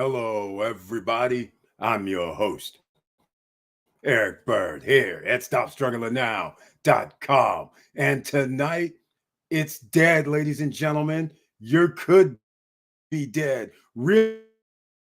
Hello, everybody. I'm your host, Eric Bird, here at StopStrugglingNow.com. And tonight, it's dead, ladies and gentlemen. You could be dead. Real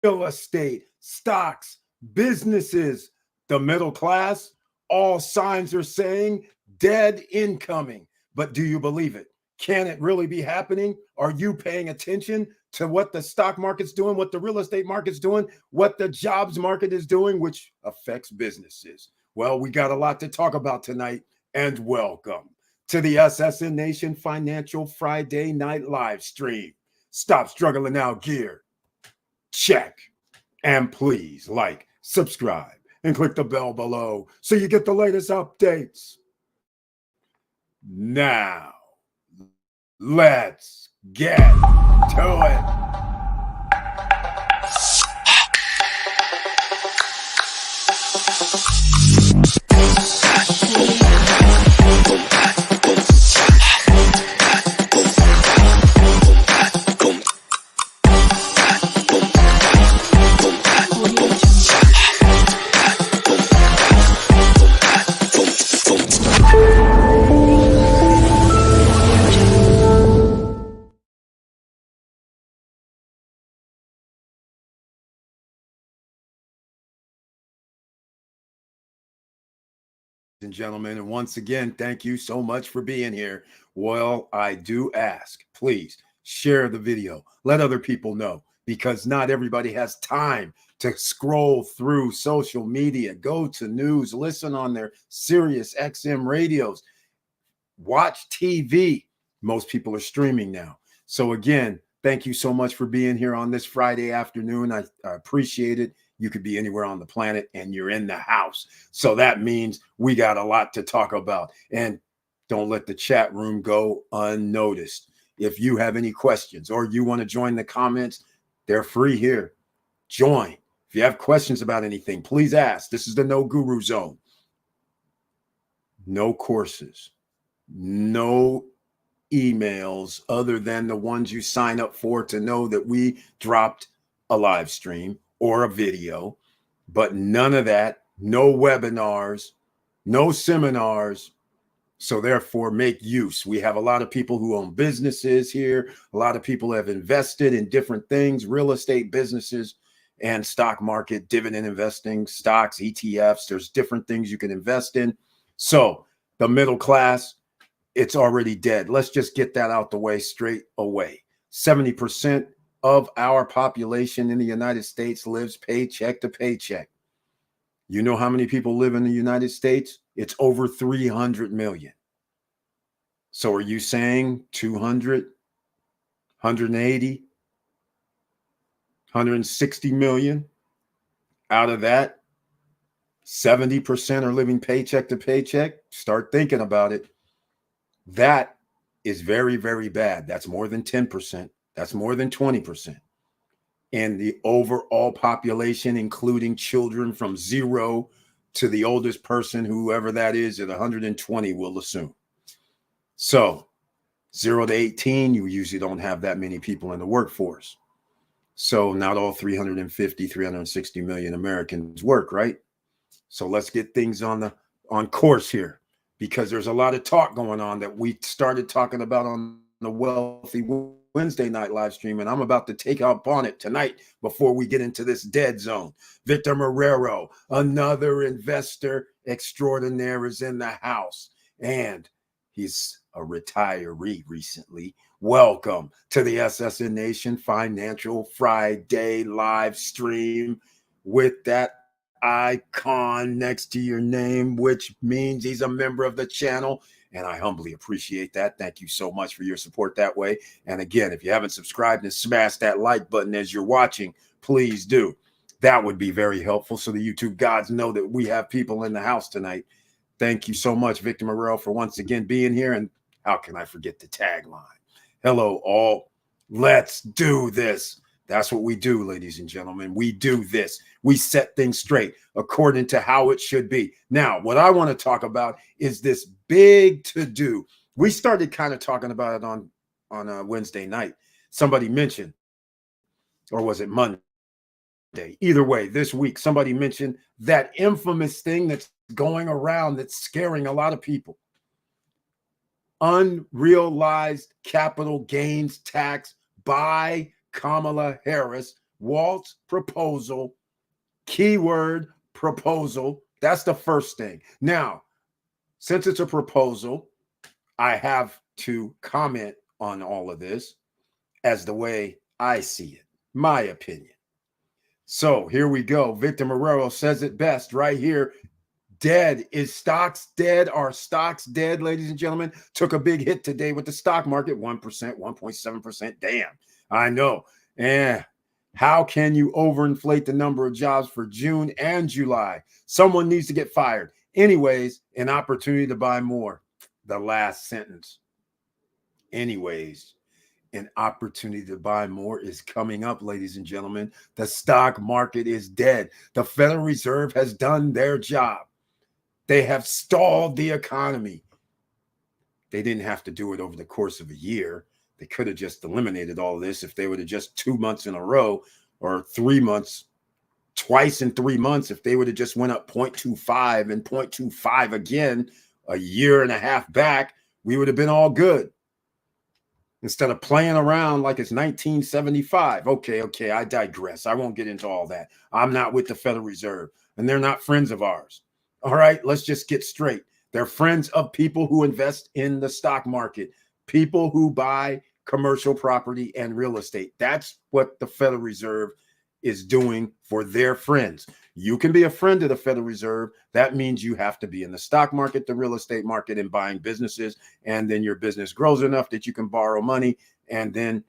estate, stocks, businesses, the middle class, all signs are saying dead incoming. But do you believe it? Can it really be happening? Are you paying attention to what the stock market's doing, what the real estate market's doing, what the jobs market is doing, which affects businesses? Well, we got a lot to talk about tonight, and welcome to the SSN Nation Financial Friday Night Live Stream. Stop struggling now, gear. Check. And please like, subscribe, and click the bell below so you get the latest updates. Now, let's get to it. And gentlemen, and once again, thank you so much for being here. Well, I do ask, please share the video, let other people know, because not everybody has time to scroll through social media, go to news, listen on their Sirius XM radios, watch TV. Most people are streaming now. So again, thank you so much for being here on this Friday afternoon. I appreciate it. You could be anywhere on the planet and you're in the house. So that means we got a lot to talk about. And don't let the chat room go unnoticed. If you have any questions or you want to join the comments, they're free here. Join. If you have questions about anything, please ask. This is the No Guru Zone. No courses, no emails other than the ones you sign up for to know that we dropped a live stream or a video, but none of that, no webinars, no seminars. So therefore, make use. We have a lot of people who own businesses here. A lot of people have invested in different things, real estate businesses and stock market, dividend investing, stocks, ETFs. There's different things you can invest in. So the middle class, it's already dead. Let's just get that out the way straight away. 70% of our population in the United States lives paycheck to paycheck. You know how many people live in the United States? It's over 300 million. So are you saying 200, 180, 160 million? Out of that, 70% are living paycheck to paycheck? Start thinking about it. That is very, very bad. That's more than 10%. That's more than 20%. And the overall population, including children from 0 to the oldest person, whoever that is, at 120, we'll assume. So 0 to 18, you usually don't have that many people in the workforce. So not all 350, 360 million Americans work, right? So let's get things on course here, because there's a lot of talk going on that we started talking about on the Wealthy Wednesday night live stream, and I'm about to take up on it tonight before we get into this dead zone. Victor Marrero, another investor extraordinaire, is in the house, and he's a retiree recently. Welcome to the SSN Nation Financial Friday live stream with that icon next to your name, which means he's a member of the channel. And I humbly appreciate that. Thank you so much for your support that way. And again, if you haven't subscribed and smashed that like button as you're watching, please do. That would be very helpful so the YouTube gods know that we have people in the house tonight. Thank you so much, Victor Morrell, for once again being here. And how can I forget the tagline? Hello, all. Let's do this. That's what we do, ladies and gentlemen. We do this. We set things straight according to how it should be. Now, what I want to talk about is this big to-do. We started kind of talking about it on a Wednesday night. Somebody mentioned, or was it Monday? Monday. Either way, this week, somebody mentioned that infamous thing that's going around that's scaring a lot of people. Unrealized capital gains tax by Kamala Harris. Walt's proposal, keyword proposal. That's the first thing. Now, since it's a proposal, I have to comment on all of this as the way I see it, my opinion. So here we go. Victor Marrero says it best right here. Dead. Is stocks dead? Are stocks dead, ladies and gentlemen? Took a big hit today with the stock market, 1%, 1.7%. Damn, I know. And how can you overinflate the number of jobs for June and July? Someone needs to get fired. Anyways, an opportunity to buy more. The last sentence. Anyways, an opportunity to buy more is coming up, ladies and gentlemen. The stock market is dead. The Federal Reserve has done their job. They have stalled the economy. They didn't have to do it over the course of a year. They could have just eliminated all of this if they would have just 2 months in a row or 3 months, twice in 3 months, if they would have just went up 0.25 and 0.25 again a year and a half back, we would have been all good. Instead of playing around like it's 1975. Okay, I digress. I won't get into all that. I'm not with the Federal Reserve, and they're not friends of ours. All right, let's just get straight. They're friends of people who invest in the stock market, people who buy commercial property and real estate. That's what the Federal Reserve is doing for their friends. You can be a friend of the Federal Reserve. That means you have to be in the stock market, the real estate market, and buying businesses. And then your business grows enough that you can borrow money, and then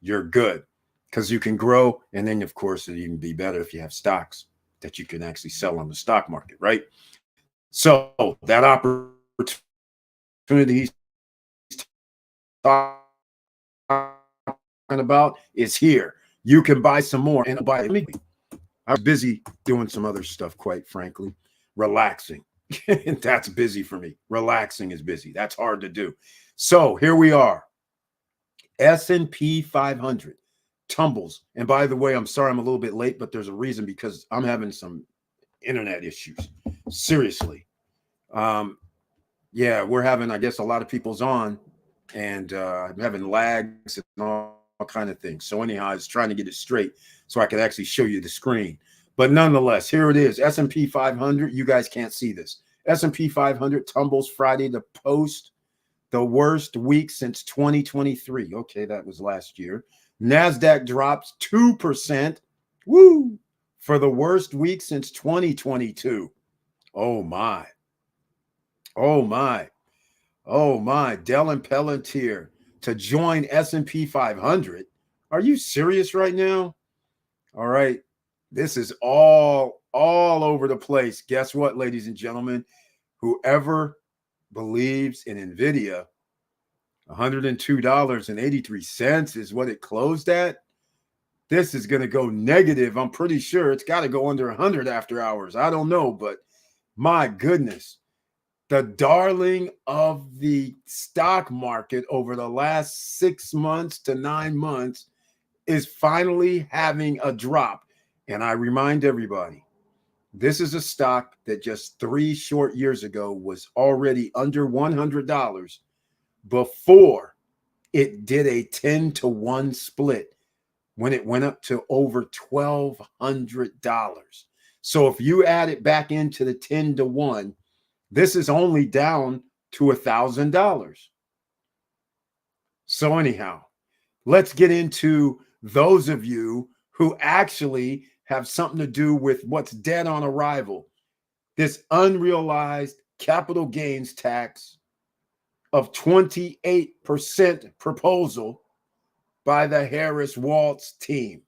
you're good because you can grow. And then, of course, it'd even be better if you have stocks that you can actually sell on the stock market, right? So that opportunity he's talking about is here. You can buy some more and buy me. I was busy doing some other stuff, quite frankly, relaxing. That's busy for me. Relaxing is busy. That's hard to do. So here we are. S&P 500 tumbles. And by the way, I'm sorry I'm a little bit late, but there's a reason, because I'm having some internet issues. Seriously. Yeah, we're having, I guess, a lot of people's on, and I'm having lags and all kind of things. So anyhow, I was trying to get it straight so I could actually show you the screen. But nonetheless, here it is. S&P 500. You guys can't see this. S&P 500 tumbles Friday to post the worst week since 2023. Okay, that was last year. NASDAQ drops 2%. Woo! For the worst week since 2022. Oh, my. Oh, my. Oh, my. Dell and Palantir to join S&P 500. Are you serious right now? All right. This is all over the place. Guess what, ladies and gentlemen? Whoever believes in NVIDIA, $102.83 is what it closed at. This is going to go negative. I'm pretty sure it's got to go under 100 after hours. I don't know, but my goodness. The darling of the stock market over the last 6 months to 9 months is finally having a drop. And I remind everybody, this is a stock that just 3 short years ago was already under $100 before it did a 10-to-1 split when it went up to over $1,200. So if you add it back into the 10-to-1, this is only down to $1,000. So anyhow, let's get into those of you who actually have something to do with what's dead on arrival. This unrealized capital gains tax of 28% proposal by the Harris-Waltz team.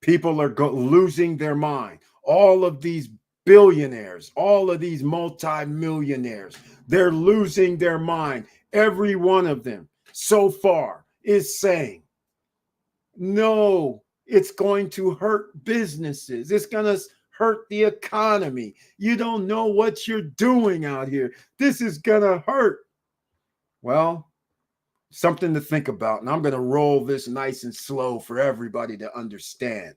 People are losing their mind. All of these billionaires, all of these multimillionaires, they're losing their mind. Every one of them so far is saying, no, it's going to hurt businesses. It's going to hurt the economy. You don't know what you're doing out here. This is going to hurt. Well, something to think about. And I'm going to roll this nice and slow for everybody to understand.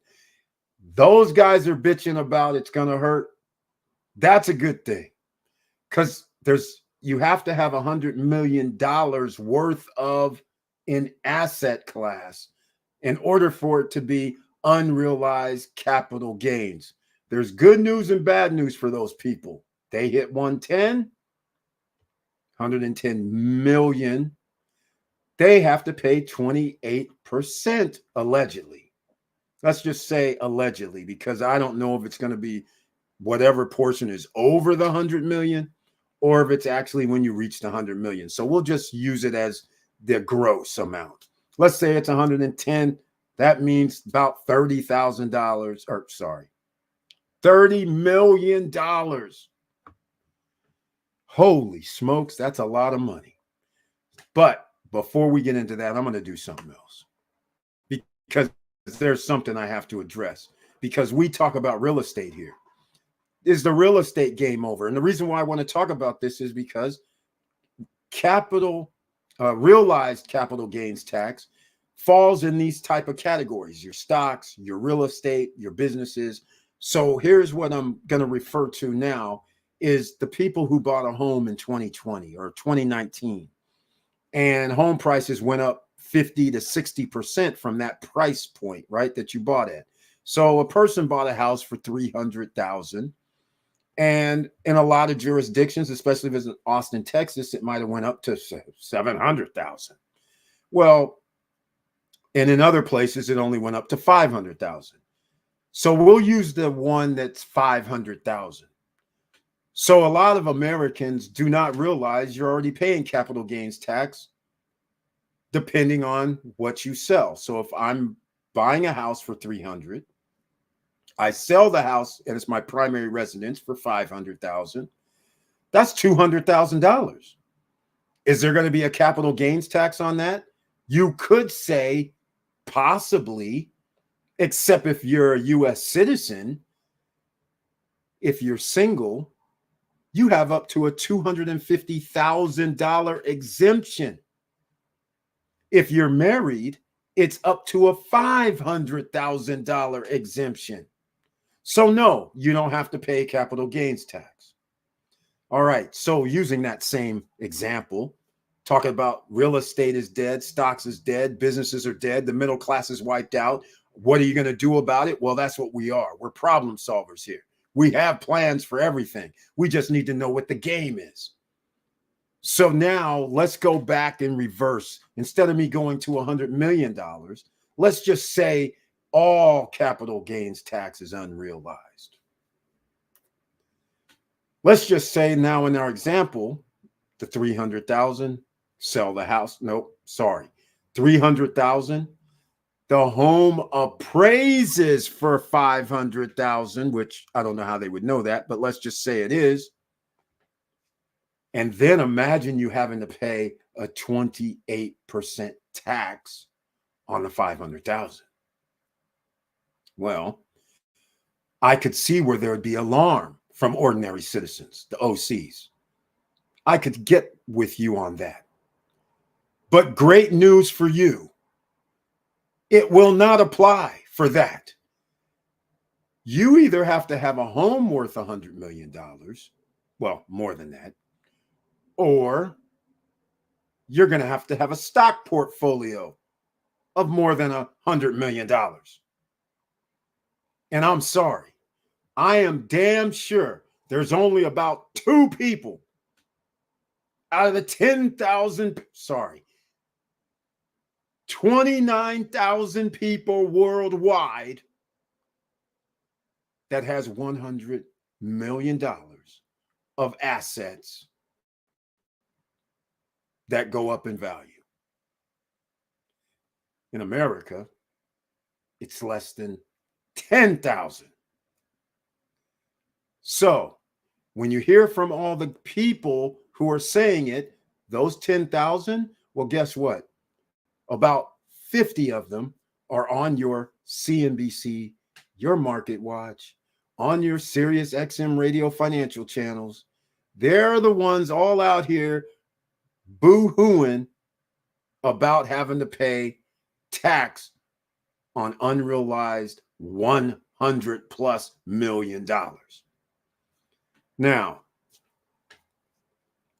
those guys are bitching about it's going to hurt. That's a good thing, because you have to have $100 million worth of an asset class in order for it to be unrealized capital gains. There's good news and bad news for those people. They hit 110 million. They have to pay 28% allegedly. Let's just say allegedly, because I don't know if it's going to be whatever portion is over the 100 million or if it's actually when you reach the 100 million. So we'll just use it as the gross amount. Let's say it's 110. That means about $30,000, or sorry, $30 million. Holy smokes, that's a lot of money. But before we get into that, I'm going to do something else, because there's something I have to address, because we talk about real estate here. Is the real estate game over? And the reason why I want to talk about this is because realized capital gains tax falls in these type of categories: your stocks, your real estate, your businesses. So here's what I'm going to refer to now is the people who bought a home in 2020 or 2019, and home prices went up 50 to 60% from that price point, right, that you bought at. So a person bought a house for $300,000. And in a lot of jurisdictions, especially if it's in Austin, Texas, it might have went up to 700,000. Well, and in other places, it only went up to 500,000. So we'll use the one that's 500,000. So a lot of Americans do not realize you're already paying capital gains tax depending on what you sell. So if I'm buying a house for 300, I sell the house and it's my primary residence for 500,000. That's $200,000. Is there going to be a capital gains tax on that? You could say possibly, except if you're a U.S. citizen. If you're single, you have up to a $250,000 exemption. If you're married, it's up to a $500,000 exemption. So no, you don't have to pay capital gains tax. All right, so using that same example, talking about real estate is dead, stocks is dead, businesses are dead, the middle class is wiped out. What are you going to do about it? Well, that's what we are. We're problem solvers here. We have plans for everything. We just need to know what the game is. So now let's go back in reverse. Instead of me going to $100 million, let's just say all capital gains tax is unrealized. Let's just say now in our example, the 300,000, sell the house. Nope, sorry. 300,000. The home appraises for 500,000, which I don't know how they would know that, but let's just say it is. And then imagine you having to pay a 28% tax on the 500,000. Well, I could see where there would be alarm from ordinary citizens, the OCs. I could get with you on that. But great news for you. It will not apply for that. You either have to have a home worth $100 million, well, more than that, or you're going to have a stock portfolio of more than $100 million. And I'm sorry, I am damn sure there's only about 2 people out of the 29,000 people worldwide that has $100 million of assets that go up in value. In America, it's less than 10,000. So when you hear from all the people who are saying it, those 10,000, well, guess what? About 50 of them are on your CNBC, your Market Watch, on your Sirius XM radio financial channels. They're the ones all out here boo-hooing about having to pay tax on unrealized $100 million. Now,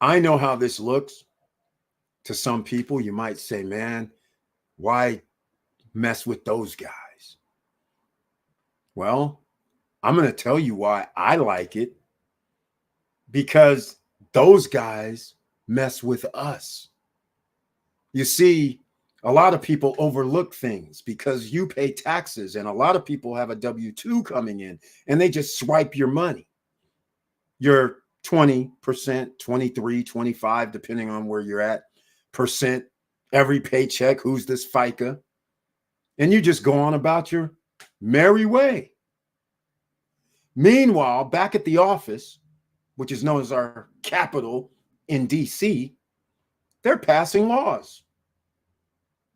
I know how this looks to some people. You might say, man, why mess with those guys? Well, I'm going to tell you why I like it. Because those guys mess with us. You see, a lot of people overlook things because you pay taxes, and a lot of people have a W-2 coming in and they just swipe your money. Your 20%, 23, 25, depending on where you're at, percent every paycheck. Who's this FICA? And you just go on about your merry way. Meanwhile, back at the office, which is known as our capital in DC, they're passing laws.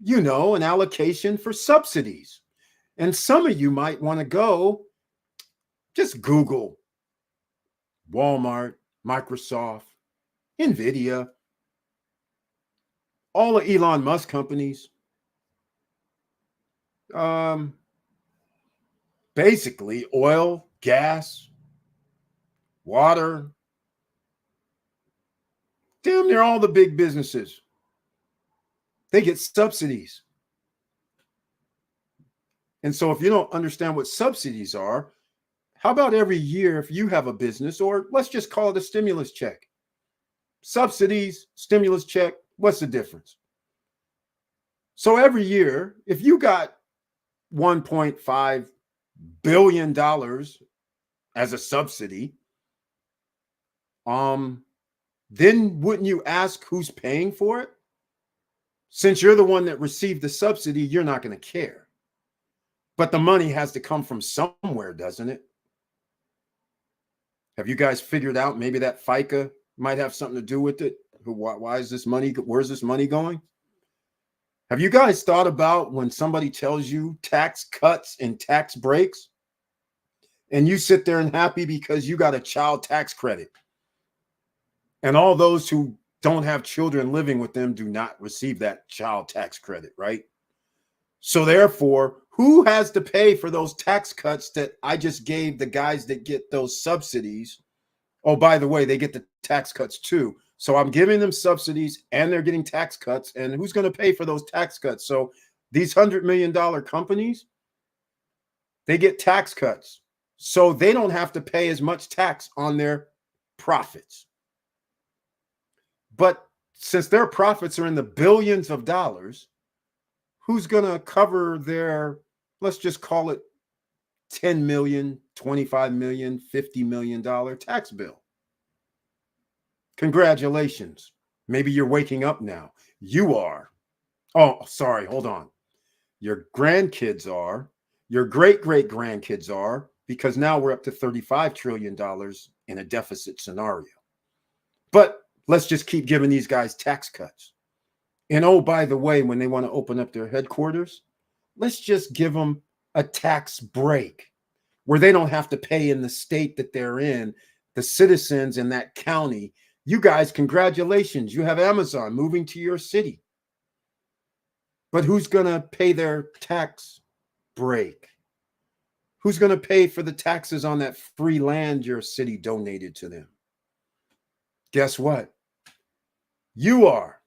You know, an allocation for subsidies. And some of you might want to go, just Google Walmart, Microsoft, NVIDIA, all the Elon Musk companies. Basically, oil, gas, water, damn near all the big businesses. They get subsidies. And so if you don't understand what subsidies are, how about every year if you have a business, or let's just call it a stimulus check? Subsidies, stimulus check, what's the difference? So every year, if you got $1.5 billion as a subsidy, then wouldn't you ask who's paying for it? Since you're the one that received the subsidy, you're not going to care. But the money has to come from somewhere, doesn't it? Have you guys figured out maybe that FICA might have something to do with it? Why is this money? Where's this money going? Have you guys thought about when somebody tells you tax cuts and tax breaks, and you sit there and happy because you got a child tax credit, and all those who don't have children living with them do not receive that child tax credit, right? So therefore, who has to pay for those tax cuts that I just gave the guys that get those subsidies? Oh, by the way, they get the tax cuts too. So I'm giving them subsidies and they're getting tax cuts. And who's going to pay for those tax cuts? So these $100 million companies, they get tax cuts. So they don't have to pay as much tax on their profits. But since their profits are in the billions of dollars, who's going to cover their, let's just call it $10 million, $25 million, $50 million tax bill? Congratulations. Maybe you're waking up now. You are. Oh, sorry. Hold on. Your grandkids are. Your great-great-grandkids are, because now we're up to $35 trillion in a deficit scenario. But let's just keep giving these guys tax cuts. And oh, by the way, when they want to open up their headquarters, let's just give them a tax break where they don't have to pay in the state that they're in. The citizens in that county, you guys, congratulations. You have Amazon moving to your city. But who's going to pay their tax break? Who's going to pay for the taxes on that free land your city donated to them? Guess what? You are.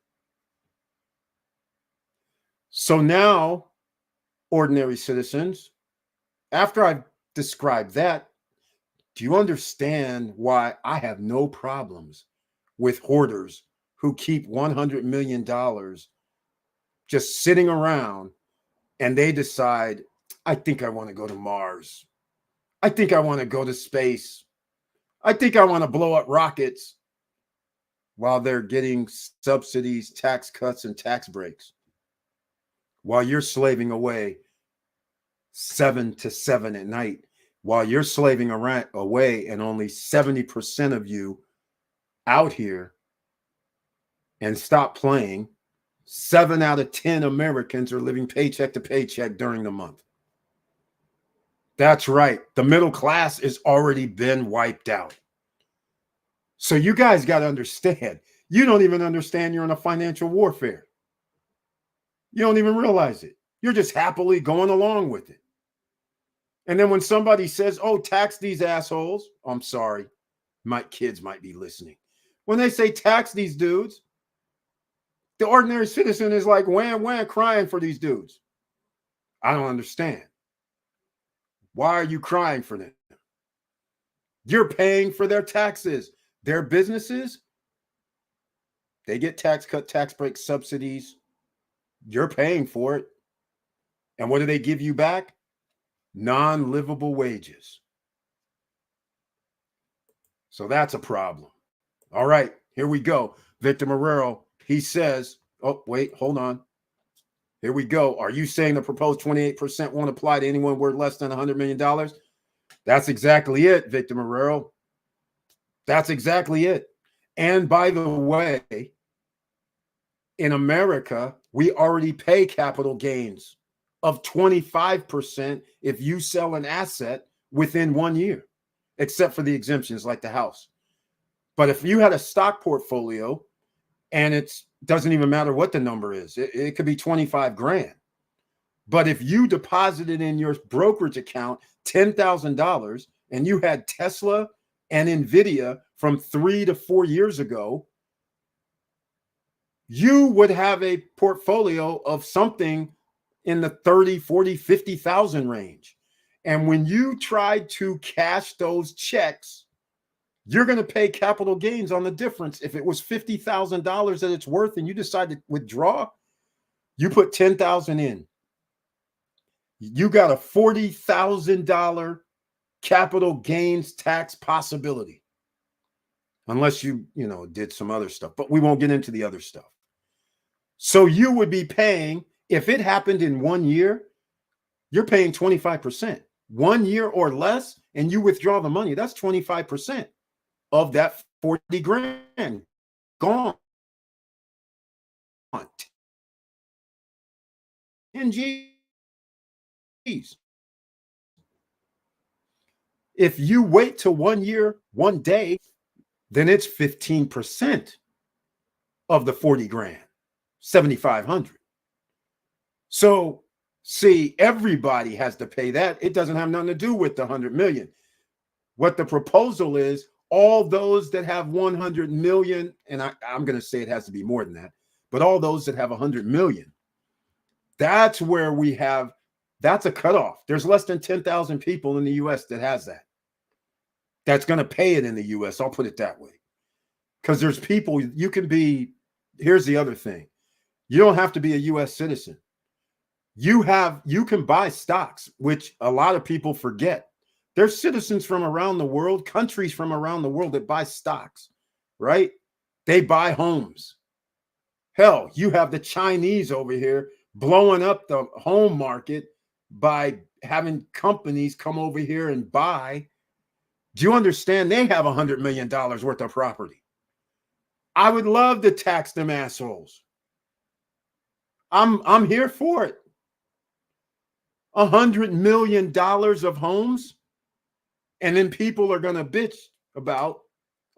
So now, ordinary citizens, after I've described that, do you understand why I have no problems with hoarders who keep $100 million just sitting around and they decide, I think I want to go to Mars. I think I want to go to space. I think I want to blow up rockets, while they're getting subsidies, tax cuts, and tax breaks, while you're slaving away 7 to 7 at night, while you're slaving away, and only 70% of you out here, and stop playing, 7 out of 10 Americans are living paycheck to paycheck during the month. That's right. The middle class has already been wiped out. So you guys got to understand, you don't even understand you're in a financial warfare. You don't even realize it. You're just happily going along with it. And then when somebody says, oh, tax these assholes, I'm sorry, my kids might be listening. When they say tax these dudes, the ordinary citizen is like wham, wham, crying for these dudes. I don't understand. Why are you crying for them? You're paying for their taxes. Their businesses, they get tax cut, tax break, subsidies. You're paying for it. And what do they give you back? Non-livable wages. So that's a problem. All right, here we go. Victor Marrero, he says, oh, wait, hold on. Here we go. Are you saying the proposed 28% won't apply to anyone worth less than $100 million? That's exactly it, Victor Marrero. That's exactly it. And by the way, in America, we already pay capital gains of 25% if you sell an asset within 1 year, except for the exemptions like the house. But if you had a stock portfolio and it doesn't even matter what the number is, it could be 25 grand. But if you deposited in your brokerage account $10,000 and you had Tesla and NVIDIA from 3 to 4 years ago, you would have a portfolio of something in the 30, 40, 50,000 range. And when you try to cash those checks, you're going to pay capital gains on the difference. If it was $50,000 that it's worth and you decide to withdraw, you put 10,000 in. You got a $40,000 capital gains tax possibility. Unless you did some other stuff, but we won't get into the other stuff. So you would be paying, if it happened in 1 year, you're paying 25%. 1 year or less, and you withdraw the money, that's 25% of that 40 grand gone. 10 G's. If you wait till 1 year, 1 day, then it's 15% of the 40 grand, 7,500. So see, everybody has to pay that. It doesn't have nothing to do with the 100 million. What the proposal is, all those that have 100 million, and I'm going to say it has to be more than that, but all those that have 100 million, that's where we have, that's a cutoff. There's less than 10,000 people in the US that has that. That's going to pay it in the US. I'll put it that way. Because there's people, you can be, here's the other thing. You don't have to be a US citizen. You can buy stocks, which a lot of people forget. There's citizens from around the world, countries from around the world that buy stocks, right? They buy homes. Hell, you have the Chinese over here blowing up the home market by having companies come over here and buy. Do you understand? They have $100 million worth of property. I would love to tax them assholes. I'm here for it. $100 million of homes. And then people are going to bitch about,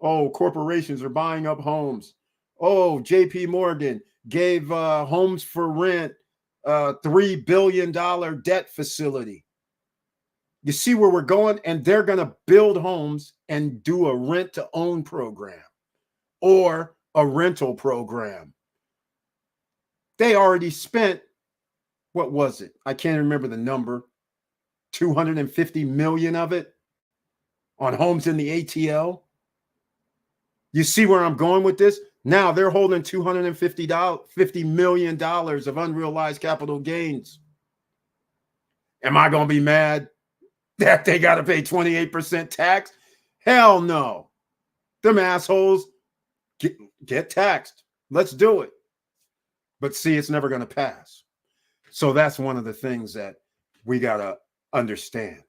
oh, corporations are buying up homes. Oh, JP Morgan gave homes for rent $3 billion debt facility. You see where we're going? And they're going to build homes and do a rent to own program or a rental program. They already spent, what was it? I can't remember the number, 250 million of it on homes in the ATL. You see where I'm going with this? Now they're holding $50 million of unrealized capital gains. Am I going to be mad that they got to pay 28% tax? Hell no. Them assholes get taxed. Let's do it. But see, it's never going to pass. So that's one of the things that we got to understand,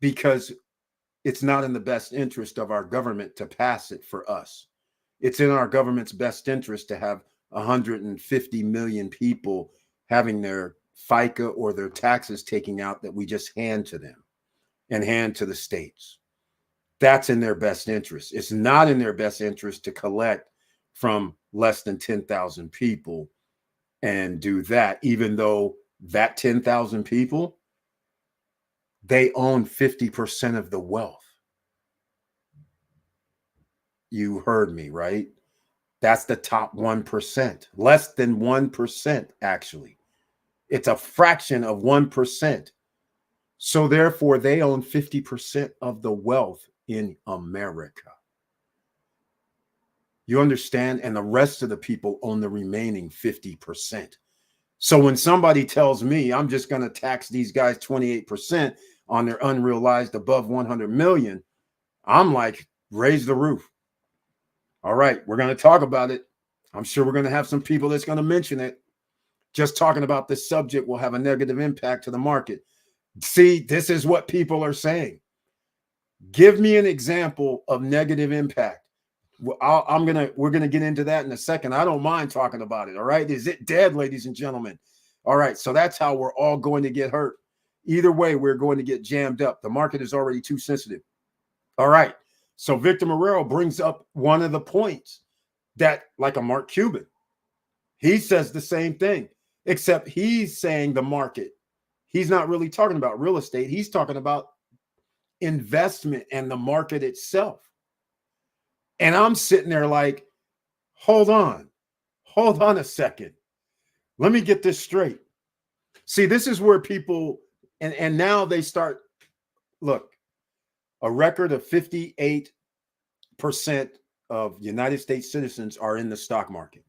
because it's not in the best interest of our government to pass it for us. It's in our government's best interest to have 150 million people having their FICA or their taxes taken out that we just hand to them and hand to the states. That's in their best interest. It's not in their best interest to collect from less than 10,000 people and do that, even though that 10,000 people They own 50% of the wealth. You heard me, right? That's the top 1%. Less than 1%, actually. It's a fraction of 1%. So therefore, they own 50% of the wealth in America. You understand? And the rest of the people own the remaining 50%. So when somebody tells me I'm just going to tax these guys 28% on their unrealized above 100 million, I'm like, raise the roof. All right, we're going to talk about it. I'm sure we're going to have some people that's going to mention it. Just talking about this subject will have a negative impact to the market. See, this is what people are saying. Give me an example of negative impact. We're gonna get into that in a second. I don't mind talking about it. All right, is it dead, ladies and gentlemen? All right, so that's how we're all going to get hurt. Either way, we're going to get jammed up. The market is already too sensitive. All right, so Victor Marrero brings up one of the points that, like a Mark Cuban, he says the same thing, except he's saying the market. He's not really talking about real estate. He's talking about investment and the market itself. And I'm sitting there like, hold on a second. Let me get this straight. See, this is where people, and now they start, look, a record of 58% of United States citizens are in the stock market.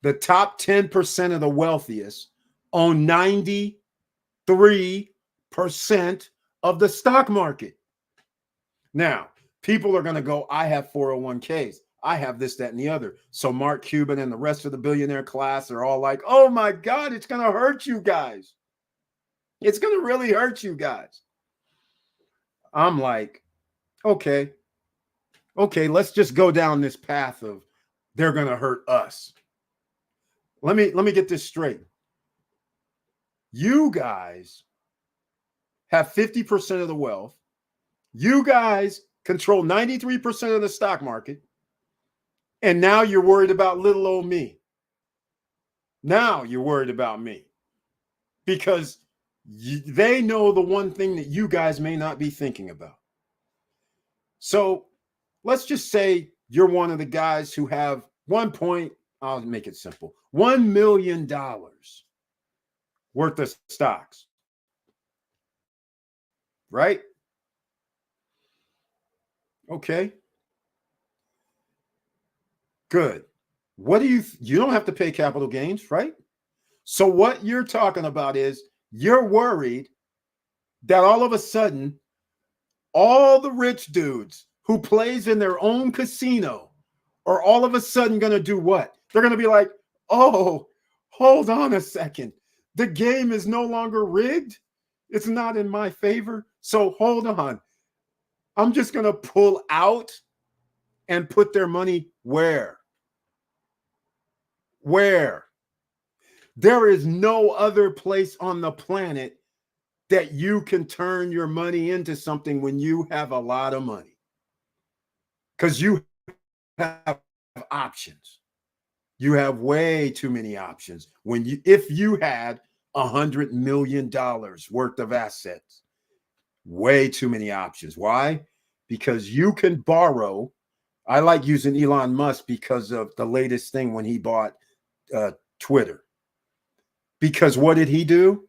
The top 10% of the wealthiest own 93% of the stock market. Now, people are going to go, I have 401ks. I have this, that, and the other. So Mark Cuban and the rest of the billionaire class are all like, oh my God, it's going to hurt you guys. It's going to really hurt you guys. I'm like, okay, let's just go down this path of they're going to hurt us. Let me get this straight. You guys have 50% of the wealth. You guys control 93% of the stock market. And now you're worried about little old me. Now you're worried about me because they know the one thing that you guys may not be thinking about. So let's just say you're one of the guys who have I'll make it simple, $1 million worth of stocks, right? Okay. Good. What do you don't have to pay capital gains, right? So what you're talking about is you're worried that all of a sudden, all the rich dudes who plays in their own casino are all of a sudden going to do what? They're going to be like, oh, hold on a second. The game is no longer rigged. It's not in my favor. So hold on. I'm just going to pull out and put their money where? Where? There is no other place on the planet that you can turn your money into something when you have a lot of money. Because you have options. You have way too many options. If you had $100 million worth of assets, way too many options. Why? Because you can borrow. I like using Elon Musk because of the latest thing when he bought Twitter. Because what did he do?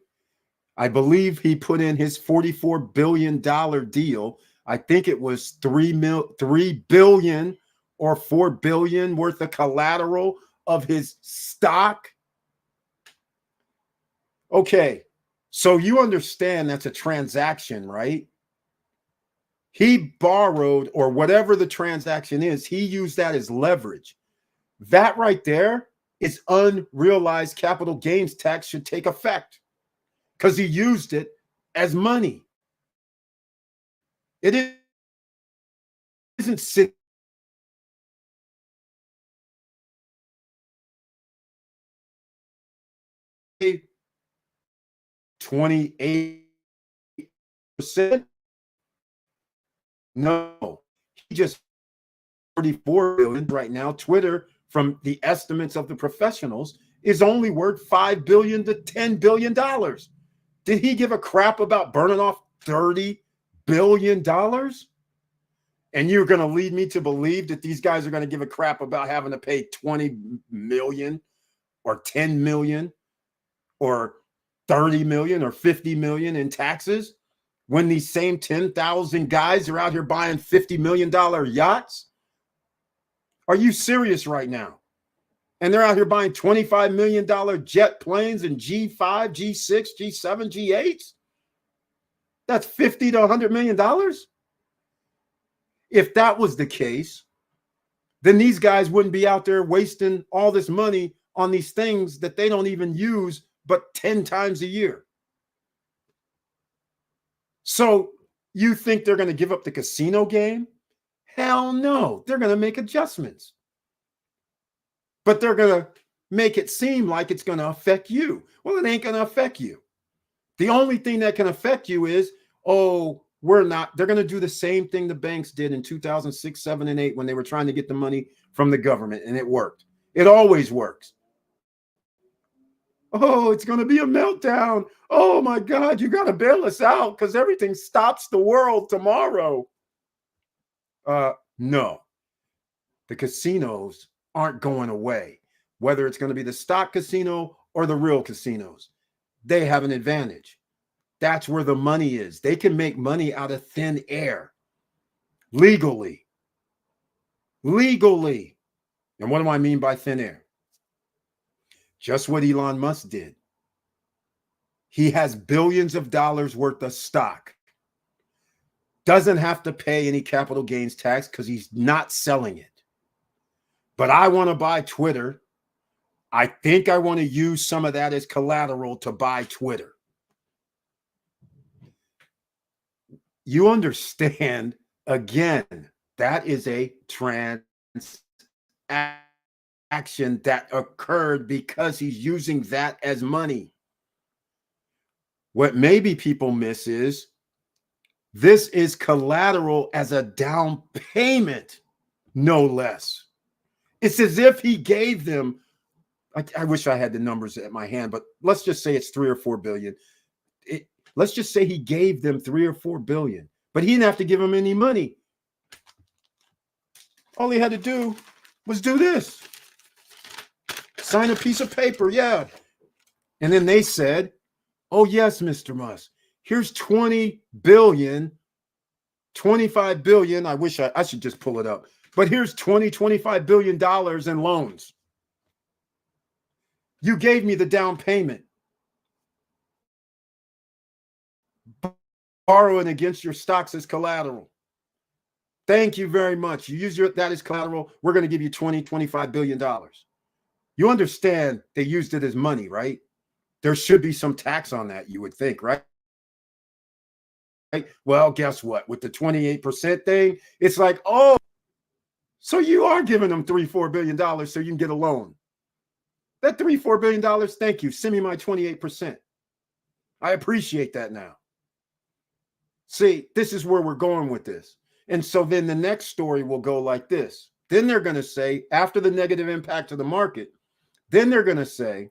I believe he put in his $44 billion deal. I think it was $3 billion or $4 billion worth of collateral of his stock. Okay, so you understand that's a transaction, right? He borrowed, or whatever the transaction is, he used that as leverage. That right there is unrealized capital gains tax should take effect because he used it as money. It isn't sitting 28%. No, he just 34 billion right now. Twitter, from the estimates of the professionals, is only worth $5 billion to $10 billion. Did he give a crap about burning off $30 billion? And you're going to lead me to believe that these guys are going to give a crap about having to pay 20 million or 10 million or 30 million or 50 million in taxes when these same 10,000 guys are out here buying $50 million yachts? Are you serious right now? And they're out here buying $25 million jet planes and G5, G6, G7, G8s? That's $50 to $100 million? If that was the case, then these guys wouldn't be out there wasting all this money on these things that they don't even use but 10 times a year. So you think they're going to give up the casino game? Hell no. They're going to make adjustments. But they're going to make it seem like it's going to affect you. Well, it ain't going to affect you. The only thing that can affect you is, oh, they're going to do the same thing the banks did in 2006, 7, and 8 when they were trying to get the money from the government, and it worked. It always works. Oh, it's going to be a meltdown. Oh, my God, you got to bail us out because everything stops the world tomorrow. No. The casinos aren't going away, whether it's going to be the stock casino or the real casinos. They have an advantage. That's where the money is. They can make money out of thin air legally. Legally. And what do I mean by thin air? Just what Elon Musk did. He has billions of dollars worth of stock. Doesn't have to pay any capital gains tax because he's not selling it. But I want to buy Twitter. I think I want to use some of that as collateral to buy Twitter. You understand, again, that is a transaction that occurred because he's using that as money. What maybe people miss is this is collateral as a down payment, no less. It's as if he gave them, I wish I had the numbers at my hand, but let's just say it's 3 or 4 billion. Let's just say he gave them 3 or 4 billion, but he didn't have to give them any money. All he had to do was do this. Sign a piece of paper, yeah. And then they said, oh, yes, Mr. Musk, here's 20 billion, 25 billion. I wish I should just pull it up. But here's $25 billion in loans. You gave me the down payment. Borrowing against your stocks as collateral. Thank you very much. You use that as collateral. We're going to give you $25 billion. You understand they used it as money, right? There should be some tax on that, you would think, right? Well, guess what? With the 28% thing, it's like, oh, so you are giving them $3-4 billion so you can get a loan. That $3-4 billion, thank you. Send me my 28%. I appreciate that now. See, this is where we're going with this. And so then the next story will go like this. Then they're going to say, after the negative impact of the market, then they're going to say,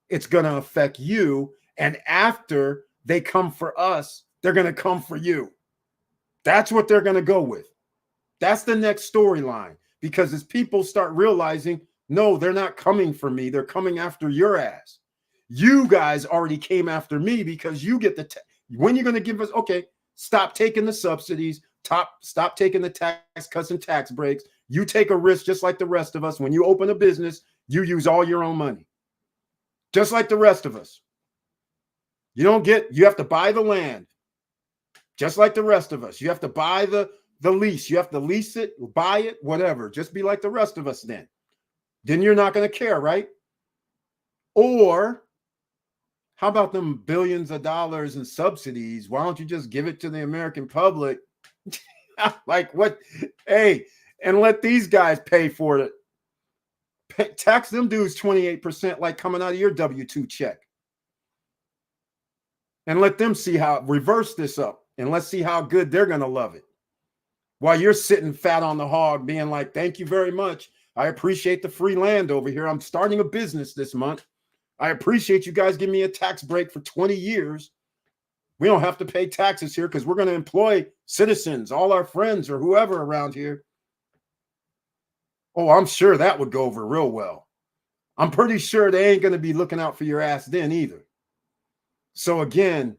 it's going to affect you. And after they come for us, they're going to come for you. That's what they're going to go with. That's the next storyline. Because as people start realizing, no, they're not coming for me. They're coming after your ass. You guys already came after me because you get the, when you're going to give us, okay, stop taking the subsidies, stop taking the tax cuts and tax breaks. You take a risk just like the rest of us. When you open a business, you use all your own money. Just like the rest of us. You have to buy the land. Just like the rest of us. You have to buy the lease. You have to lease it, buy it, whatever. Just be like the rest of us then. Then you're not going to care, right? Or how about them billions of dollars in subsidies? Why don't you just give it to the American public? Like what? Hey, and let these guys pay for it. Tax them dudes 28% like coming out of your W-2 check. And let them see how, reverse this up. And let's see how good they're going to love it. While you're sitting fat on the hog being like, thank you very much. I appreciate the free land over here. I'm starting a business this month. I appreciate you guys giving me a tax break for 20 years. We don't have to pay taxes here because we're going to employ citizens, all our friends or whoever around here. Oh, I'm sure that would go over real well. I'm pretty sure they ain't going to be looking out for your ass then either. So again,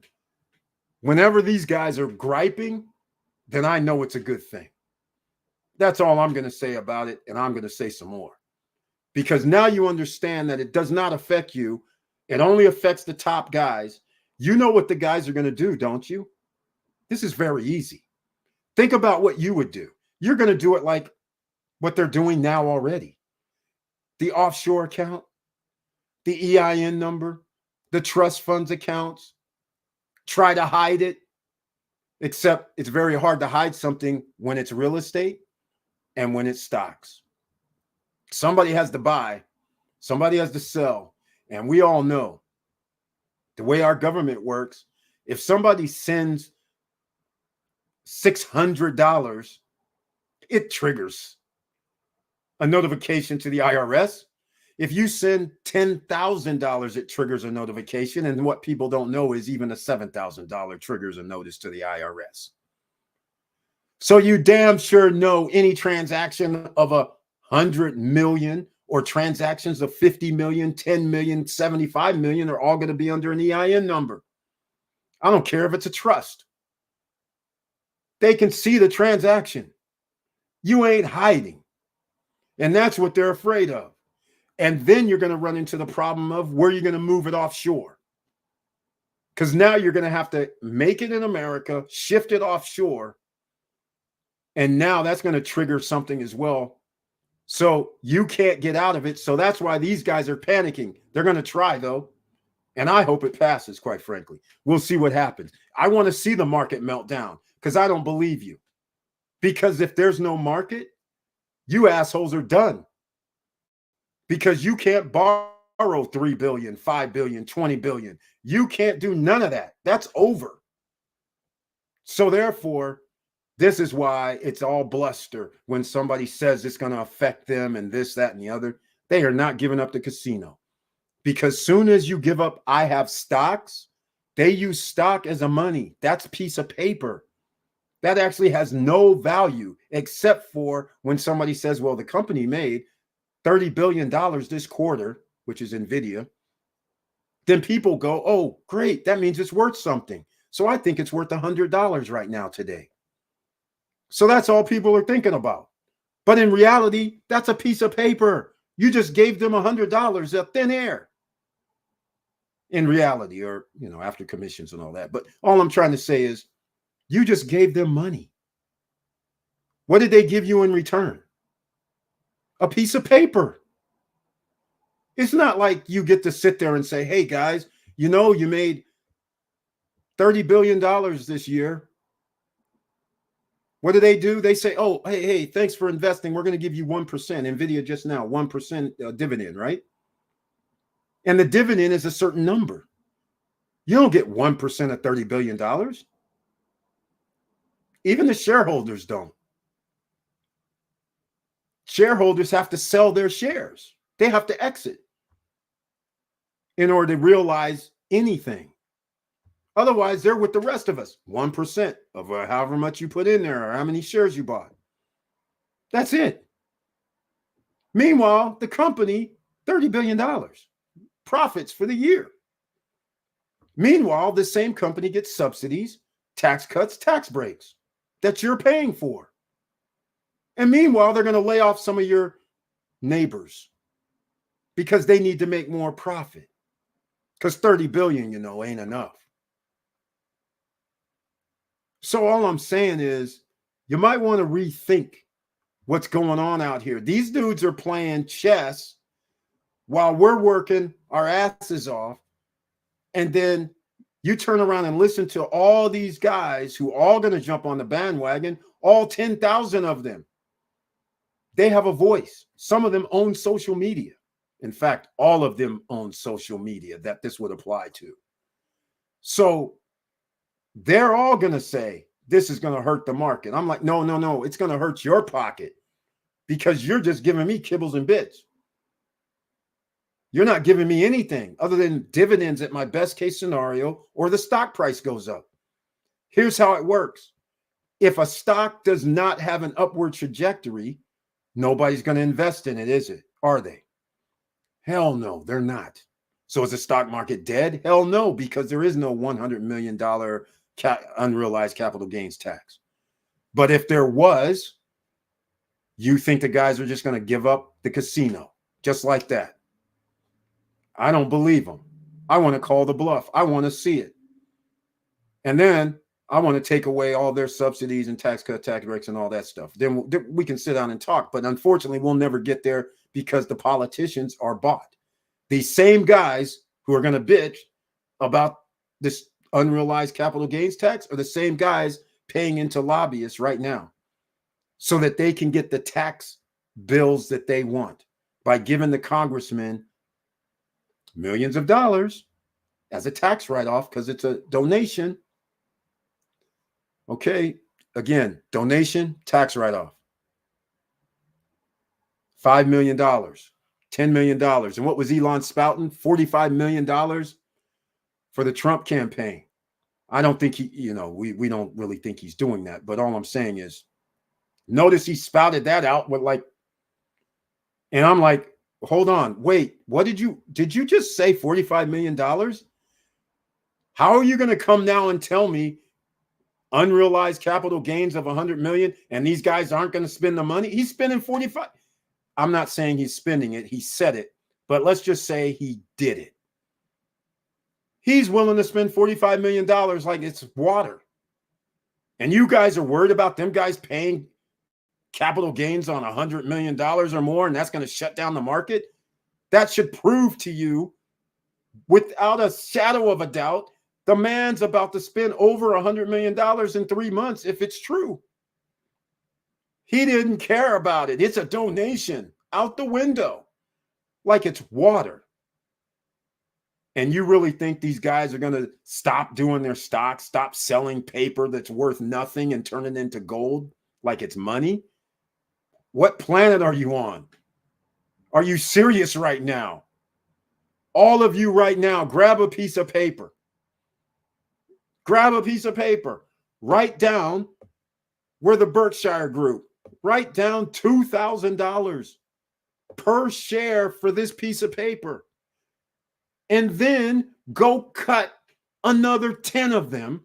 whenever these guys are griping, then I know it's a good thing. That's all I'm going to say about it. And I'm going to say some more. Because now you understand that it does not affect you. It only affects the top guys. You know what the guys are going to do, don't you? This is very easy. Think about what you would do. You're going to do it like what they're doing now already. The offshore account, the EIN number, the trust funds accounts. Try to hide it, except it's very hard to hide something when it's real estate and when it's stocks. Somebody has to buy, somebody has to sell, and we all know the way our government works. If somebody sends $600, it triggers a notification to the IRS. If you send $10,000, it triggers a notification. And what people don't know is even a $7,000 triggers a notice to the IRS. So you damn sure know any transaction of 100 million or transactions of 50 million, 10 million, 75 million are all going to be under an EIN number. I don't care if it's a trust. They can see the transaction. You ain't hiding. And that's what they're afraid of. And then you're going to run into the problem of where you're going to move it offshore. Because now you're going to have to make it in America, shift it offshore. And now that's going to trigger something as well. So you can't get out of it. So that's why these guys are panicking. They're going to try, though. And I hope it passes, quite frankly. We'll see what happens. I want to see the market melt down because I don't believe you. Because if there's no market, you assholes are done. Because you can't borrow 3 billion, 5 billion, 20 billion. You can't do none of that. That's over. So therefore, this is why it's all bluster when somebody says it's going to affect them and this, that, and the other. They are not giving up the casino. Because soon as you give up, I have stocks, they use stock as a money. That's a piece of paper. That actually has no value except for when somebody says, well, the company made $30 billion this quarter, which is NVIDIA, then people go, oh, great, that means it's worth something. So I think it's worth $100 right now today. So that's all people are thinking about. But in reality, that's a piece of paper. You just gave them $100 of thin air. In reality, or, after commissions and all that. But all I'm trying to say is you just gave them money. What did they give you in return? A piece of paper. It's not like you get to sit there and say, hey, guys, you made $30 billion this year. What do? They say, oh, hey, thanks for investing. We're going to give you 1%. NVIDIA just now, 1% dividend, right? And the dividend is a certain number. You don't get 1% of $30 billion. Even the shareholders don't. Shareholders have to sell their shares. They have to exit in order to realize anything. Otherwise, they're with the rest of us. 1% of however much you put in there or how many shares you bought. That's it. Meanwhile, the company, $30 billion profits for the year. Meanwhile, the same company gets subsidies, tax cuts, tax breaks that you're paying for. And meanwhile, they're going to lay off some of your neighbors because they need to make more profit. Because 30 billion, ain't enough. So all I'm saying is you might want to rethink what's going on out here. These dudes are playing chess while we're working our asses off. And then you turn around and listen to all these guys who are all going to jump on the bandwagon, all 10,000 of them. They have a voice. Some of them own social media. In fact, all of them own social media that this would apply to. So they're all going to say, this is going to hurt the market. I'm like, no. It's going to hurt your pocket because you're just giving me kibbles and bits. You're not giving me anything other than dividends at my best case scenario or the stock price goes up. Here's how it works. If a stock does not have an upward trajectory, nobody's going to invest in it, is it? Are they? Hell no, they're not. So is the stock market dead? Hell no, because there is no $100 million unrealized capital gains tax. But if there was, you think the guys are just going to give up the casino just like that? I don't believe them. I want to call the bluff. I want to see it. And then I want to take away all their subsidies and tax cut, tax breaks, and all that stuff. Then we can sit down and talk. But unfortunately, we'll never get there because the politicians are bought. These same guys who are going to bitch about this unrealized capital gains tax are the same guys paying into lobbyists right now so that they can get the tax bills that they want by giving the congressmen millions of dollars as a tax write-off because it's a donation. Okay, again, donation, tax write-off. $5 million, $10 million. And what was Elon spouting? $45 million for the Trump campaign. I don't think he, we don't really think he's doing that. But all I'm saying is, notice he spouted that out with and I'm like, hold on, wait, did you just say $45 million? How are you going to come now and tell me unrealized capital gains of 100 million and these guys aren't going to spend the money? He's spending 45. I'm not saying he's spending it. He said it, but let's just say he did it. He's willing to spend $45 million like it's water. And you guys are worried about them guys paying capital gains on $100 million or more, and that's going to shut down the market? That should prove to you, without a shadow of a doubt, the man's about to spend over $100 million in 3 months if it's true. He didn't care about it. It's a donation out the window like it's water. And you really think these guys are going to stop doing their stocks, stop selling paper that's worth nothing and turn it into gold like it's money? What planet are you on? Are you serious right now? All of you right now, grab a piece of paper. Grab a piece of paper. Write down, we're the Berkshire Group. Write down $2,000 per share for this piece of paper. And then go cut another 10 of them.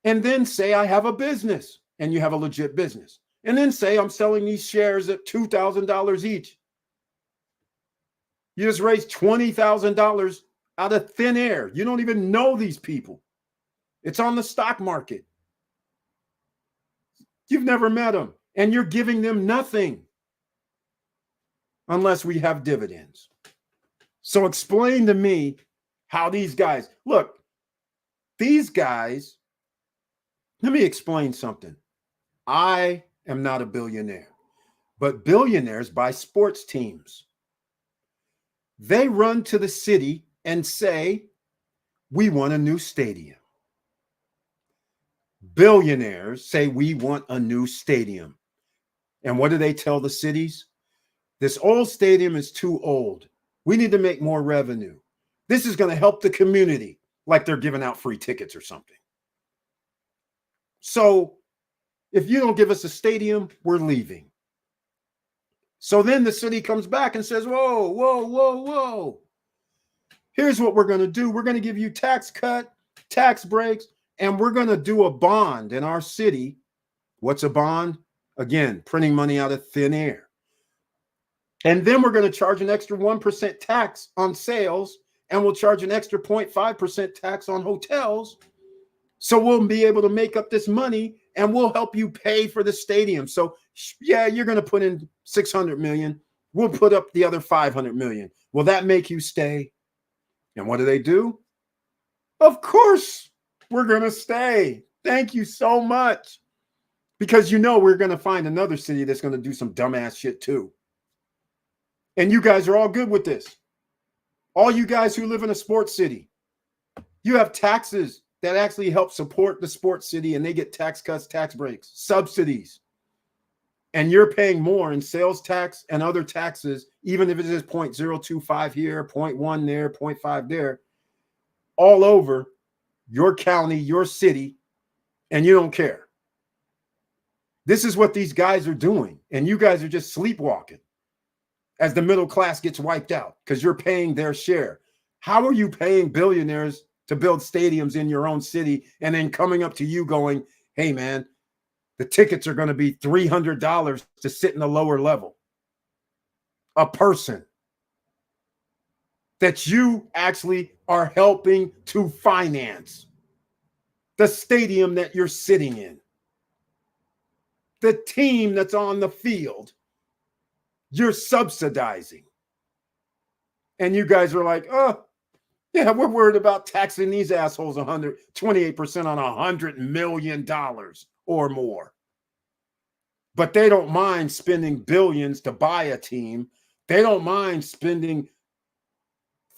And then say, I have a business. And you have a legit business. And then say, I'm selling these shares at $2,000 each. You just raised $20,000 out of thin air. You don't even know these people. It's on the stock market. You've never met them. And you're giving them nothing unless we have dividends. So explain to me how these guys, look, these guys, let me explain something. I am not a billionaire, but billionaires buy sports teams. They run to the city and say, we want a new stadium. Billionaires say, we want a new stadium. And what do they tell the cities? This old stadium is too old. We need to make more revenue. This is going to help the community, like they're giving out free tickets or something. So if you don't give us a stadium, we're leaving. So then the city comes back and says, whoa, whoa, whoa, whoa. Here's what we're going to do. We're going to give you tax cut, tax breaks, and we're going to do a bond in our city. What's a bond? Again, printing money out of thin air. And then we're going to charge an extra 1% tax on sales, and we'll charge an extra 0.5% tax on hotels. So we'll be able to make up this money, and we'll help you pay for the stadium. So yeah, you're going to put in 600 million. We'll put up the other 500 million. Will that make you stay? And what do? Of course, we're going to stay. Thank you so much. Because we're going to find another city that's going to do some dumbass shit too. And you guys are all good with this. All you guys who live in a sports city, you have taxes that actually help support the sports city, and they get tax cuts, tax breaks, subsidies. And you're paying more in sales tax and other taxes, even if it is 0.025 here, 0.1 there, 0.5 there, all over, your county, your city, and you don't care. This is what these guys are doing. And you guys are just sleepwalking as the middle class gets wiped out because you're paying their share. How are you paying billionaires to build stadiums in your own city and then coming up to you going, hey, man, the tickets are going to be $300 to sit in the lower level? A person that you actually are helping to finance the stadium that you're sitting in, the team that's on the field, you're subsidizing. And you guys are like, oh, yeah, we're worried about taxing these assholes 128% on $100 million or more. But they don't mind spending billions to buy a team. They don't mind spending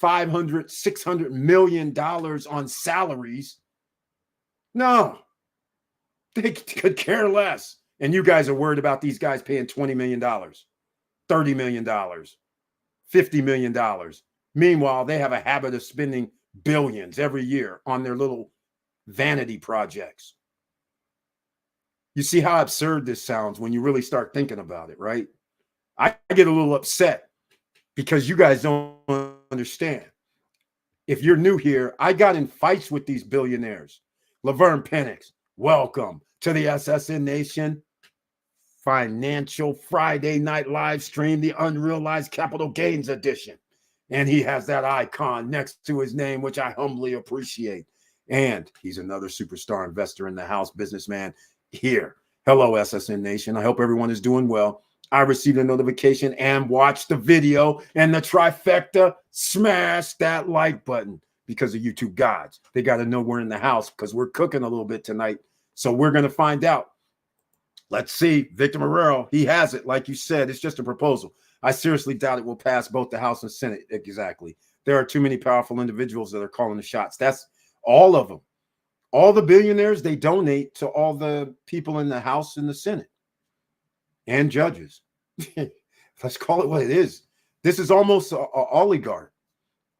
$500-600 million on salaries. No, they could care less. And you guys are worried about these guys paying $20 million, $30 million, $50 million. Meanwhile, they have a habit of spending billions every year on their little vanity projects. You see how absurd this sounds when you really start thinking about it, right? I get a little upset because you guys don't understand. If you're new here, I got in fights with these billionaires. Laverne Penix, welcome to the SSN Nation Financial Friday Night Live Stream, the Unrealized Capital Gains Edition. And he has that icon next to his name, which I humbly appreciate. And he's another superstar investor in the house, businessman here. Hello, SSN Nation. I hope everyone is doing well. I received a notification and watched the video, and the trifecta, smash that like button because of YouTube gods. They got to know we're in the house because we're cooking a little bit tonight. So we're going to find out. Let's see. Victor Marrero, he has it. Like you said, it's just a proposal. I seriously doubt it will pass both the House and Senate. Exactly. There are too many powerful individuals that are calling the shots. That's all of them. All the billionaires, they donate to all the people in the House and the Senate and judges. Let's call it what it is. This is almost an oligarch.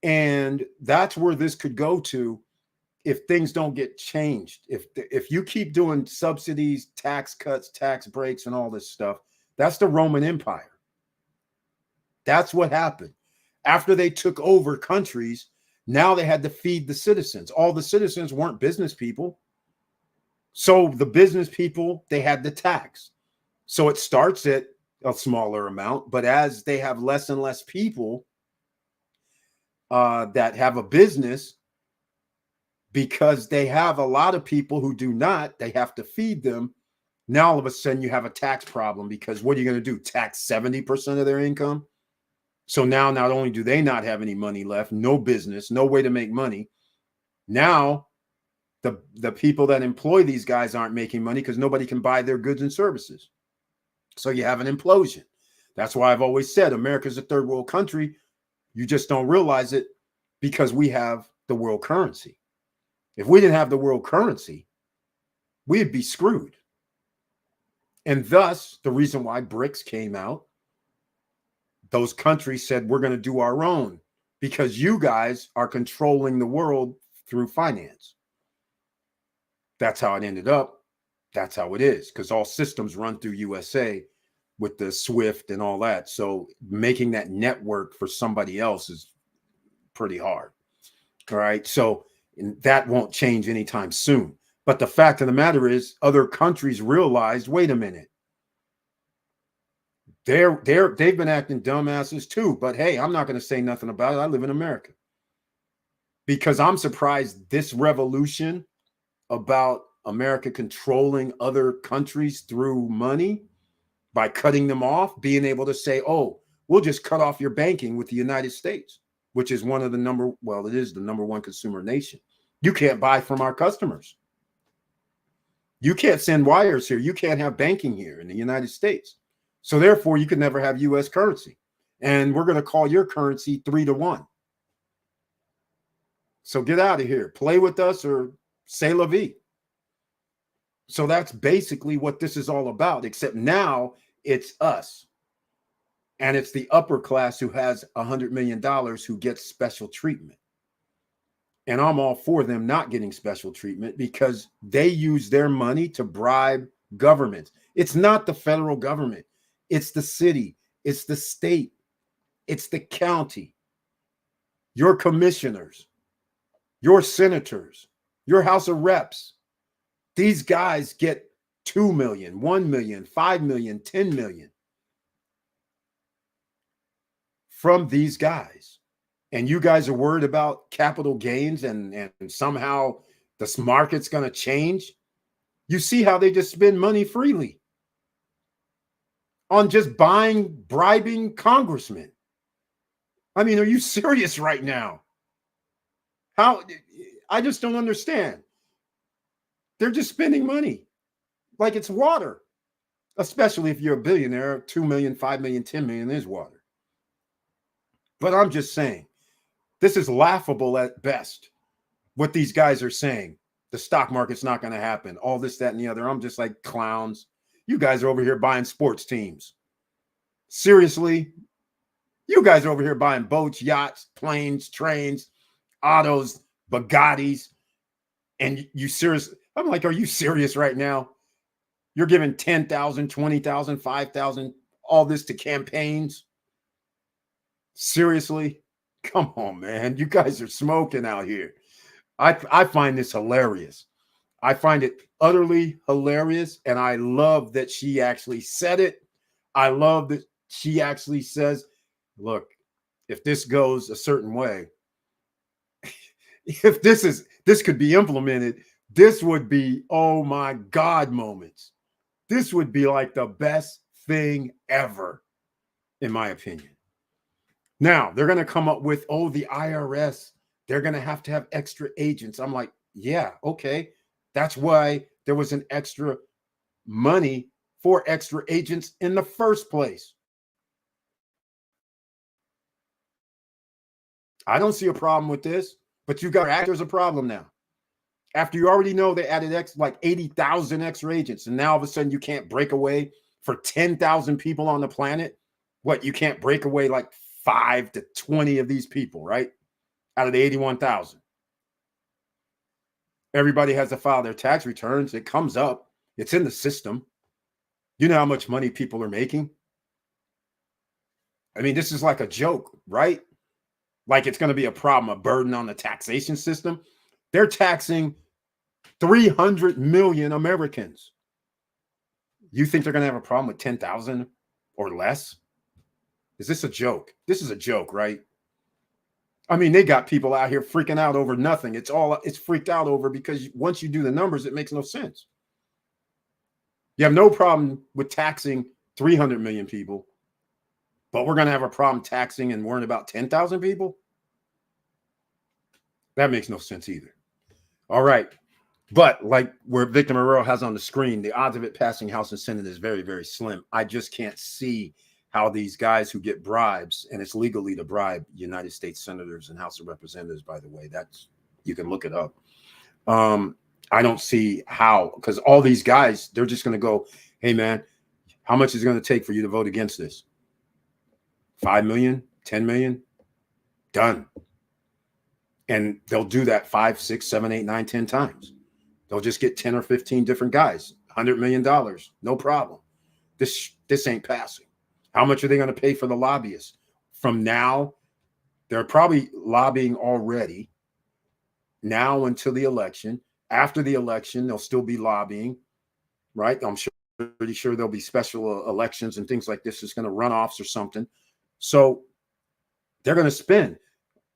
And that's where this could go to if things don't get changed. If you keep doing subsidies, tax cuts, tax breaks, and all this stuff, that's the Roman Empire. That's what happened. After they took over countries, now they had to feed the citizens. All the citizens weren't business people. So the business people, they had to tax. So it starts at a smaller amount, but as they have less and less people that have a business, because they have a lot of people who do not, they have to feed them. Now all of a sudden you have a tax problem because what are you going to do? Tax 70% of their income? So now not only do they not have any money left, no business, no way to make money. Now the people that employ these guys aren't making money because nobody can buy their goods and services. So you have an implosion. That's why I've always said America's a third world country. You just don't realize it because we have the world currency. If we didn't have the world currency, we'd be screwed. And thus, the reason why BRICS came out, those countries said, we're going to do our own because you guys are controlling the world through finance. That's how it ended up. That's how it is because all systems run through USA with the SWIFT and all that. So making that network for somebody else is pretty hard. All right. So that won't change anytime soon. But the fact of the matter is other countries realized, wait a minute, they've been acting dumbasses too. But hey, I'm not going to say nothing about it. I live in America. Because I'm surprised this revolution about America controlling other countries through money by cutting them off, being able to say, oh, we'll just cut off your banking with the United States, which is one of the it is the number one consumer nation. You can't buy from our customers. You can't send wires here. You can't have banking here in the United States. So therefore, you can never have U.S. currency. And we're going to call your currency 3-1. So get out of here. Play with us or say la vie. So that's basically what this is all about, except now it's us. And it's the upper class who has $100 million who gets special treatment. And I'm all for them not getting special treatment because they use their money to bribe government. It's not the federal government. It's the city. It's the state. It's the county. Your commissioners, your senators, your House of Reps. These guys get 2 million, 1 million, 5 million, 10 million from these guys. And you guys are worried about capital gains and somehow this market's going to change. You see how they just spend money freely on just bribing congressmen. I mean, are you serious right now? How? I just don't understand. They're just spending money like it's water, especially if you're a billionaire. 2 million, 5 million, 10 million is water. But I'm just saying, this is laughable at best, what these guys are saying. The stock market's not going to happen. All this, that, and the other. I'm just like clowns. You guys are over here buying sports teams. Seriously? You guys are over here buying boats, yachts, planes, trains, autos, Bugattis. And you serious? I'm like, are you serious right now? You're giving 10,000, 20,000, 5,000, all this to campaigns? Seriously? Come on, man. You guys are smoking out here. I find this hilarious. I find it utterly hilarious. And I love that she actually said it. I love that she actually says, look, if this goes a certain way, if this could be implemented, this would be, oh my God, moments. This would be like the best thing ever, in my opinion. Now, they're going to come up with, oh, the IRS, they're going to have extra agents. I'm like, yeah, okay. That's why there was an extra money for extra agents in the first place. I don't see a problem with this, but you got there's a problem now. After you already know they added like 80,000 extra agents, and now all of a sudden you can't break away for 10,000 people on the planet. What, you can't break away like 5 to 20 of these people, right? Out of the 81,000. Everybody has to file their tax returns. It comes up. It's in the system. You know how much money people are making? I mean, this is like a joke, right? Like it's going to be a problem, a burden on the taxation system. They're taxing 300 million Americans. You think they're going to have a problem with 10,000 or less? Is this a joke? This is a joke, right? I mean, they got people out here freaking out over nothing. It's freaked out over because once you do the numbers, it makes no sense. You have no problem with taxing 300 million people, but we're going to have a problem taxing and worrying about 10,000 people? That makes no sense either. All right. But like where Victor Moreau has on the screen, the odds of it passing House and Senate is very, very slim. I just can't see how these guys who get bribes, and it's legally to bribe United States senators and House of Representatives, by the way, that's, you can look it up. I don't see how, because all these guys, they're just going to go, hey, man, how much is it going to take for you to vote against this? 5 million, 10 million, done. And they'll do that 5, 6, 7, 8, 9, 10 times. They'll just get 10 or 15 different guys, $100 million, no problem. This ain't passing. How much are they going to pay for the lobbyists? From now, they're probably lobbying already, now until the election. After the election, they'll still be lobbying, right? I'm pretty sure there'll be special elections and things like this. It's going to runoffs or something. So they're going to spend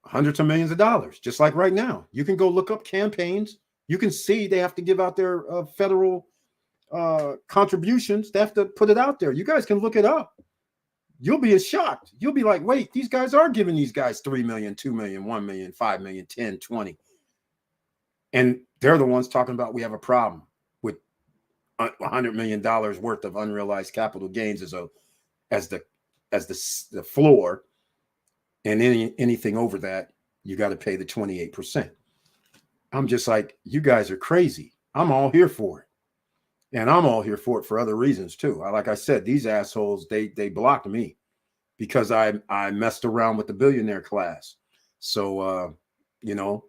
hundreds of millions of dollars, just like right now. You can go look up campaigns. You can see they have to give out their federal contributions. They have to put it out there. You guys can look it up. You'll be shocked. You'll be like, wait, these guys are giving these guys 3 million, 2 million, 1 million, 5 million, 10, 20. And they're the ones talking about we have a problem with $100 million worth of unrealized capital gains as the floor. And anything over that, you got to pay the 28%. I'm just like, you guys are crazy. I'm all here for it. And I'm all here for it for other reasons too. Like I said, these assholes, they blocked me because I messed around with the billionaire class. So, you know,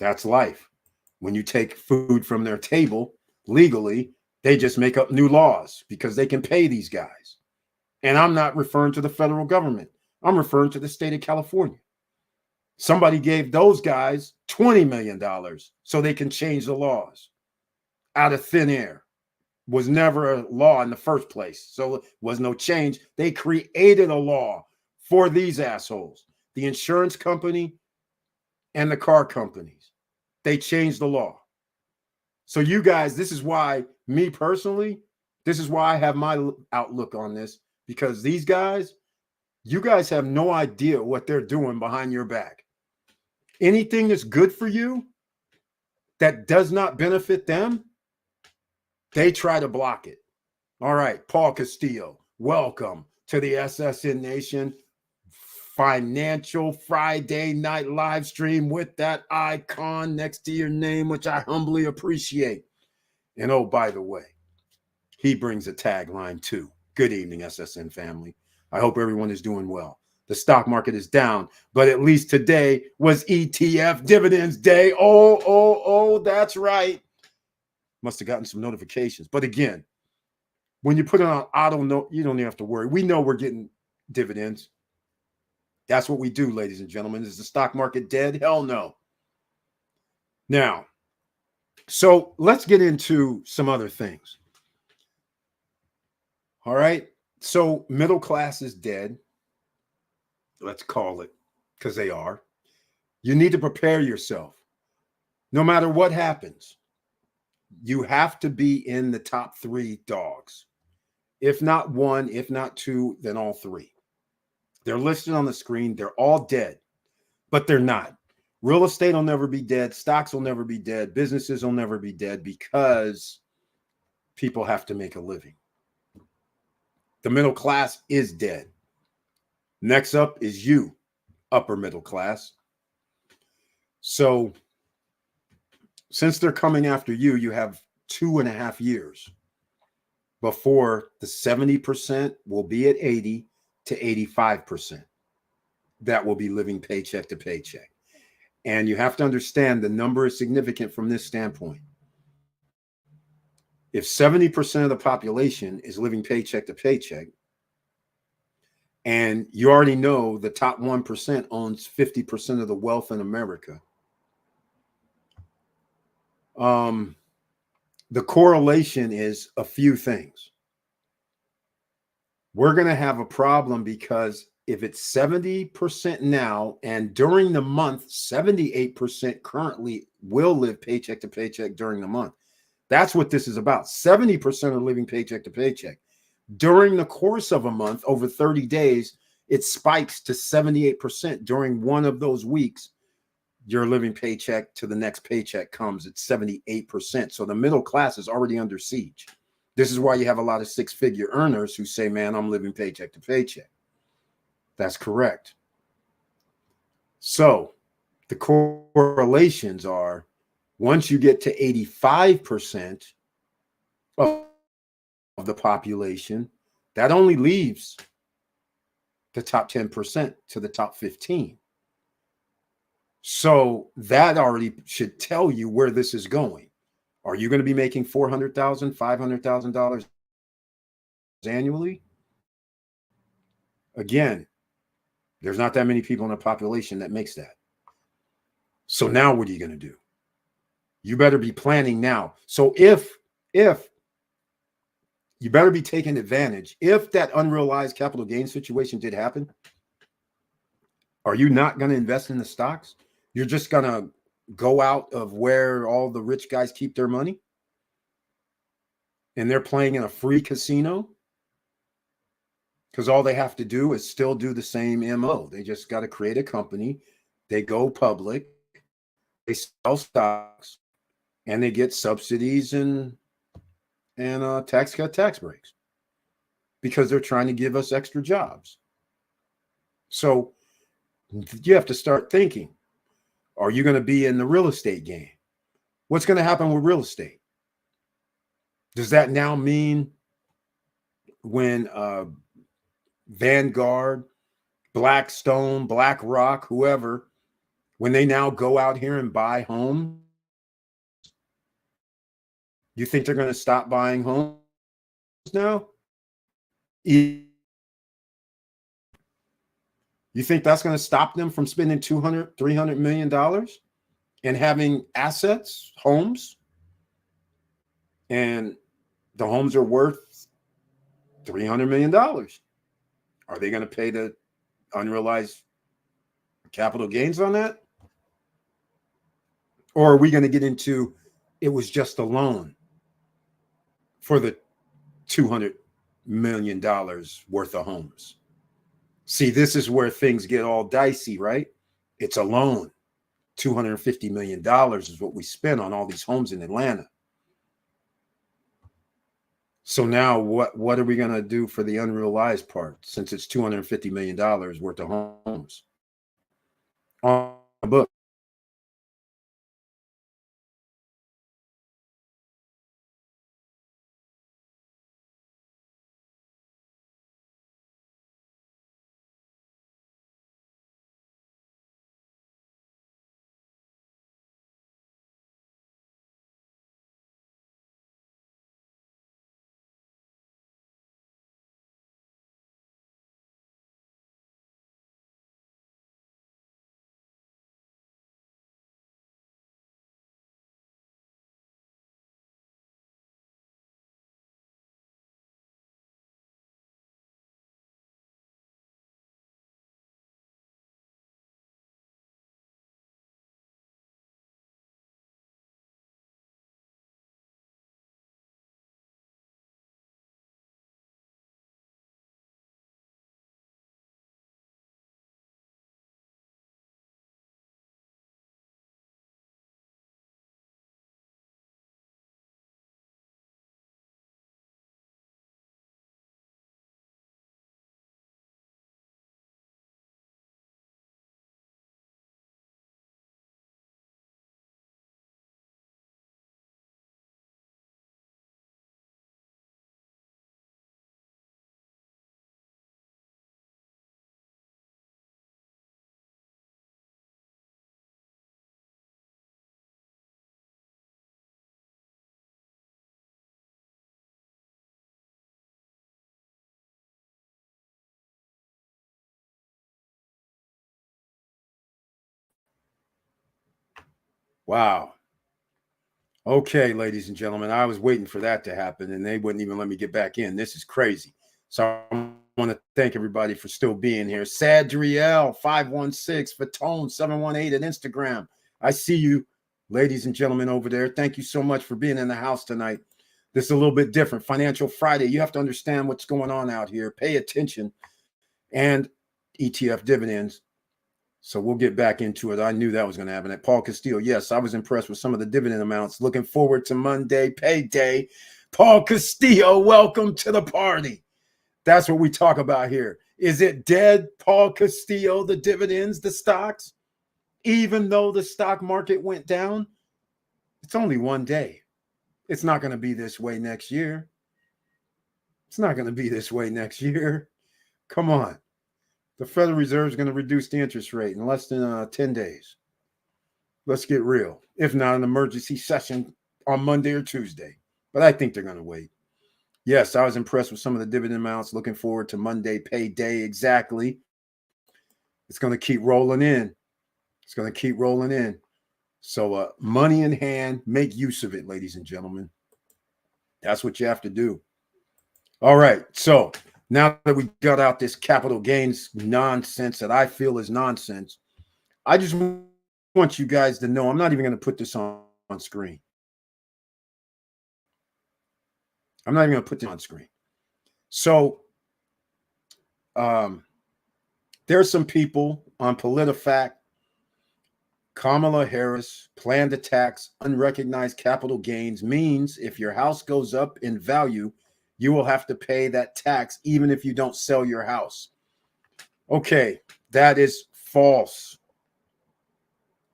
That's life. When you take food from their table legally, they just make up new laws because they can pay these guys. And I'm not referring to the federal government. I'm referring to the state of California. Somebody gave those guys $20 million so they can change the laws out of thin air. Was never a law in the first place. So it was no change. They created a law for these assholes, the insurance company and the car companies. They changed the law. So you guys, this is why, me personally, this is why I have my outlook on this, because these guys, you guys have no idea what they're doing behind your back. Anything that's good for you that does not benefit them, they try to block it. All right, Paul Castillo, welcome to the SSN Nation Financial Friday Night live stream with that icon next to your name, which I humbly appreciate. And oh, by the way, he brings a tagline too. Good evening, SSN family. I hope everyone is doing well. The stock market is down, but at least today was ETF dividends day. Oh, that's right. Must have gotten some notifications. But again, when you put it on auto note, you don't even have to worry. We know we're getting dividends. That's what we do, ladies and gentlemen. Is the stock market dead? Hell no. Now, so let's get into some other things. All right. So middle class is dead. Let's call it, because they are. You need to prepare yourself. No matter what happens, you have to be in the top 3 dogs. If not one, if not 2, then all 3. They're listed on the screen. They're all dead, but they're not. Real estate will never be dead. Stocks will never be dead. Businesses will never be dead because people have to make a living. The middle class is dead. Next up is you, upper middle class. So since they're coming after you, you have 2.5 years before the 70% will be at 80 to 85%. That will be living paycheck to paycheck. And you have to understand the number is significant from this standpoint. If 70% of the population is living paycheck to paycheck, and you already know the top 1% owns 50% of the wealth in America, the correlation is a few things. We're going to have a problem because if it's 70% now, and during the month, 78% currently will live paycheck to paycheck during the month. That's what this is about. 70% are living paycheck to paycheck. During the course of a month, over 30 days, it spikes to 78% during one of those weeks. Your living paycheck to the next paycheck comes at 78%. So the middle class is already under siege. This is why you have a lot of 6-figure earners who say, man, I'm living paycheck to paycheck. That's correct. So the correlations are, once you get to 85% of the population, that only leaves the top 10% to the top 15. So that already should tell you where this is going. Are you going to be making $400,000, $500,000 annually? Again, there's not that many people in the population that makes that. So now what are you going to do? You better be planning now. So if you better be taking advantage, if that unrealized capital gain situation did happen, are you not going to invest in the stocks? You're just going to go out of where all the rich guys keep their money? And they're playing in a free casino? Because all they have to do is still do the same MO. They just got to create a company. They go public. They sell stocks. And they get subsidies and tax cut tax breaks. Because they're trying to give us extra jobs. So you have to start thinking. Are you going to be in the real estate game? What's going to happen with real estate? Does that now mean when Vanguard, Blackstone, BlackRock, whoever when they now go out here and buy homes, you think they're going to stop buying homes now? You think that's going to stop them from spending $200-300 million and having assets, homes? And the homes are worth $300 million. Are they going to pay the unrealized capital gains on that? Or are we going to get into it was just a loan for the $200 million worth of homes? See, this is where things get all dicey, right? It's a loan. $250 million is what we spent on all these homes in Atlanta. So now what are we going to do for the unrealized part, since it's $250 million worth of homes on the book? Wow. Okay, ladies and gentlemen, I was waiting for that to happen and they wouldn't even let me get back in. This is crazy. So I want to thank everybody for still being here. Sadriel 516, Fatone 718 at Instagram. I see you, ladies and gentlemen, over there. Thank you so much for being in the house tonight. This is a little bit different. Financial Friday. You have to understand what's going on out here. Pay attention. And ETF dividends. So we'll get back into it. I knew that was going to happen. At Paul Castillo, yes, I was impressed with some of the dividend amounts. Looking forward to Monday payday. Paul Castillo, welcome to the party. That's what we talk about here. Is it dead, Paul Castillo, the dividends, the stocks? Even though the stock market went down, it's only one day. It's not going to be this way next year. It's not going to be this way next year. Come on. The Federal Reserve is going to reduce the interest rate in less than 10 days. Let's get real. If not, an emergency session on Monday or Tuesday. But I think they're going to wait. Yes, I was impressed with some of the dividend amounts. Looking forward to Monday payday. Exactly. It's going to keep rolling in. It's going to keep rolling in. So money in hand, make use of it, ladies and gentlemen. That's what you have to do. All right. So now that we got out this capital gains nonsense that I feel is nonsense, I just want you guys to know I'm not even going to put this on screen. I'm not even going to put this on screen. So there's some people on PolitiFact. Kamala Harris plan to tax unrecognized capital gains means if your house goes up in value, you will have to pay that tax even if you don't sell your house. Okay, that is false.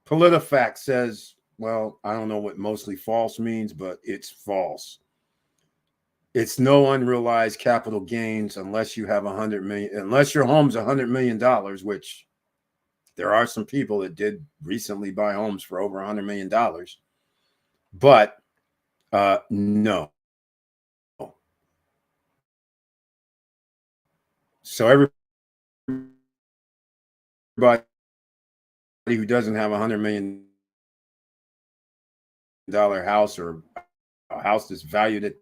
PolitiFact says, well, I don't know what mostly false means, but it's false. It's no unrealized capital gains unless you have $100 million, unless your home's $100 million, which There are some people that did recently buy homes for over $100 million, but no. So everybody who doesn't have $100 million house or a house that's valued at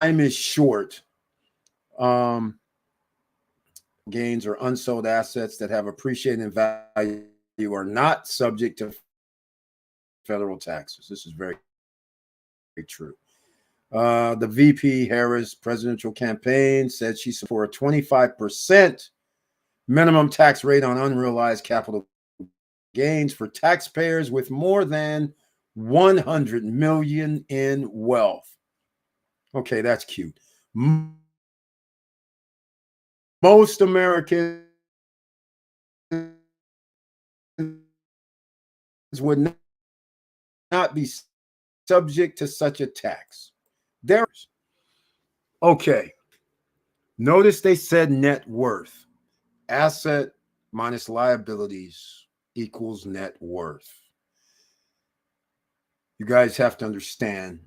time is short. Gains or unsold assets that have appreciated in value are not subject to federal taxes. This is very, very true. The VP Harris presidential campaign said she supported a 25% minimum tax rate on unrealized capital gains for taxpayers with more than 100 million in wealth. Okay, that's cute. Most Americans would not be subject to such a tax. Okay. Notice they said net worth. Asset minus liabilities equals net worth. You guys have to understand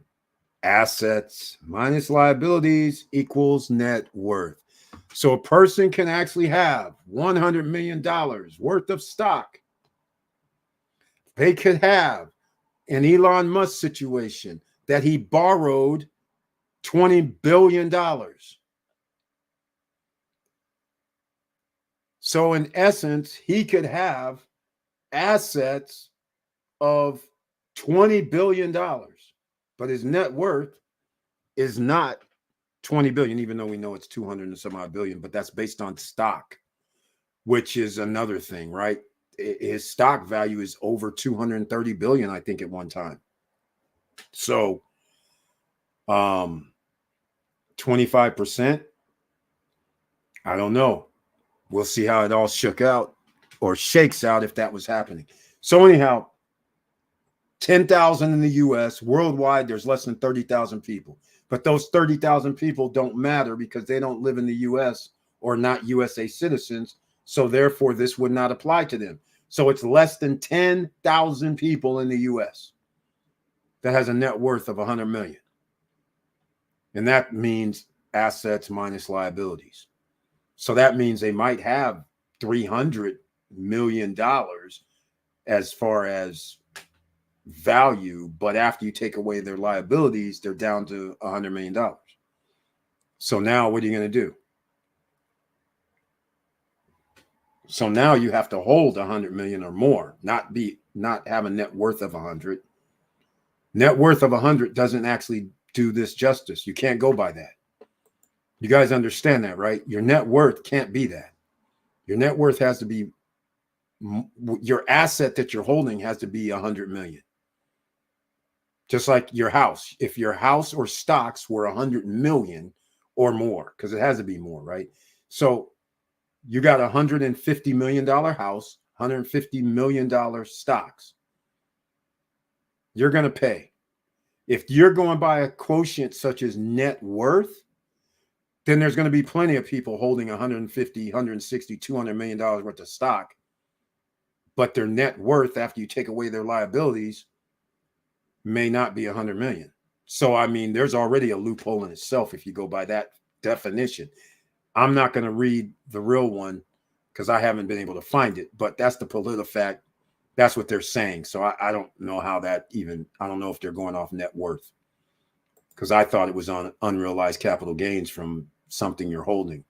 assets minus liabilities equals net worth. So a person can actually have $100 million worth of stock. They could have an Elon Musk situation that he borrowed $20 billion. So in essence, he could have assets of $20 billion, but his net worth is not 20 billion, even though we know it's 200 and some odd billion, but that's based on stock, which is another thing, right? His stock value is over 230 billion, I think, at one time. So 25%, I don't know. We'll see how it all shook out or shakes out if that was happening. So anyhow, 10,000 in the US. Worldwide, there's less than 30,000 people. But those 30,000 people don't matter because they don't live in the US or not USA citizens. So therefore, this would not apply to them. So it's less than 10,000 people in the US that has a net worth of 100 million. And that means assets minus liabilities. So that means they might have $300 million as far as value, but after you take away their liabilities, they're down to $100 million. So now what are you going to do? So now you have to hold 100 million or more, not have a net worth of 100. Net worth of 100 doesn't actually do this justice. You can't go by that. You guys understand that, right? Your net worth can't be that. Your net worth has to be, your asset that you're holding has to be 100 million. Just like your house. If your house or stocks were 100 million or more, because it has to be more, right? So you got a $150 million house, $150 million stocks. You're going to pay. If you're going by a quotient such as net worth, then there's going to be plenty of people holding 150, 160, $200 million worth of stock. But their net worth, after you take away their liabilities, may not be 100 million. So, I mean, there's already a loophole in itself if you go by that definition. I'm not going to read the real one because I haven't been able to find it, but that's the PolitiFact. That's what they're saying. So I don't know how that even, I don't know if they're going off net worth because I thought it was on unrealized capital gains from something you're holding.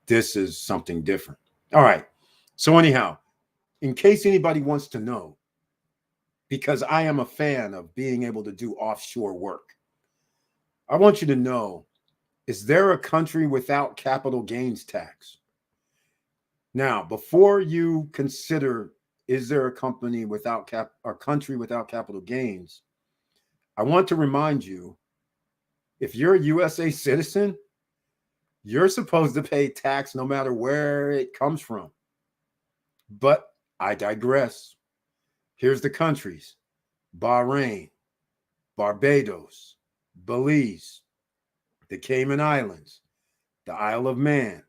This is something different. All right. So anyhow, in case anybody wants to know, because I am a fan of being able to do offshore work, I want you to know, is there a country without capital gains tax? Now, before you consider, is there a country without capital gains? I want to remind you, if you're a USA citizen, you're supposed to pay tax no matter where it comes from. But I digress. Here's the countries: Bahrain, Barbados, Belize, the Cayman Islands, the Isle of Man,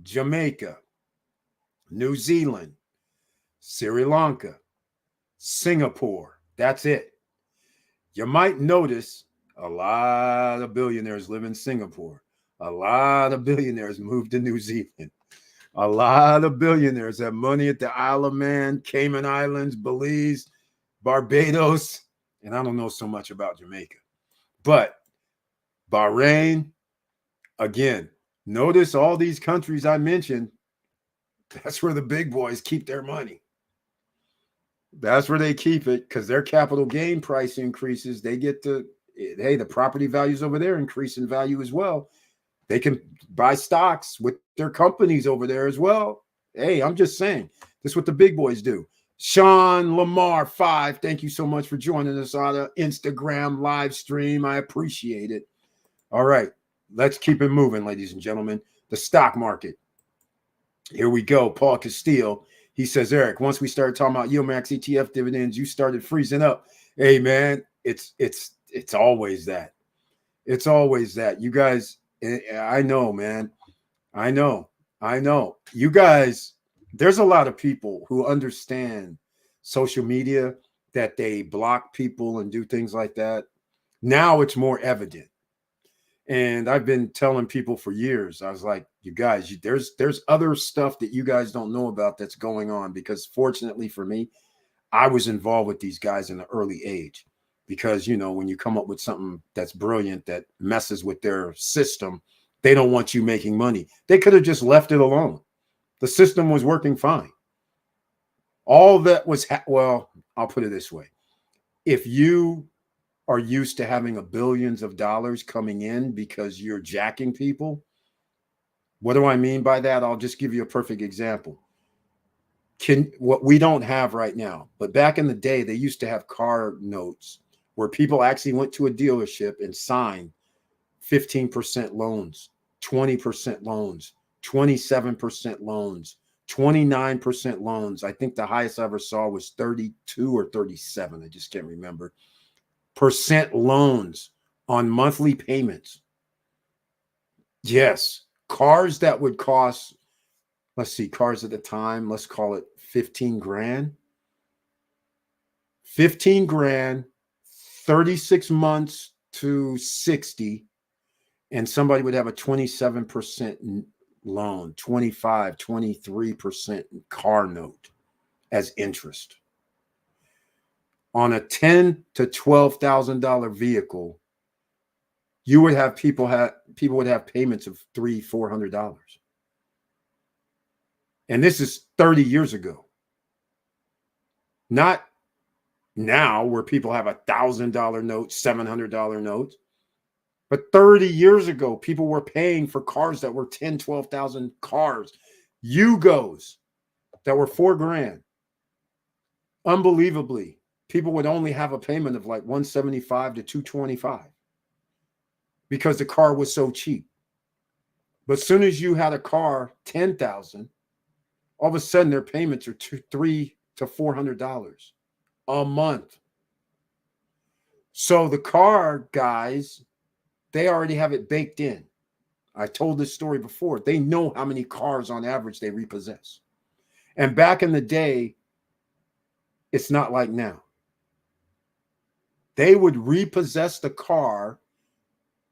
Jamaica, New Zealand, Sri Lanka, Singapore. That's it. You might notice a lot of billionaires live in Singapore. A lot of billionaires moved to New Zealand. A lot of billionaires have money at the Isle of Man, Cayman Islands, Belize, Barbados, and I don't know so much about Jamaica. But Bahrain, again, notice all these countries I mentioned, that's where the big boys keep their money. That's where they keep it because their capital gain price increases. They get the property values over there increase in value as well. They can buy stocks with their companies over there as well. Hey, I'm just saying, this is what the big boys do. Sean Lamar 5, thank you so much for joining us on the Instagram live stream. I appreciate it. All right, let's keep it moving, ladies and gentlemen. The stock market. Here we go. Paul Castillo. He says, Eric, once we started talking about Yieldmax ETF dividends, you started freezing up. Hey, man, it's always that. It's always that. You guys, I know, man. I know. You guys, there's a lot of people who understand social media that they block people and do things like that. Now it's more evident. And I've been telling people for years, I was like, you guys, there's other stuff that you guys don't know about that's going on, because fortunately for me, I was involved with these guys in the early age. Because, you know, when you come up with something that's brilliant that messes with their system, they don't want you making money. They could have just left it alone. The system was working fine. All that was, well, I'll put it this way. If you are used to having billions of dollars coming in because you're jacking people, what do I mean by that? I'll just give you a perfect example. What we don't have right now, but back in the day, they used to have car notes where people actually went to a dealership and signed 15% loans, 20% loans, 27% loans, 29% loans. I think the highest I ever saw was 32 or 37. I just can't remember. Percent loans on monthly payments. Yes, cars that would cost, let's see, cars at the time, let's call it 15 grand. 15 grand, 36 months to 60, and somebody would have a 27% loan, 25, 23% car note as interest. On a $10,000 to $12,000 vehicle, you would have people would have payments of $300-$400. And this is 30 years ago. Not now where people have $1,000 notes, $700 notes. But 30 years ago, people were paying for cars that were 10, 12,000 cars. Yugos that were $4,000. Unbelievably, people would only have a payment of like $175 to $225 because the car was so cheap. But as soon as you had a car, 10,000, all of a sudden their payments are $300 to $400 a month. So the car guys, they already have it baked in. I told this story before. They know how many cars on average they repossess. And back in the day, it's not like now. They would repossess the car,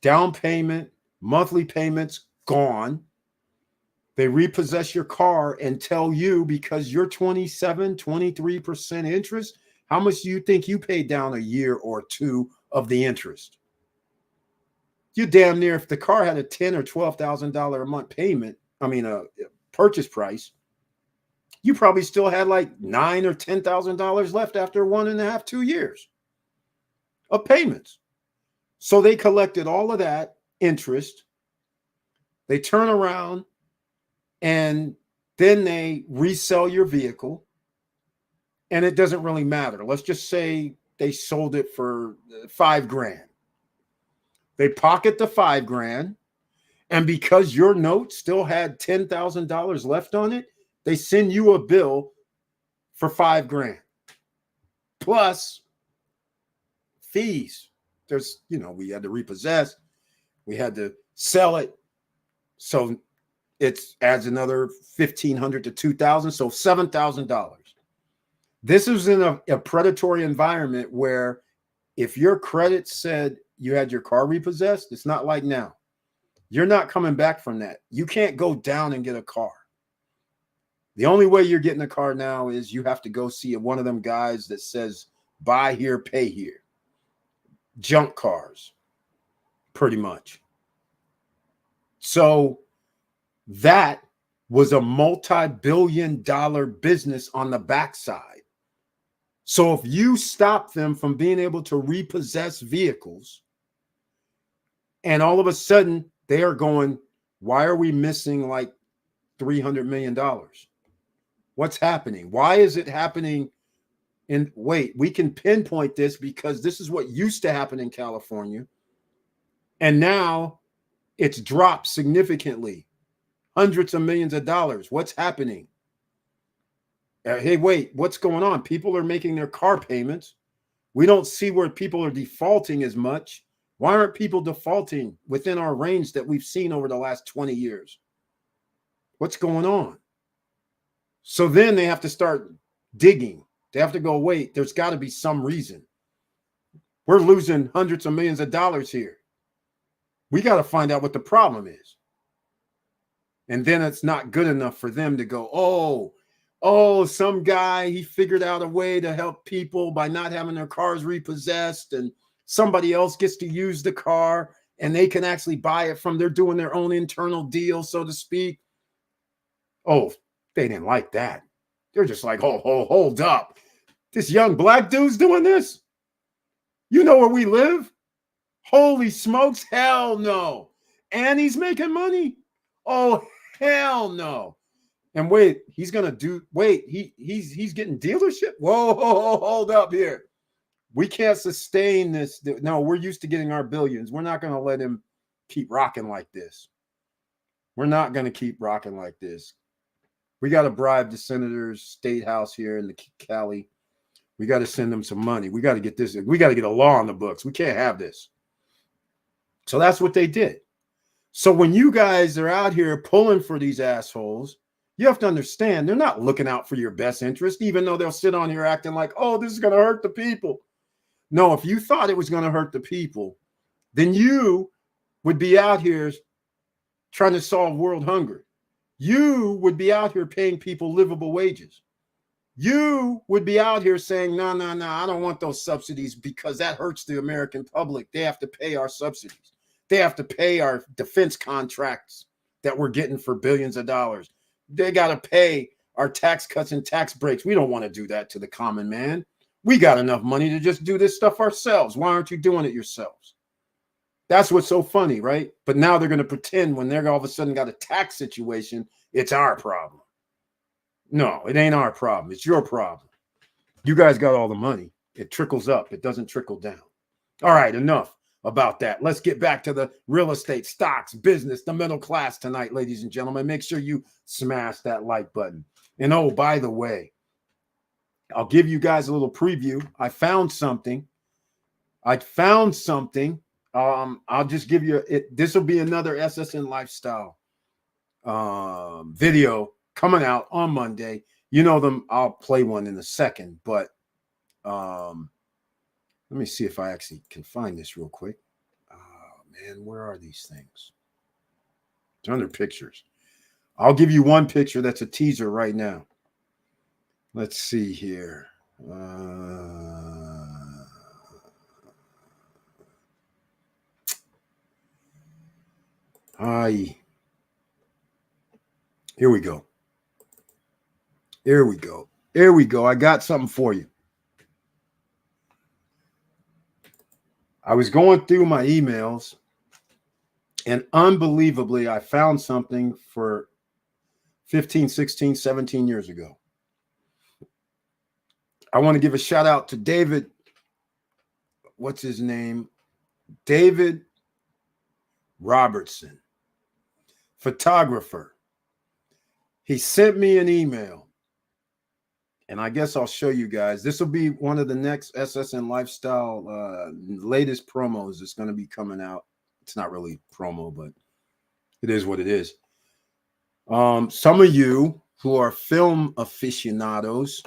down payment, monthly payments gone. They repossess your car and tell you, because you're 27, 23% interest, how much do you think you paid down a year or two of the interest? You damn near, if the car had a $10,000 or $12,000 a month payment, a purchase price, you probably still had like $9,000 or $10,000 left after 1.5, 2 years of payments. So they collected all of that interest. They turn around and then they resell your vehicle. And it doesn't really matter. Let's just say they sold it for $5,000. They pocket the $5,000. And because your note still had $10,000 left on it, they send you a bill for $5,000 plus fees. There's, we had to repossess, we had to sell it. So it adds another $1,500 to $2,000. So $7,000. This was in a predatory environment where if your credit said you had your car repossessed, it's not like now. You're not coming back from that. You can't go down and get a car. The only way you're getting a car now is you have to go see one of them guys that says buy here, pay here. Junk cars, pretty much. So that was a multi-billion-dollar business on the backside. So if you stop them from being able to repossess vehicles, and all of a sudden they are going, why are we missing like $300 million? What's happening? Why is it happening? And wait, we can pinpoint this because this is what used to happen in California. And now it's dropped significantly, hundreds of millions of dollars. What's happening? Hey, wait, what's going on? People are making their car payments. We don't see where people are defaulting as much. Why aren't people defaulting within our range that we've seen over the last 20 years? What's going on? So then they have to start digging. They have to go, wait, there's got to be some reason. We're losing hundreds of millions of dollars here. We got to find out what the problem is. And then it's not good enough for them to go, oh, some guy, he figured out a way to help people by not having their cars repossessed, and somebody else gets to use the car and they can actually buy it from, they're doing their own internal deal, so to speak. Oh, they didn't like that. They're just like, hold up. This young black dude's doing this? You know where we live? Holy smokes, hell no. And he's making money? Oh, hell no. And wait, he's getting dealership? Whoa, hold up here. We can't sustain this. No, we're used to getting our billions. We're not going to let him keep rocking like this. We're not going to keep rocking like this. We got to bribe the senator's state house here in the Cali. We got to send them some money. We got to get this. We got to get a law on the books. We can't have this. So that's what they did. So when you guys are out here pulling for these assholes, you have to understand they're not looking out for your best interest, even though they'll sit on here acting like, oh, this is going to hurt the people. No, if you thought it was going to hurt the people, then you would be out here trying to solve world hunger. You would be out here paying people livable wages. You would be out here saying, no, I don't want those subsidies because that hurts the American public. They have to pay our subsidies. They have to pay our defense contracts that we're getting for billions of dollars. They got to pay our tax cuts and tax breaks. We don't want to do that to the common man. We got enough money to just do this stuff ourselves. Why aren't you doing it yourselves? That's what's so funny, right? But now they're going to pretend when they're all of a sudden got a tax situation, it's our problem. No, it ain't our problem. It's your problem. You guys got all the money. It trickles up. It doesn't trickle down. All right, enough about that. Let's get back to the real estate, stocks, business, the middle class tonight, ladies and gentlemen. Make sure you smash that like button. And oh, by the way, I'll give you guys a little preview. I found something. I'll just give you it. This will be another SSN lifestyle video coming out on Monday. You know them. I'll play one in a second, but let me see if I actually can find this real quick. Oh man, where are these things? It's under pictures. I'll give you one picture that's a teaser right now. Let's see here. Here we go. Here we go. I got something for you. I was going through my emails, and unbelievably, I found something for 15, 16, 17 years ago. I want to give a shout out to David. What's his name? David Robertson, photographer. He sent me an email, and I guess I'll show you guys. This will be one of the next SSN Lifestyle latest promos that's going to be coming out. It's not really promo, but it is what it is. Some of you who are film aficionados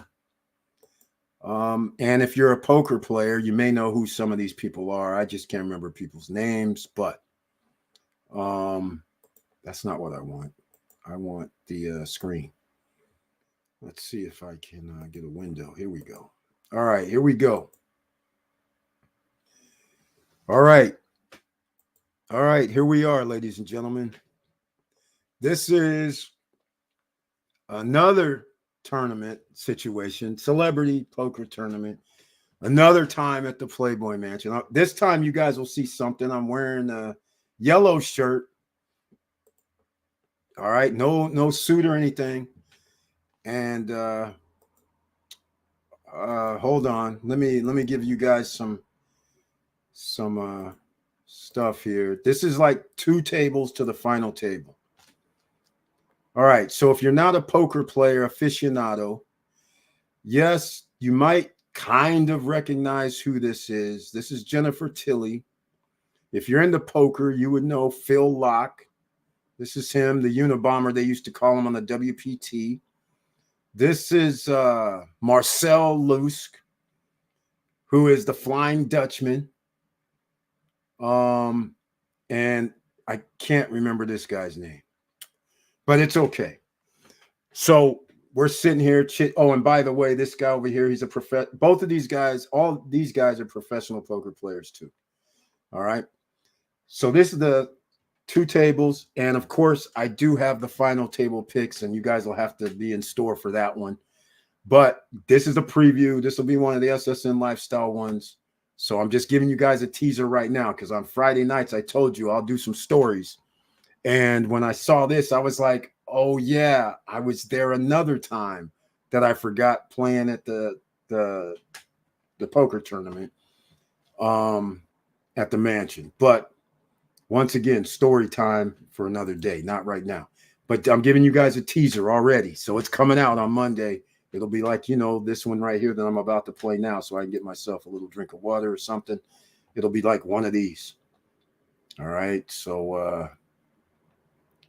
And if you're a poker player, you may know who some of these people are. I just can't remember people's names, but that's not what I want. I want the screen. Let's see if I can get a window. Here we go. All right, here we go. All right. All right, here we are, ladies and gentlemen. This is another tournament situation, celebrity poker tournament. Another time at the Playboy Mansion. This time you guys will see something. I'm wearing a yellow shirt. All right, no suit or anything. And hold on. Let me give you guys some stuff here. This is like 2 tables to the final table. All right, so if you're not a poker player aficionado, yes, you might kind of recognize who this is. This is Jennifer Tilly. If you're into poker, you would know Phil Locke. This is him, the Unabomber, they used to call him on the WPT. This is Marcel Lusk, who is the Flying Dutchman. And I can't remember this guy's name, but it's okay. So we're sitting here. Oh, and by the way, this guy over here, he's a both of these guys, all these guys are professional poker players too. All right. So this is the 2 tables. And of course, I do have the final table picks, and you guys will have to be in store for that one. But this is a preview. This will be one of the SSN Lifestyle ones. So I'm just giving you guys a teaser right now, because on Friday nights, I told you I'll do some stories. And when I saw this, I was like, oh, yeah, I was there another time that I forgot playing at the poker tournament at the mansion. But once again, story time for another day, not right now. But I'm giving you guys a teaser already. So it's coming out on Monday. It'll be like, this one right here that I'm about to play now, so I can get myself a little drink of water or something. It'll be like one of these. All right. So,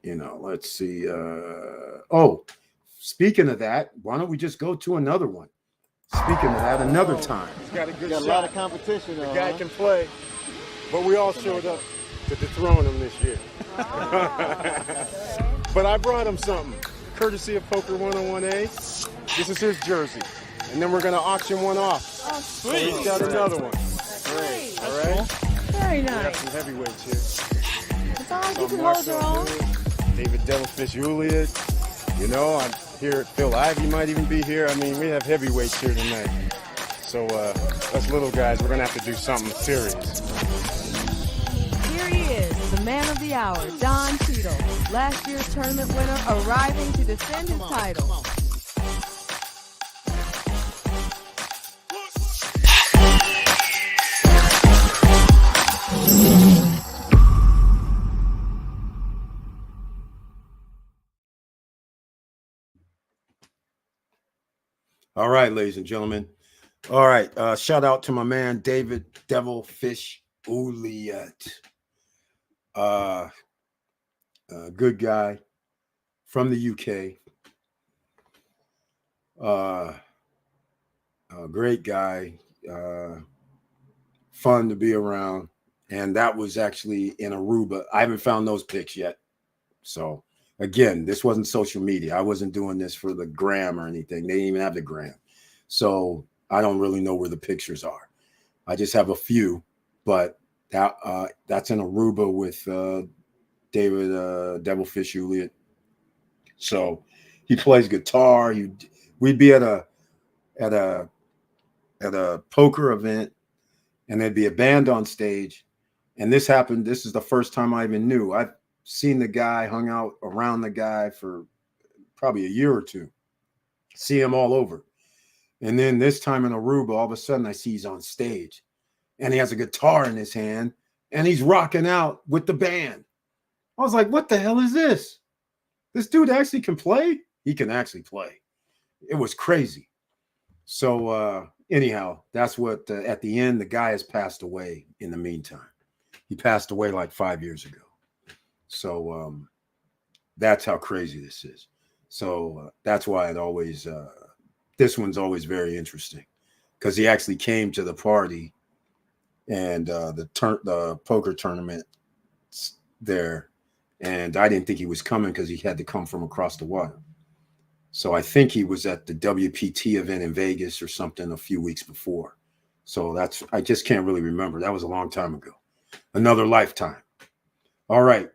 let's see. Oh, speaking of that, why don't we just go to another one? Speaking of that, another time. He's got a lot of competition. The guy can play, but we all showed up to dethrone him this year. But I brought him something, courtesy of Poker 101A. This is his jersey, and then we're going to auction one off. Oh, sweet. So he's got another one. Great. All right? Very We have nice. some heavyweights here. It's all right. You can hold your own. David Devilfish Juliet. I'm here. Phil Ivey might even be here. I mean, we have heavyweights here tonight. So us little guys, we're going to have to do something serious. Here he is, the man of the hour, Don Cheadle. Last year's tournament winner, arriving to defend his title. All right, ladies and gentlemen. All right. Shout out to my man, David Devilfish Juliet. Good guy from the UK. Great guy. Fun to be around. And that was actually in Aruba. I haven't found those pics yet. So again, this wasn't social media. I wasn't doing this for the gram or anything. They didn't even have the gram. So I don't really know where the pictures are. I just have a few, but that's in Aruba with David Devilfish Juliet. So he plays guitar. We'd be at a poker event, and there'd be a band on stage. And this happened. This is the first time I even knew. I've seen the guy, hung out around the guy for probably a year or two. See him all over. And then this time in Aruba, all of a sudden I see he's on stage, and he has a guitar in his hand, and he's rocking out with the band. I was like, what the hell is this? This dude actually can play? He can actually play. It was crazy. So anyhow, that's what at the end, the guy has passed away in the meantime. He passed away like 5 years ago. So that's how crazy this is. So that's why it always, this one's always very interesting. because he actually came to the party and the poker tournament there. And I didn't think he was coming because he had to come from across the water. So I think he was at the WPT event in Vegas or something a few weeks before. So I just can't really remember. That was a long time ago. Another lifetime. All right.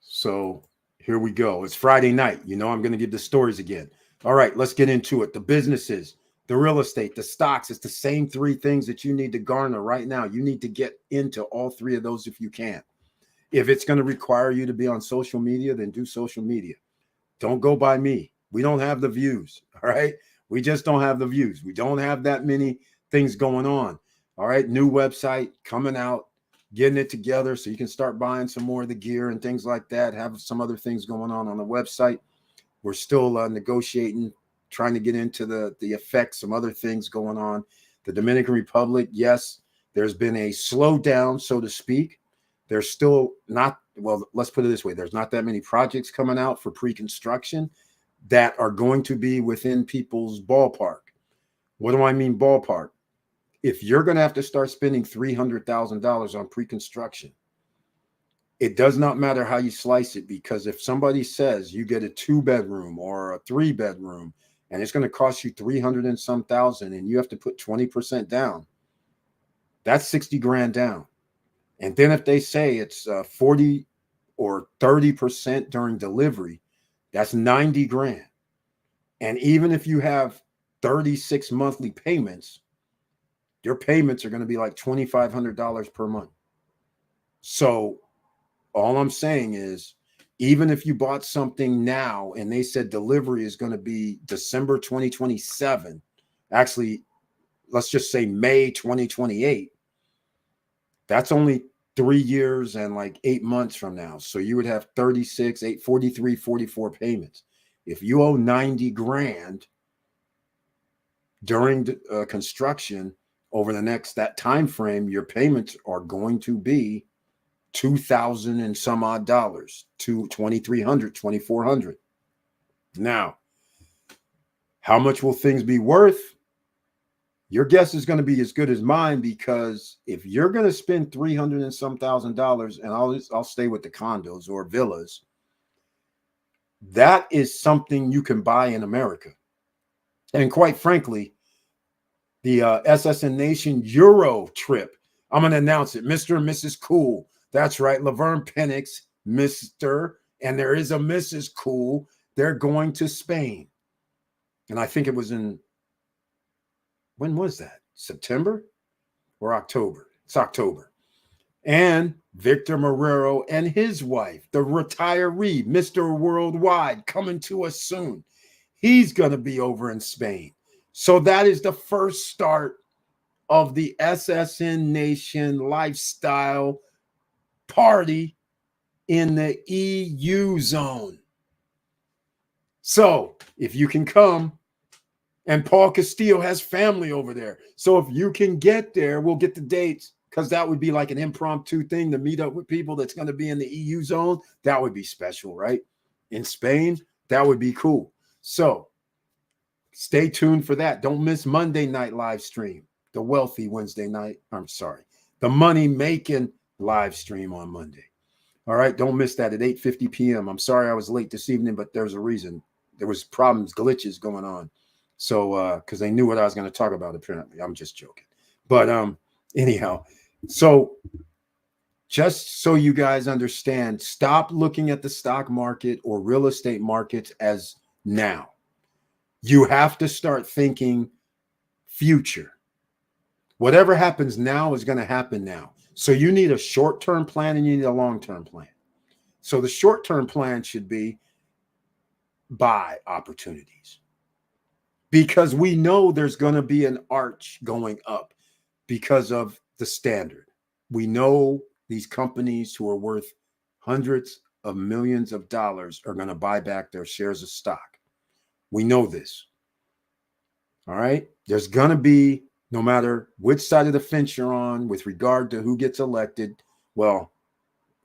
So here we go. It's Friday night. You know, I'm going to give the stories again. All right, let's get into it. The businesses, the real estate, the stocks. It's the same three things that you need to garner right now. You need to get into all three of those if you can. If it's going to require you to be on social media, then do social media. Don't go by me. We don't have the views. All right. We just don't have the views. We don't have that many things going on. All right. New website coming out, getting it together so you can start buying some more of the gear and things like that. Have some other things going on the website. We're still negotiating, trying to get into the effects, some other things going on. The Dominican Republic, yes, there's been a slowdown, so to speak. There's still not, well, let's put it this way. There's not that many projects coming out for pre-construction that are going to be within people's ballpark. What do I mean ballpark? If you're going to have to start spending $300,000 on pre-construction, it does not matter how you slice it, because if somebody says you get a 2-bedroom or a 3-bedroom and it's going to cost you 300 and some thousand and you have to put 20% down, that's 60 grand down. And then if they say it's 40 or 30% during delivery, that's 90 grand. And even if you have 36 monthly payments, your payments are going to be like $2,500 per month. So all I'm saying is, even if you bought something now and they said delivery is going to be December 2027, actually, let's just say May 2028, that's only 3 years and like 8 months from now. So you would have 36, 8, 43, 44 payments. If you owe 90 grand during the, construction over the next, that time frame, your payments are going to be $2,000 and some odd dollars to $2,300, $2,400. Now, how much will things be worth? Your guess is going to be as good as mine, because if you're going to spend $300 and some $1,000, and I'll stay with the condos or villas, that is something you can buy in America. And quite frankly, the SSN Nation Euro trip, I'm going to announce it. Mr. and Mrs. Cool. That's right. Laverne Penix, Mr. And there is a Mrs. Cool. They're going to Spain. And I think it was when was that? September or October? It's October. And Victor Marrero and his wife, the retiree, Mr. Worldwide, coming to us soon. He's going to be over in Spain. So that is the first start of the SSN Nation lifestyle party in the EU zone. So if you can come, and Paul Castillo has family over there. So if you can get there, we'll get the dates, because that would be like an impromptu thing to meet up with people that's going to be in the EU zone. That would be special, right? In Spain, that would be cool. So stay tuned for that. Don't miss Monday night live stream, the wealthy Wednesday night. I'm sorry, the money making live stream on Monday. All right, don't miss that at 8:50 p.m. I'm sorry I was late this evening, but there's a reason. There was problems, glitches going on. So, because they knew what I was going to talk about, apparently. I'm just joking. But anyhow, so just so you guys understand, stop looking at the stock market or real estate markets as now. You have to start thinking future. Whatever happens now is going to happen now. So you need a short-term plan and you need a long-term plan. So the short-term plan should be buy opportunities, because we know there's going to be an arch going up because of the standard. We know these companies who are worth hundreds of millions of dollars are going to buy back their shares of stock. We know this. All right. There's going to be, no matter which side of the fence you're on with regard to who gets elected. Well,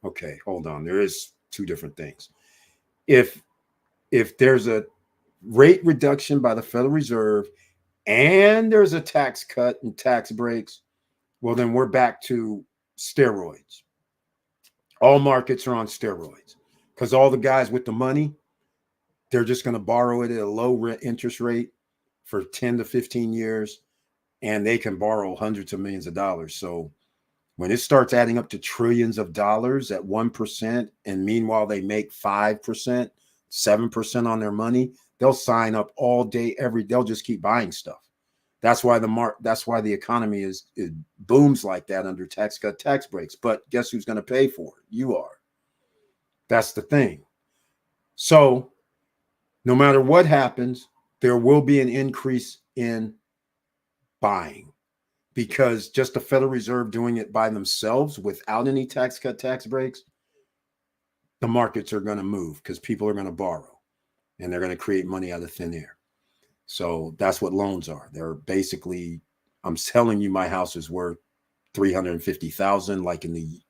okay, hold on. There is two different things. If there's a rate reduction by the Federal Reserve and there's a tax cut and tax breaks, well, then we're back to steroids. All markets are on steroids because all the guys with the money, they're just going to borrow it at a low interest rate for 10 to 15 years, and they can borrow hundreds of millions of dollars. So when it starts adding up to trillions of dollars at 1%, and meanwhile they make 5%, 7% on their money, they'll sign up all day, they'll just keep buying stuff. That's why the economy it booms like that under tax cut, tax breaks. But guess who's going to pay for it? You are. That's the thing. So no matter what happens, there will be an increase in buying because just the Federal Reserve doing it by themselves without any tax cut, tax breaks, the markets are going to move because people are going to borrow and they're going to create money out of thin air. So that's what loans are. They're basically, I'm telling you, my house is worth $350,000, like in the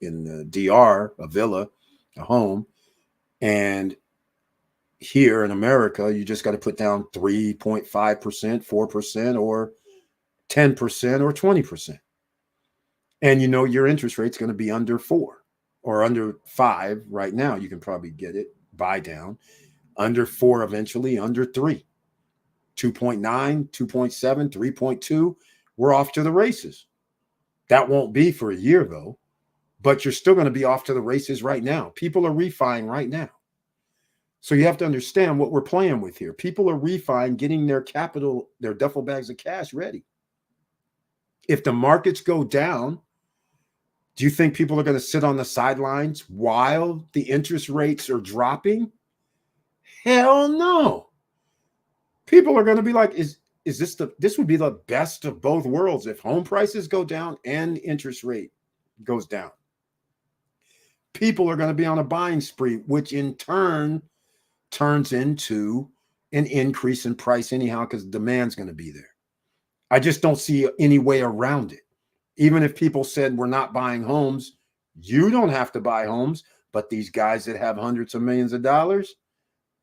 DR, a villa, a home. And here in America, you just got to put down 3.5%, 4%, or 10% or 20%. And you know your interest rate's going to be under 4 or under 5 right now. You can probably get it, buy down, under 4 eventually, under 3. 2.9, 2.7, 3.2, we're off to the races. That won't be for a year, though, but you're still going to be off to the races right now. People are refining right now. So you have to understand what we're playing with here. People are refining, getting their capital, their duffel bags of cash ready. If the markets go down, do you think people are going to sit on the sidelines while the interest rates are dropping? Hell no. People are going to be like, is this would be the best of both worlds if home prices go down and interest rate goes down. People are going to be on a buying spree, which in turn turns into an increase in price anyhow because demand's going to be there. I just don't see any way around it. Even if people said we're not buying homes, you don't have to buy homes, but these guys that have hundreds of millions of dollars,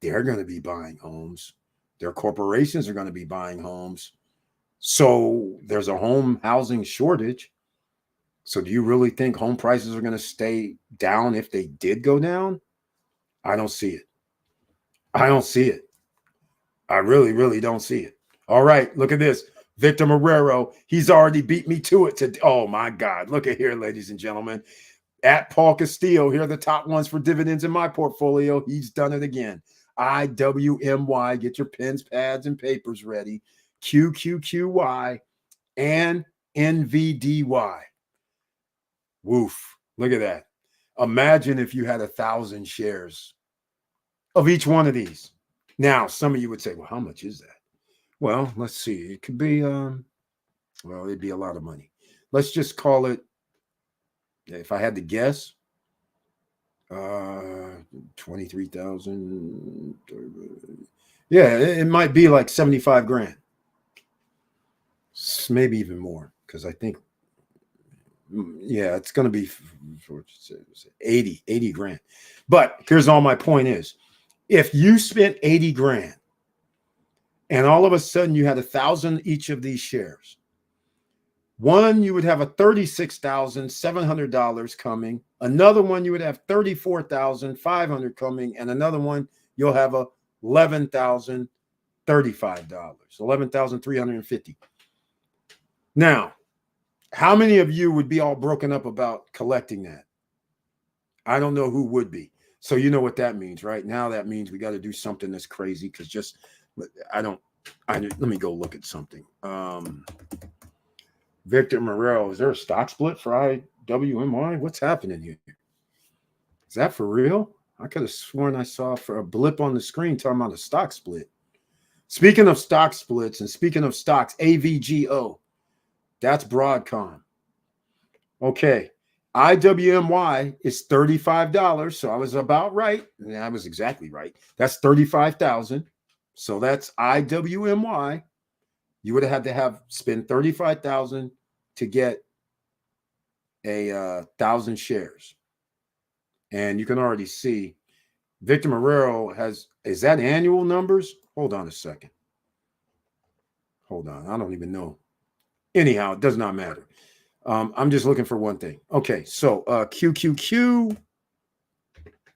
they're going to be buying homes. Their corporations are going to be buying homes. So there's a home housing shortage. So do you really think home prices are going to stay down if they did go down? I don't see it. I don't see it. I really, really don't see it. All right, look at this. Victor Marrero, he's already beat me to it today. Oh, my God. Look at here, ladies and gentlemen. At Paul Castillo, here are the top ones for dividends in my portfolio. He's done it again. IWMY, get your pens, pads, and papers ready. QQQY and NVDY. Woof. Look at that. Imagine if you had 1,000 shares of each one of these. Now, some of you would say, well, how much is that? Well, let's see. It could be, well, it'd be a lot of money. Let's just call it, if I had to guess, 23,000. Yeah, it might be like 75 grand. Maybe even more, because I think, yeah, it's going to be 80 grand. But here's all my point is. If you spent 80 grand and all of a sudden you had 1,000 each of these shares, one, you would have a $36,700 coming. Another one, you would have $34,500 coming. And another one, you'll have a $11,035, $11,350. Now, how many of you would be all broken up about collecting that? I don't know who would be. So you know what that means, right? Now that means we got to do something that's crazy because just, let me go look at something. Victor Morel, is there a stock split for IWMY? What's happening here? Is that for real? I could have sworn I saw for a blip on the screen talking about a stock split. Speaking of stock splits and speaking of stocks, AVGO, that's Broadcom. Okay. IWMY is $35. So I was about right. I was exactly right. That's 35,000. So that's IWMY. You would have had to spend 35,000 to get 1,000 shares. And you can already see Victor Marrero is that annual numbers? Hold on a second. Hold on. I don't even know. Anyhow, it does not matter. I'm just looking for one thing. Okay, so QQQ.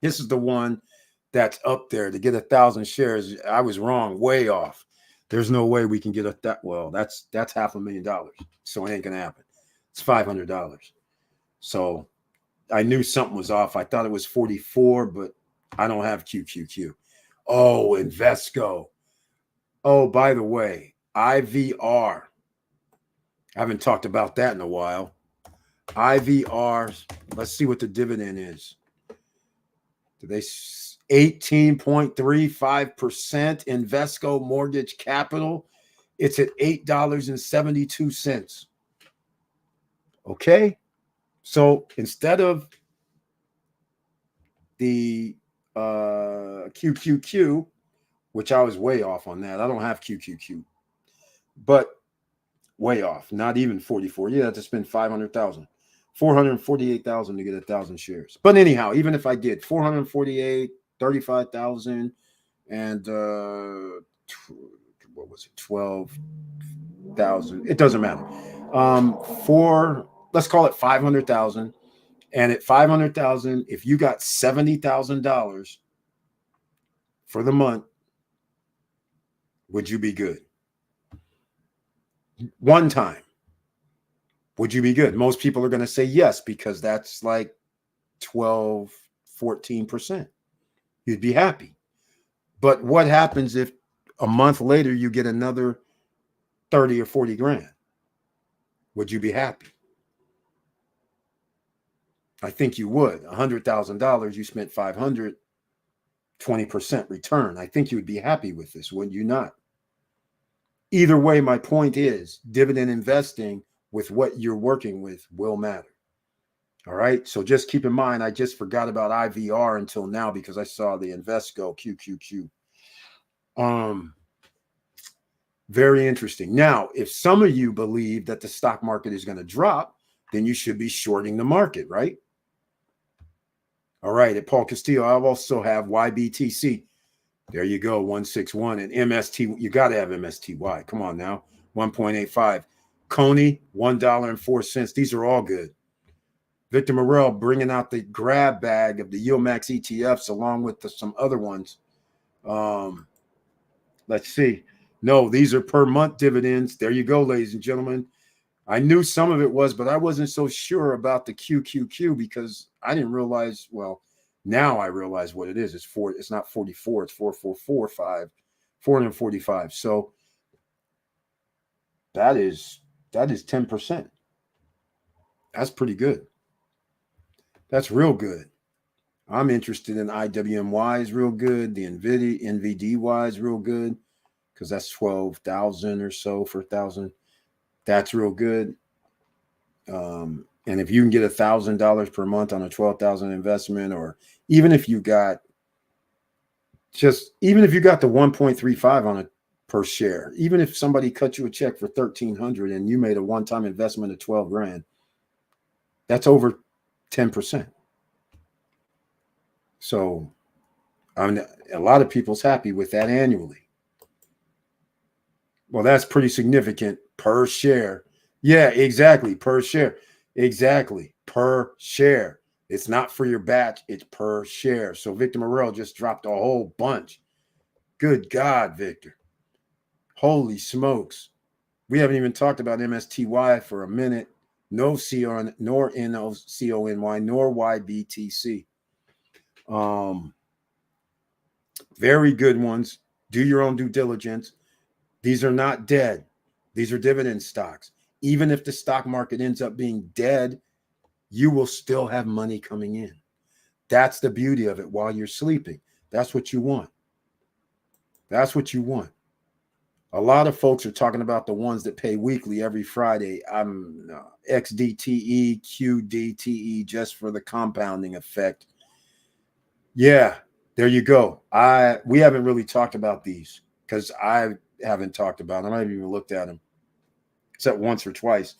This is the one that's up there to get 1,000 shares. I was wrong, way off. There's no way we can get that. Well, that's $500,000. So it ain't gonna happen. It's $500. So I knew something was off. I thought it was 44, but I don't have QQQ. Oh, Invesco. Oh, by the way, IVR. I haven't talked about that in a while. IVRs. Let's see what the dividend is. Do they 18.35% Invesco Mortgage Capital? It's at $8.72. Okay. So instead of the QQQ, which I was way off on that. I don't have QQQ, but way off. Not even 44. You have to spend 500,000, 448,000 to get 1,000 shares. But anyhow, even if I did 448, 35,000, and what was it, 12,000? It doesn't matter. Let's call it 500,000. And at 500,000, if you got $70,000 for the month, would you be good? One time, would you be good? Most people are going to say yes, because that's like 12, 14%. You'd be happy. But what happens if a month later you get another 30 or 40 grand? Would you be happy? I think you would. $100,000, you spent 500, 20% return. I think you would be happy with this, would you not? Either way, my point is dividend investing with what you're working with will matter. All right. So just keep in mind, I just forgot about IVR until now because I saw the Invesco QQQ. Very interesting. Now, if some of you believe that the stock market is going to drop, then you should be shorting the market, right? All right. At Paul Castillo, I also have YBTC. There you go, 161. And MST, you got to have MSTY. Come on now, 1.85. Coney, $1.04. These are all good. Victor Morrell bringing out the grab bag of the Yield Max ETFs along with some other ones. Let's see. No, these are per month dividends. There you go, ladies and gentlemen. I knew some of it was, but I wasn't so sure about the QQQ because I didn't realize, well, now I realize what it is. It's not 44, it's 4445, 445. So that is 10%. That's pretty good. That's real good. I'm interested in IWMY is real good. The NVDY is real good because that's 12,000 or so for 1,000. That's real good. And if you can get $1,000 per month on a 12,000 investment, or even if you got the 1.35 on it per share, even if somebody cut you a check for 1,300 and you made a one-time investment of 12 grand, that's over 10%. So a lot of people's happy with that annually. Well, that's pretty significant per share. Yeah, exactly. Per share. Exactly. Per share. It's not for your batch. It's per share. So Victor Morrell just dropped a whole bunch. Good God, Victor. Holy smokes. We haven't even talked about MSTY for a minute. No CON, nor NOCONY, nor YBTC. Very good ones. Do your own due diligence. These are not dead. These are dividend stocks. Even if the stock market ends up being dead, you will still have money coming in. That's the beauty of it while you're sleeping. That's what you want. That's what you want. A lot of folks are talking about the ones that pay weekly every Friday. I'm XDTE, QDTE, just for the compounding effect. Yeah, there you go. We haven't really talked about these because I haven't talked about them. I haven't even looked at them except once or twice.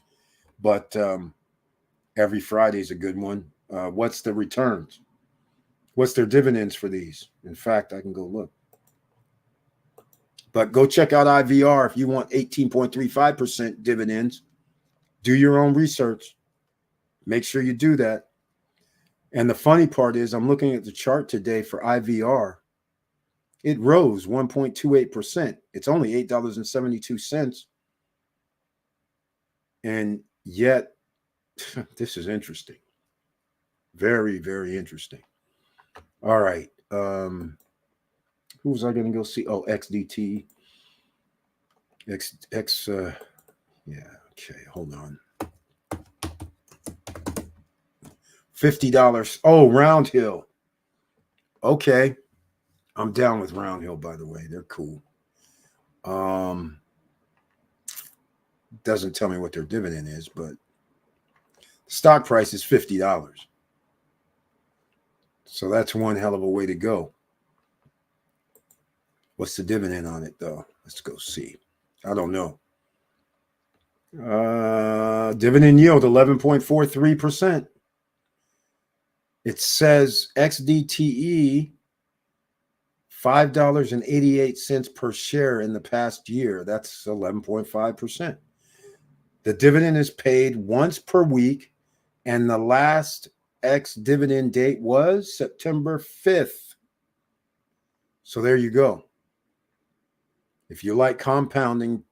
But every Friday is a good one. What's the returns? What's their dividends for these? In fact, I can go look. But go check out IVR if you want 18.35% dividends. Do your own research. Make sure you do that. And the funny part is, I'm looking at the chart today for IVR. It rose 1.28%. It's only $8.72. And yet, this is interesting. Very, very interesting. All right. Who was I going to go see? Oh, XDT. Yeah, okay, hold on. $50. Oh, Round Hill. Okay. I'm down with Round Hill, by the way. They're cool. Doesn't tell me what their dividend is, but stock price is $50. So that's one hell of a way to go. What's the dividend on it, though? Let's go see. I don't know. Dividend yield 11.43%. It says XDTE $5.88 per share in the past year. That's 11.5%. The dividend is paid once per week, and the last ex-dividend date was September 5th. So there you go. If you like compounding,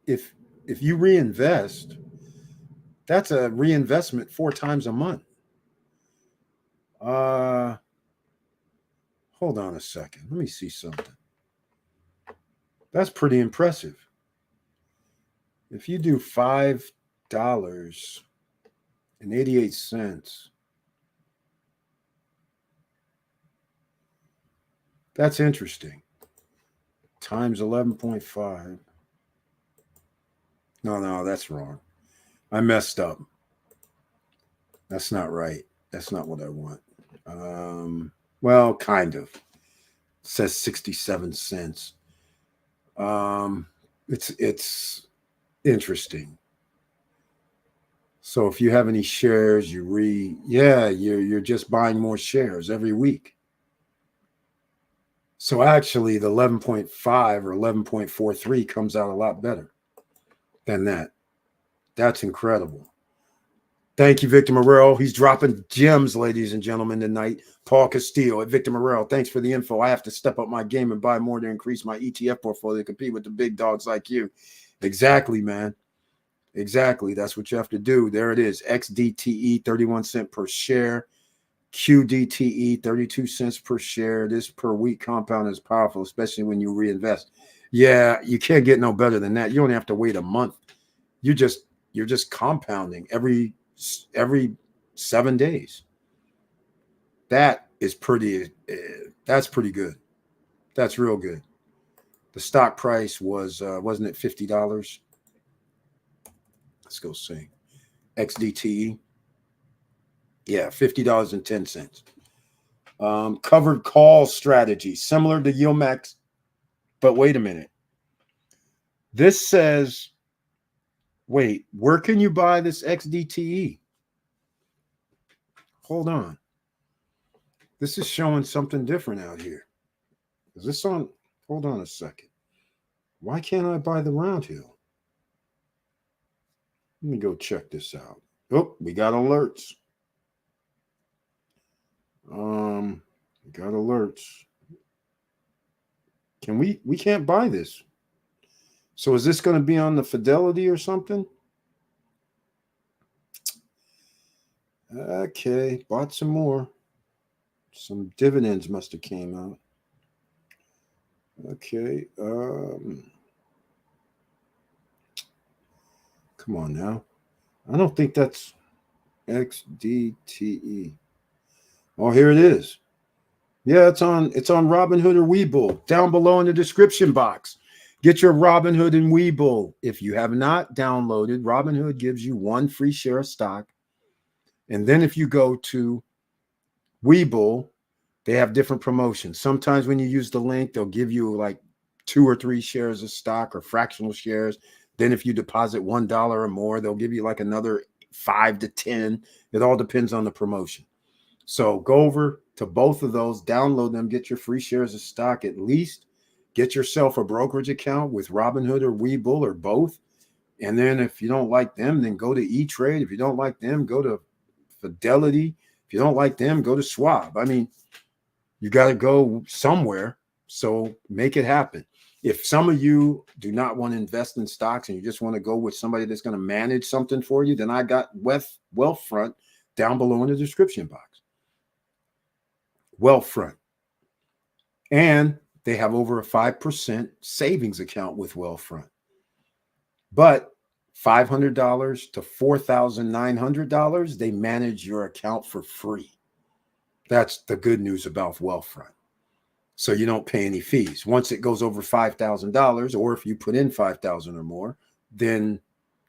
if you reinvest, that's a reinvestment 4 times a month. Hold on a second. Let me see something. That's pretty impressive. If you do $5.88, that's interesting. Times 11.5. No, that's wrong. I messed up. That's not right. That's not what I want. Well, kind of. It says 67 cents. It's interesting. So if you have any shares, you're just buying more shares every week. So actually the 11.5 or 11.43 comes out a lot better than that. That's incredible. Thank you, Victor Morrell. He's dropping gems, ladies and gentlemen, tonight. Paul Castillo at Victor Morrell. Thanks for the info. I have to step up my game and buy more to increase my ETF portfolio to compete with the big dogs like you. Exactly, man. Exactly. That's what you have to do. There it is. XDTE, 31 cents per share. QDTE, 32 cents per share. This per week compound is powerful, especially when you reinvest. Yeah, you can't get no better than that. You don't have to wait a month. You're just compounding every 7 days. That's pretty good. That's real good. The stock price was wasn't it $50? Let's go see. XDTE. Yeah, $50.10. Covered call strategy, similar to YieldMax, but wait a minute. This says, wait, where can you buy this XDTE? Hold on. This is showing something different out here. Is this on? Hold on a second. Why can't I buy the Round Hill? Let me go check this out. Oh, we got alerts. We got alerts. We can't buy this. So is this going to be on the Fidelity or something? Okay, bought some more. Some dividends must have came out. Okay. Come on now. I don't think that's XDTE. Oh, here it is. Yeah, it's on Robinhood or Webull. Down below in the description box. Get your Robinhood and Webull. If you have not downloaded, Robinhood gives you 1 free share of stock. And then if you go to Webull, they have different promotions. Sometimes when you use the link, they'll give you like 2 or 3 shares of stock or fractional shares. Then if you deposit $1 or more, they'll give you like another 5 to 10. It all depends on the promotion. So go over to both of those, download them, get your free shares of stock at least. Get yourself a brokerage account with Robinhood or Webull or both. And then if you don't like them, then go to E-Trade. If you don't like them, go to Fidelity. If you don't like them, go to Schwab. I mean, you got to go somewhere. So make it happen. If some of you do not want to invest in stocks and you just want to go with somebody that's going to manage something for you, then I got Wealthfront down below in the description box. Wealthfront. And they have over a 5% savings account with Wealthfront. But $500 to $4,900, they manage your account for free. That's the good news about Wealthfront. So you don't pay any fees. Once it goes over $5,000, or if you put in $5,000 or more, then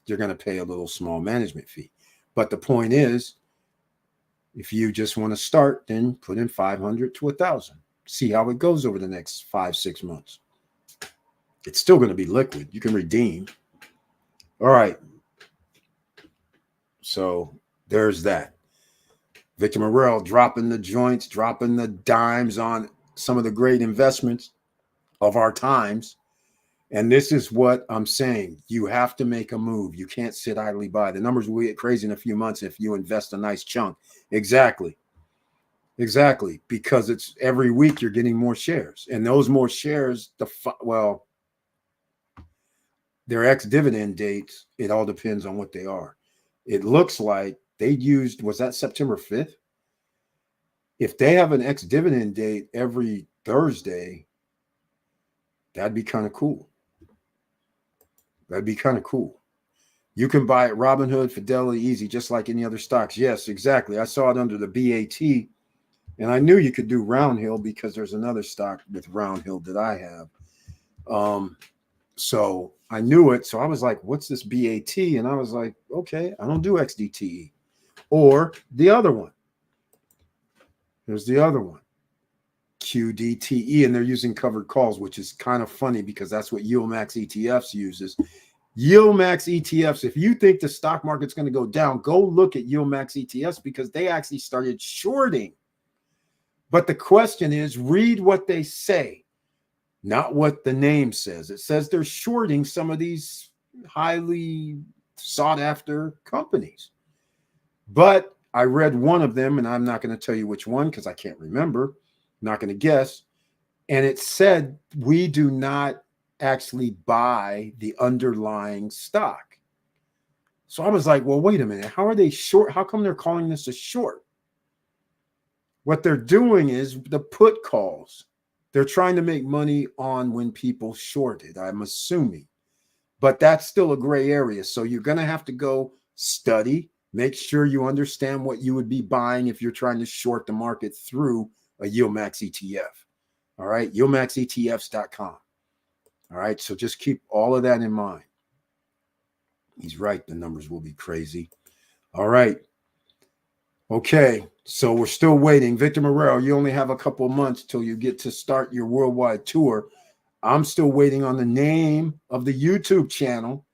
you're going to pay a little small management fee. But the point is, if you just want to start, then put in $500 to $1,000. See how it goes over the next 5-6 months. It's still going to be liquid. You can redeem. All right. So there's that. Victor Morrell dropping the joints, dropping the dimes on some of the great investments of our times. And this is what I'm saying. You have to make a move. You can't sit idly by. The numbers will get crazy in a few months if you invest a nice chunk. Exactly. Because it's every week you're getting more shares. And those more shares, their ex-dividend dates, it all depends on what they are. It looks like they used, was that September 5th? If they have an ex-dividend date every Thursday, that'd be kind of cool. You can buy at Robinhood, Fidelity, Easy, just like any other stocks. Yes, exactly. I saw it under the BAT, and I knew you could do Roundhill because there's another stock with Roundhill that I have. So I knew it. So I was like, what's this BAT? And I was like, okay, I don't do XDTE. Or the other one. There's the other one, QDTE, and they're using covered calls, which is kind of funny because that's what YieldMax ETFs uses. YieldMax ETFs, if you think the stock market's going to go down, go look at YieldMax ETFs because they actually started shorting. But the question is, read what they say, not what the name says. It says they're shorting some of these highly sought after companies. But I read one of them, and I'm not going to tell you which one because I can't remember. I'm not going to guess. And it said, we do not actually buy the underlying stock. So I was like, well, wait a minute. How are they short? How come they're calling this a short? What they're doing is the put calls. They're trying to make money on when people shorted, I'm assuming. But that's still a gray area. So you're going to have to go study. Make sure you understand what you would be buying if you're trying to short the market through a YieldMax ETF. All right, YieldMaxETFs.com. All right, so just keep all of that in mind. He's right, the numbers will be crazy. All right. Okay, so we're still waiting. Victor Morrell, you only have a couple of months till you get to start your worldwide tour. I'm still waiting on the name of the YouTube channel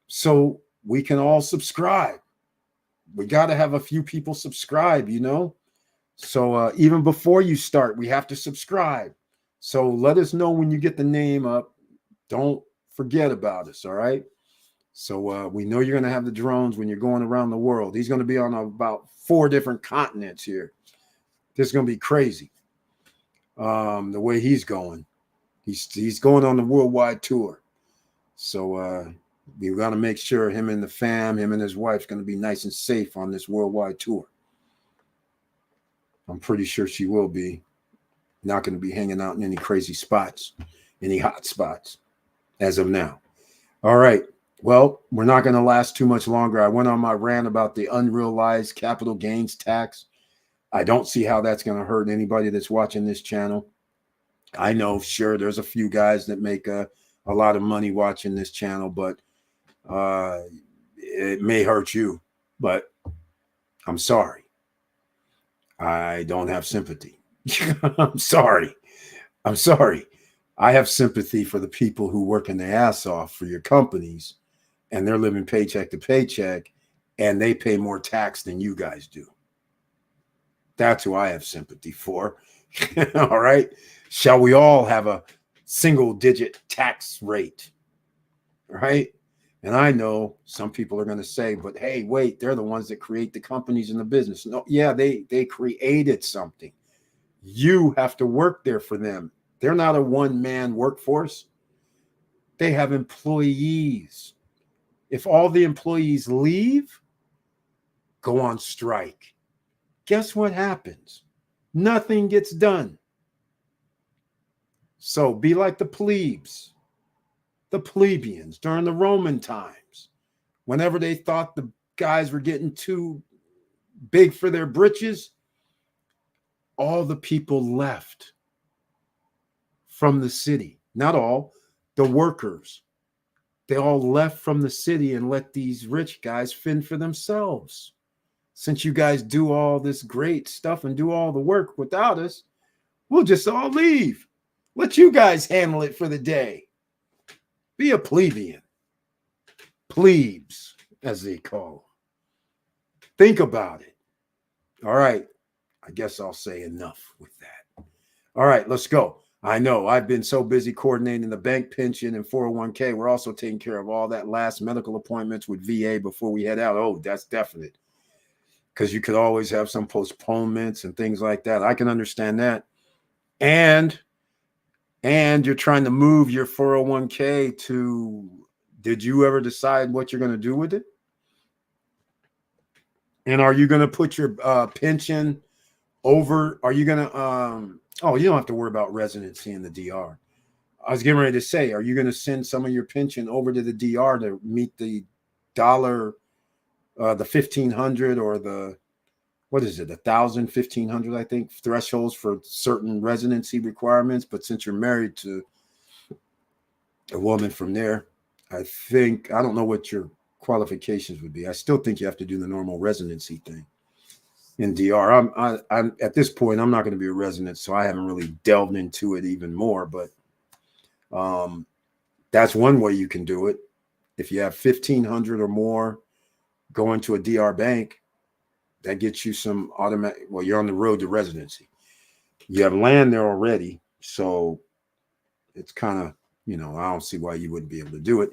so we can all subscribe. We got to have a few people subscribe, you know. So even before you start, we have to subscribe. So let us know when you get the name up. Don't forget about us, all right? So we know you're going to have the drones when you're going around the world. He's going to be on about 4 different continents here. This is going to be crazy. The way he's going. He's going on the worldwide tour. So we got to make sure him and the fam, him and his wife's going to be nice and safe on this worldwide tour. I'm pretty sure she will be. Not going to be hanging out in any crazy spots, any hot spots as of now. All right. Well, we're not going to last too much longer. I went on my rant about the unrealized capital gains tax. I don't see how that's going to hurt anybody that's watching this channel. I know, sure, there's a few guys that make a lot of money watching this channel, but it may hurt you. But I'm sorry. I don't have sympathy. I'm sorry. I have sympathy for the people who working their ass off for your companies and they're living paycheck to paycheck and they pay more tax than you guys do. That's who I have sympathy for. All right. Shall we all have a single digit tax rate? Right. And I know some people are going to say, but hey, wait, they're the ones that create the companies and the business. No, yeah, they created something. You have to work there for them. They're not a one-man workforce. They have employees. If all the employees leave, go on strike, guess what happens? Nothing gets done. So be like the plebes, the plebeians during the Roman times. Whenever they thought the guys were getting too big for their britches, all the people left from the city. Not all, the workers. They all left from the city and let these rich guys fend for themselves. Since you guys do all this great stuff and do all the work without us, we'll just all leave. Let you guys handle it for the day. Be a plebeian. Plebes, as they call them. Think about it. All right. I guess I'll say enough with that. All right, let's go. I know I've been so busy coordinating the bank pension and 401k. We're also taking care of all that last medical appointments with VA before we head out. Oh, that's definite. Because you could always have some postponements and things like that. I can understand that. And you're trying to move your 401k to, did you ever decide what you're going to do with it? And are you going to put your pension over? Are you going to, oh, you don't have to worry about residency in the DR. I was getting ready to say, are you going to send some of your pension over to the DR to meet the dollar, the 1,500 or the, what is it, 1,000, 1,500, I think, thresholds for certain residency requirements. But since you're married to a woman from there, I think, I don't know what your qualifications would be. I still think you have to do the normal residency thing in DR. I'm at this point, I'm not going to be a resident, so I haven't really delved into it even more. But that's one way you can do it. If you have 1,500 or more going to a DR bank, that gets you some automatic, well, you're on the road to residency. You have land there already, so it's kind of, I don't see why you wouldn't be able to do it.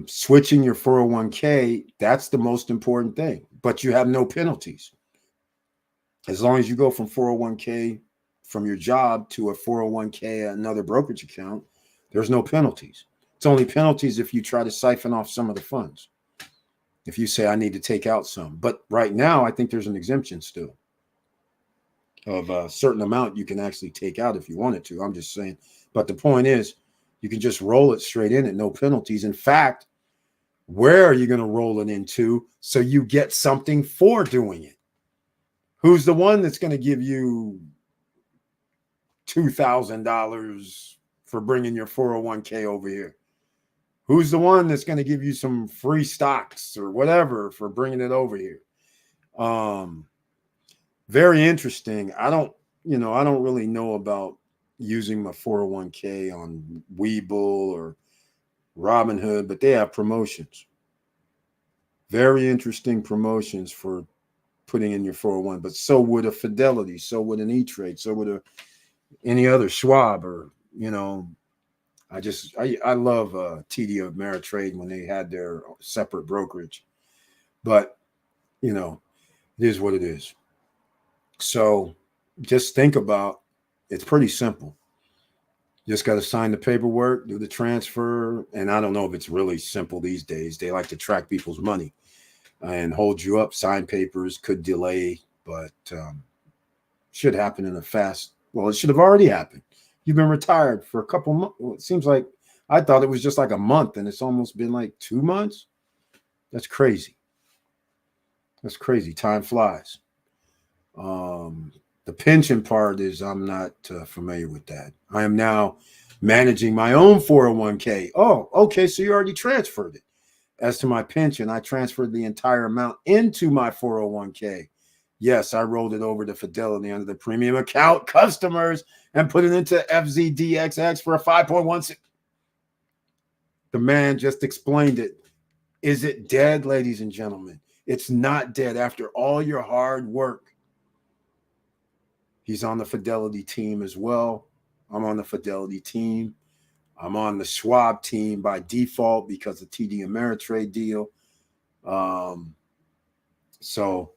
Switching your 401k, that's the most important thing, but you have no penalties. As long as you go from 401k from your job to a 401k, another brokerage account, there's no penalties. It's only penalties if you try to siphon off some of the funds. If you say, I need to take out some. But right now, I think there's an exemption still of a certain amount you can actually take out if you wanted to. I'm just saying. But the point is, you can just roll it straight in at no penalties. In fact, where are you going to roll it into so you get something for doing it? Who's the one that's going to give you $2,000 for bringing your 401k over here? Who's the one that's going to give you some free stocks or whatever for bringing it over here? Very interesting. I don't really know about using my 401k on Webull or Robinhood, but they have promotions. Very interesting promotions for putting in your 401. But so would a Fidelity, so would an E-Trade, so would any other Schwab, or I love TD Ameritrade when they had their separate brokerage. But it is what it is. So just think about, it's pretty simple. Just got to sign the paperwork, do the transfer. And I don't know if it's really simple these days. They like to track people's money and hold you up. Sign papers, could delay, but should happen in a fast. Well, it should have already happened. You've been retired for a couple months. Well, it seems like I thought it was just like a month, and it's almost been like 2 months. That's crazy. That's crazy. Time flies. The pension part is, I'm not familiar with that. I am now managing my own 401k. Oh, okay. So you already transferred it. As to my pension, I transferred the entire amount into my 401k. Yes, I rolled it over to Fidelity under the premium account customers and put it into FZDXX for a 5.16. The man just explained it. Is it dead, ladies and gentlemen? It's not dead after all your hard work. He's on the Fidelity team as well. I'm on the Fidelity team. I'm on the Schwab team by default because of TD Ameritrade deal. So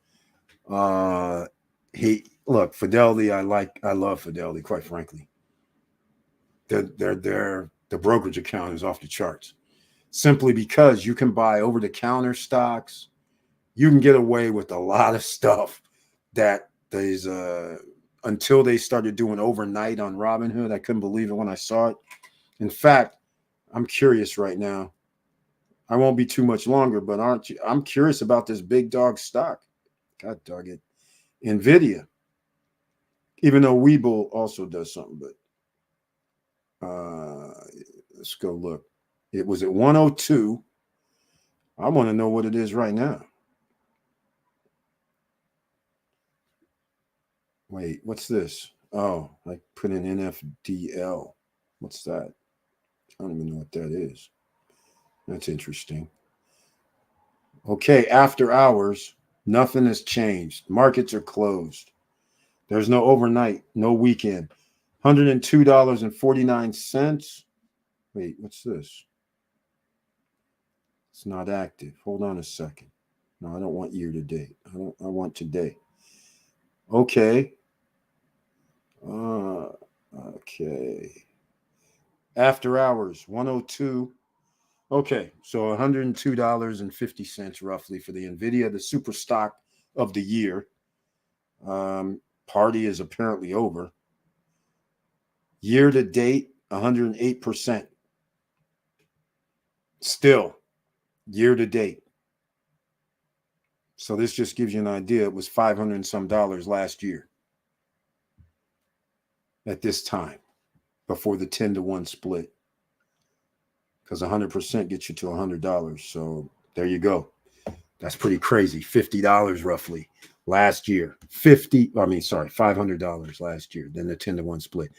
Fidelity, I love Fidelity, quite frankly. The brokerage account is off the charts. Simply because you can buy over-the-counter stocks. You can get away with a lot of stuff that there's until they started doing overnight on Robinhood. I couldn't believe it when I saw it. In fact, I'm curious right now. I won't be too much longer, but I'm curious about this big dog stock. God dog it. NVIDIA. Even though Webull also does something, but let's go look. It was at 102. I want to know what it is right now. Wait, what's this? Oh, I put in NFDL. What's that? I don't even know what that is. That's interesting. Okay, after hours, nothing has changed. Markets are closed. There's no overnight, no weekend. $102.49. Wait, what's this? It's not active. Hold on a second. No, I don't want year to date. I want today. Okay. Okay. After hours, 102. Okay, so $102.50 roughly for the NVIDIA, the super stock of the year. Party is apparently over. Year to date, 108%. Still, year to date. So this just gives you an idea. It was $500 and some last year at this time before the 10-to-1 split. Because 100% gets you to $100. So there you go. That's pretty crazy. $50 roughly last year. $500 last year. Then the 10-to-1 split.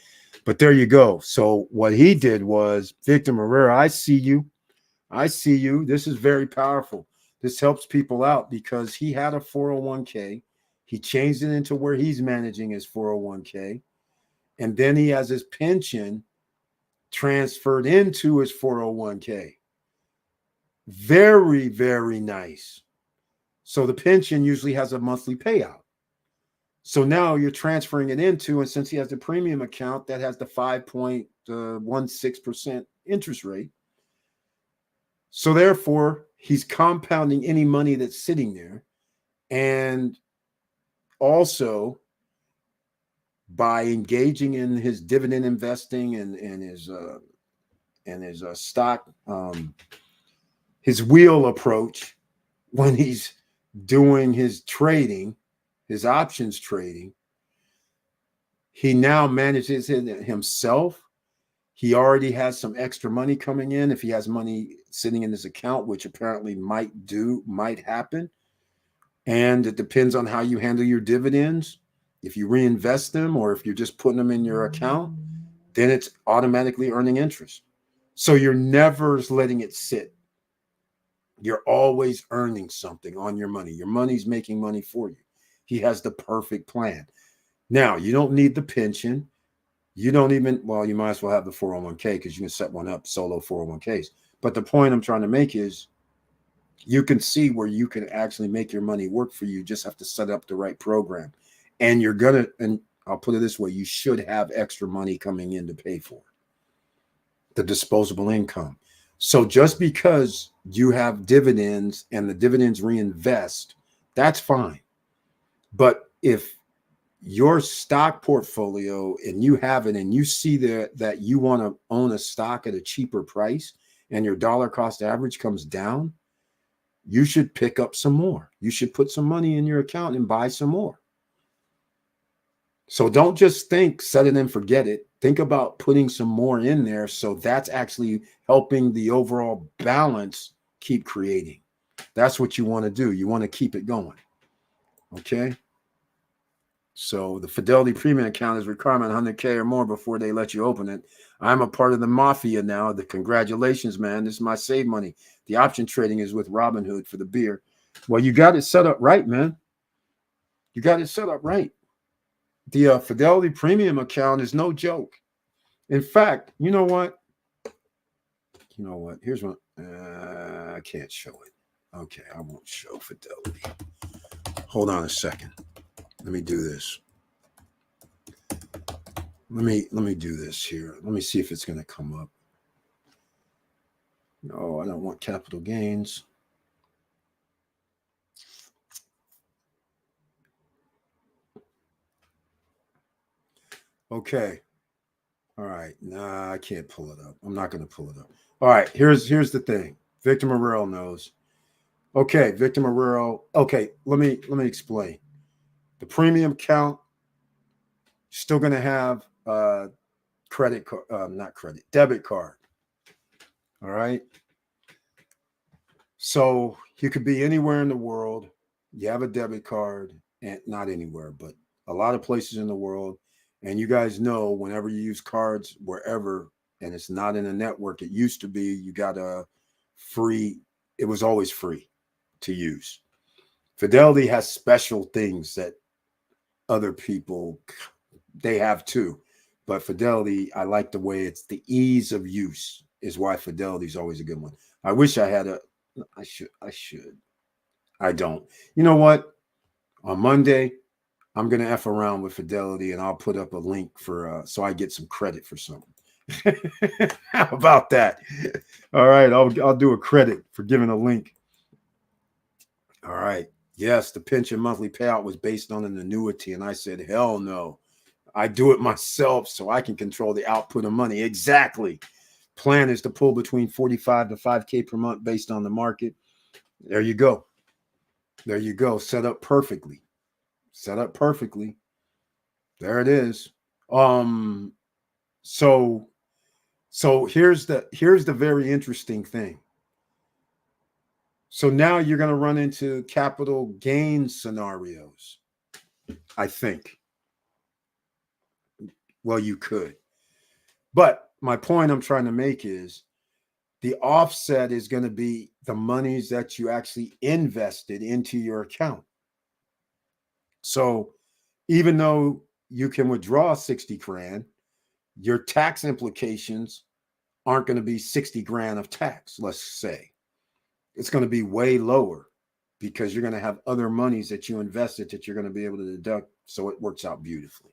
But there you go. So what he did was, Victor Marrera, I see you. This is very powerful. This helps people out because he had a 401k. He changed it into where he's managing his 401k. And then he has his pension transferred into his 401k. Very, very nice. So the pension usually has a monthly payout. So now you're transferring it into, and since he has the premium account that has the 5.16% interest rate, so therefore he's compounding any money that's sitting there. And also by engaging in his dividend investing and his stock, his wheel approach when he's doing his trading, his options trading, he now manages it himself. He already has some extra money coming in. If he has money sitting in his account, which apparently might happen. And it depends on how you handle your dividends. If you reinvest them or if you're just putting them in your account, then it's automatically earning interest. So you're never letting it sit. You're always earning something on your money. Your money's making money for you. He has the perfect plan. Now, you don't need the pension. You don't even, well, you might as well have the 401k because you can set one up, solo 401ks. But the point I'm trying to make is you can see where you can actually make your money work for you. You just have to set up the right program. And you're going to, and I'll put it this way, you should have extra money coming in to pay for it. The disposable income. So just because you have dividends and the dividends reinvest, that's fine. But if your stock portfolio and you have it and you see that you want to own a stock at a cheaper price and your dollar cost average comes down, you should pick up some more. You should put some money in your account and buy some more. So don't just think, set it and forget it. Think about putting some more in there. So that's actually helping the overall balance keep creating. That's what you want to do. You want to keep it going. Okay. So the Fidelity Premium account is requirement 100K or more before they let you open it. I'm a part of the mafia now. The congratulations, man. This is my save money. The option trading is with Robinhood for the beer. Well, you got it set up right, man. You got it set up right. The Fidelity Premium account is no joke. In fact, you know what? You know what? Here's one. I can't show it. Okay, I won't show Fidelity. Hold on a second. Let me do this. Let me do this here. Let me see if it's going to come up. No, I don't want capital gains. Okay. All right. Nah, I can't pull it up. I'm not going to pull it up. All right. Here's the thing. Victor Morrell knows. Okay, Victor Morrell. Okay, let me explain. The premium count, still going to have credit card, not credit, debit card. All right. So you could be anywhere in the world. You have a debit card, and not anywhere, but a lot of places in the world. And you guys know whenever you use cards wherever, and it's not in a network, it used to be you got a free, it was always free to use. Fidelity has special things that other people, they have too. But Fidelity, I like the way it's the ease of use is why Fidelity is always a good one. I wish I had I should. I don't. You know what? On Monday, I'm going to F around with Fidelity and I'll put up a link for, so I get some credit for something. How about that? All right. I'll do a credit for giving a link. All right. Yes, the pension monthly payout was based on an annuity. And I said, hell no. I do it myself so I can control the output of money. Exactly. Plan is to pull between 45 to 5K per month based on the market. There you go. There you go. Set up perfectly. Set up perfectly. There it is. So here's the very interesting thing. So now you're going to run into capital gain scenarios, I think. Well, you could. But my point I'm trying to make is the offset is going to be the monies that you actually invested into your account. So even though you can withdraw 60 grand, your tax implications aren't going to be 60 grand of tax, let's say. It's going to be way lower because you're going to have other monies that you invested that you're going to be able to deduct. So it works out beautifully.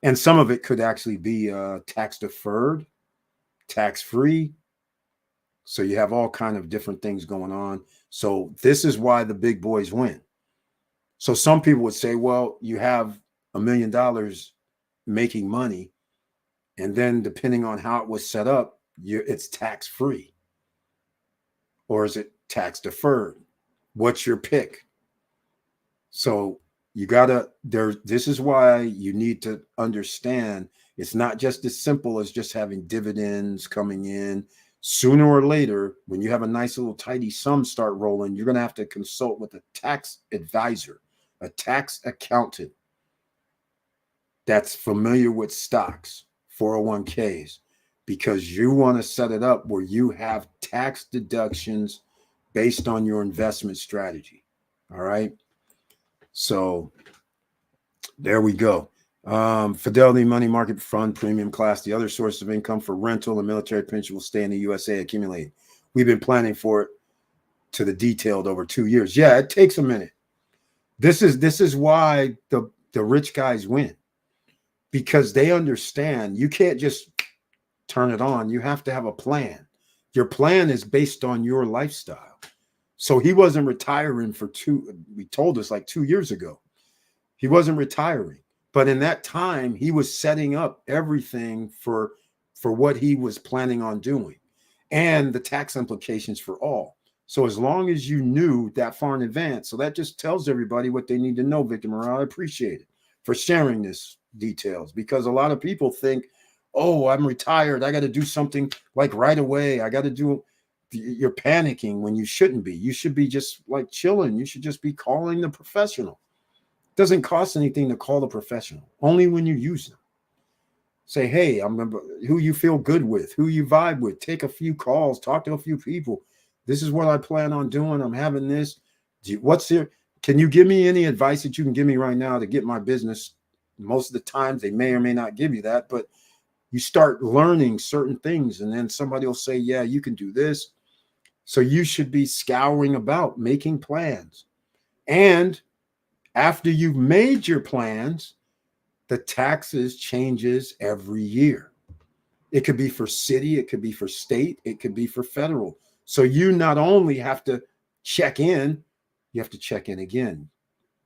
And some of it could actually be tax deferred, tax free. So you have all kind of different things going on. So this is why the big boys win. So some people would say, well, you have $1 million making money. And then depending on how it was set up, it's tax free. Or is it tax deferred? What's your pick? So you gotta this is why you need to understand it's not just as simple as just having dividends coming in. Sooner or later, when you have a nice little tidy sum start rolling, you're gonna have to consult with a tax advisor, a tax accountant that's familiar with stocks, 401ks, because you want to set it up where you have tax deductions based on your investment strategy. All right. So there we go. Fidelity Money Market Fund Premium Class, the other source of income for rental and military pension will stay in the USA accumulating. We've been planning for it to the detailed over 2 years. Yeah, it takes a minute. This is why the rich guys win, because they understand you can't just turn it on. You have to have a plan. Your plan is based on your lifestyle. So he wasn't retiring we told us like 2 years ago. He wasn't retiring. But in that time, he was setting up everything for what he was planning on doing and the tax implications for all. So as long as you knew that far in advance, so that just tells everybody what they need to know, Victor Morrell. I appreciate it for sharing this details, because a lot of people think, oh, I'm retired, I got to do something like right away. I got to do. You're panicking when you shouldn't be. You should be just like chilling. You should just be calling the professional. Doesn't cost anything to call a professional, only when you use them. Say, hey, I remember who you feel good with, who you vibe with. Take a few calls, talk to a few people. This is what I plan on doing. I'm having this. What's your, can you give me any advice that you can give me right now to get my business? Most of the times they may or may not give you that, but you start learning certain things and then somebody will say, yeah, you can do this. So you should be scouring about, making plans. And after you've made your plans, the taxes changes every year. It could be for city, it could be for state, it could be for federal. So you not only have to check in, you have to check in again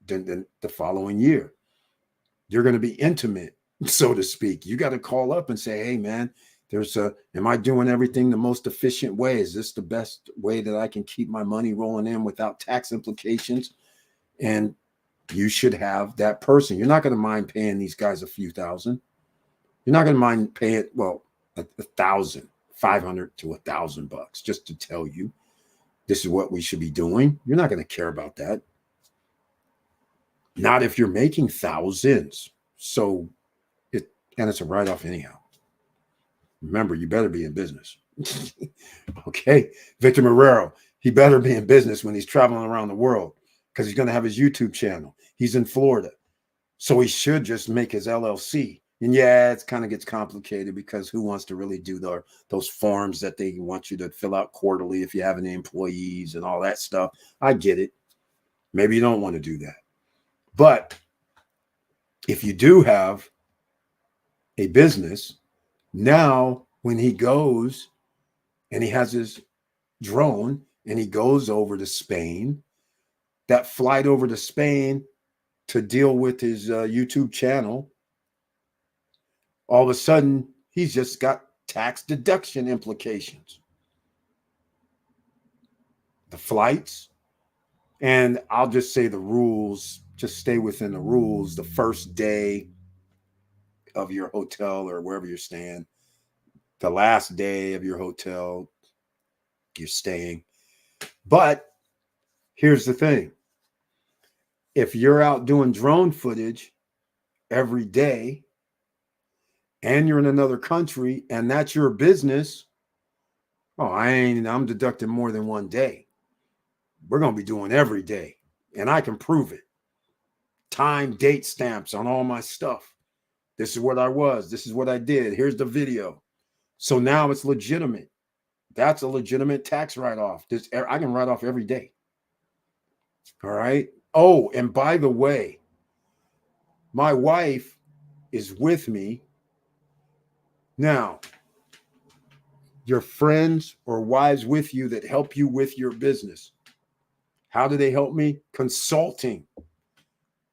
the following year. You're going to be intimate, so to speak. You got to call up and say, hey, man, am I doing everything the most efficient way? Is this the best way that I can keep my money rolling in without tax implications? And you should have that person. You're not going to mind paying these guys a few thousand. You're not going to mind paying, well, $1,500 to $1,000 just to tell you this is what we should be doing. You're not going to care about that. Not if you're making thousands. So it's a write-off anyhow. Remember, you better be in business. Okay. Victor Marrero, he better be in business when he's traveling around the world because he's going to have his YouTube channel. He's in Florida. So he should just make his LLC. And yeah, it kind of gets complicated because who wants to really do those forms that they want you to fill out quarterly if you have any employees and all that stuff. I get it. Maybe you don't want to do that. But if you do have a business, now when he goes and he has his drone and he goes over to Spain, that flight over to Spain to deal with his YouTube channel, all of a sudden, he's just got tax deduction implications. The flights, and I'll just say the rules, just stay within the rules. The first day of your hotel or wherever you're staying, the last day of your hotel, you're staying. But here's the thing. If you're out doing drone footage every day, and you're in another country and that's your business, I'm deducting more than one day. We're going to be doing every day. And I can prove it. Time, date stamps on all my stuff. This is what I was. This is what I did. Here's the video. So now it's legitimate. That's a legitimate tax write-off. I can write off every day. All right. Oh, and by the way, my wife is with me. Now, your friends or wives with you that help you with your business. How do they help me? Consulting.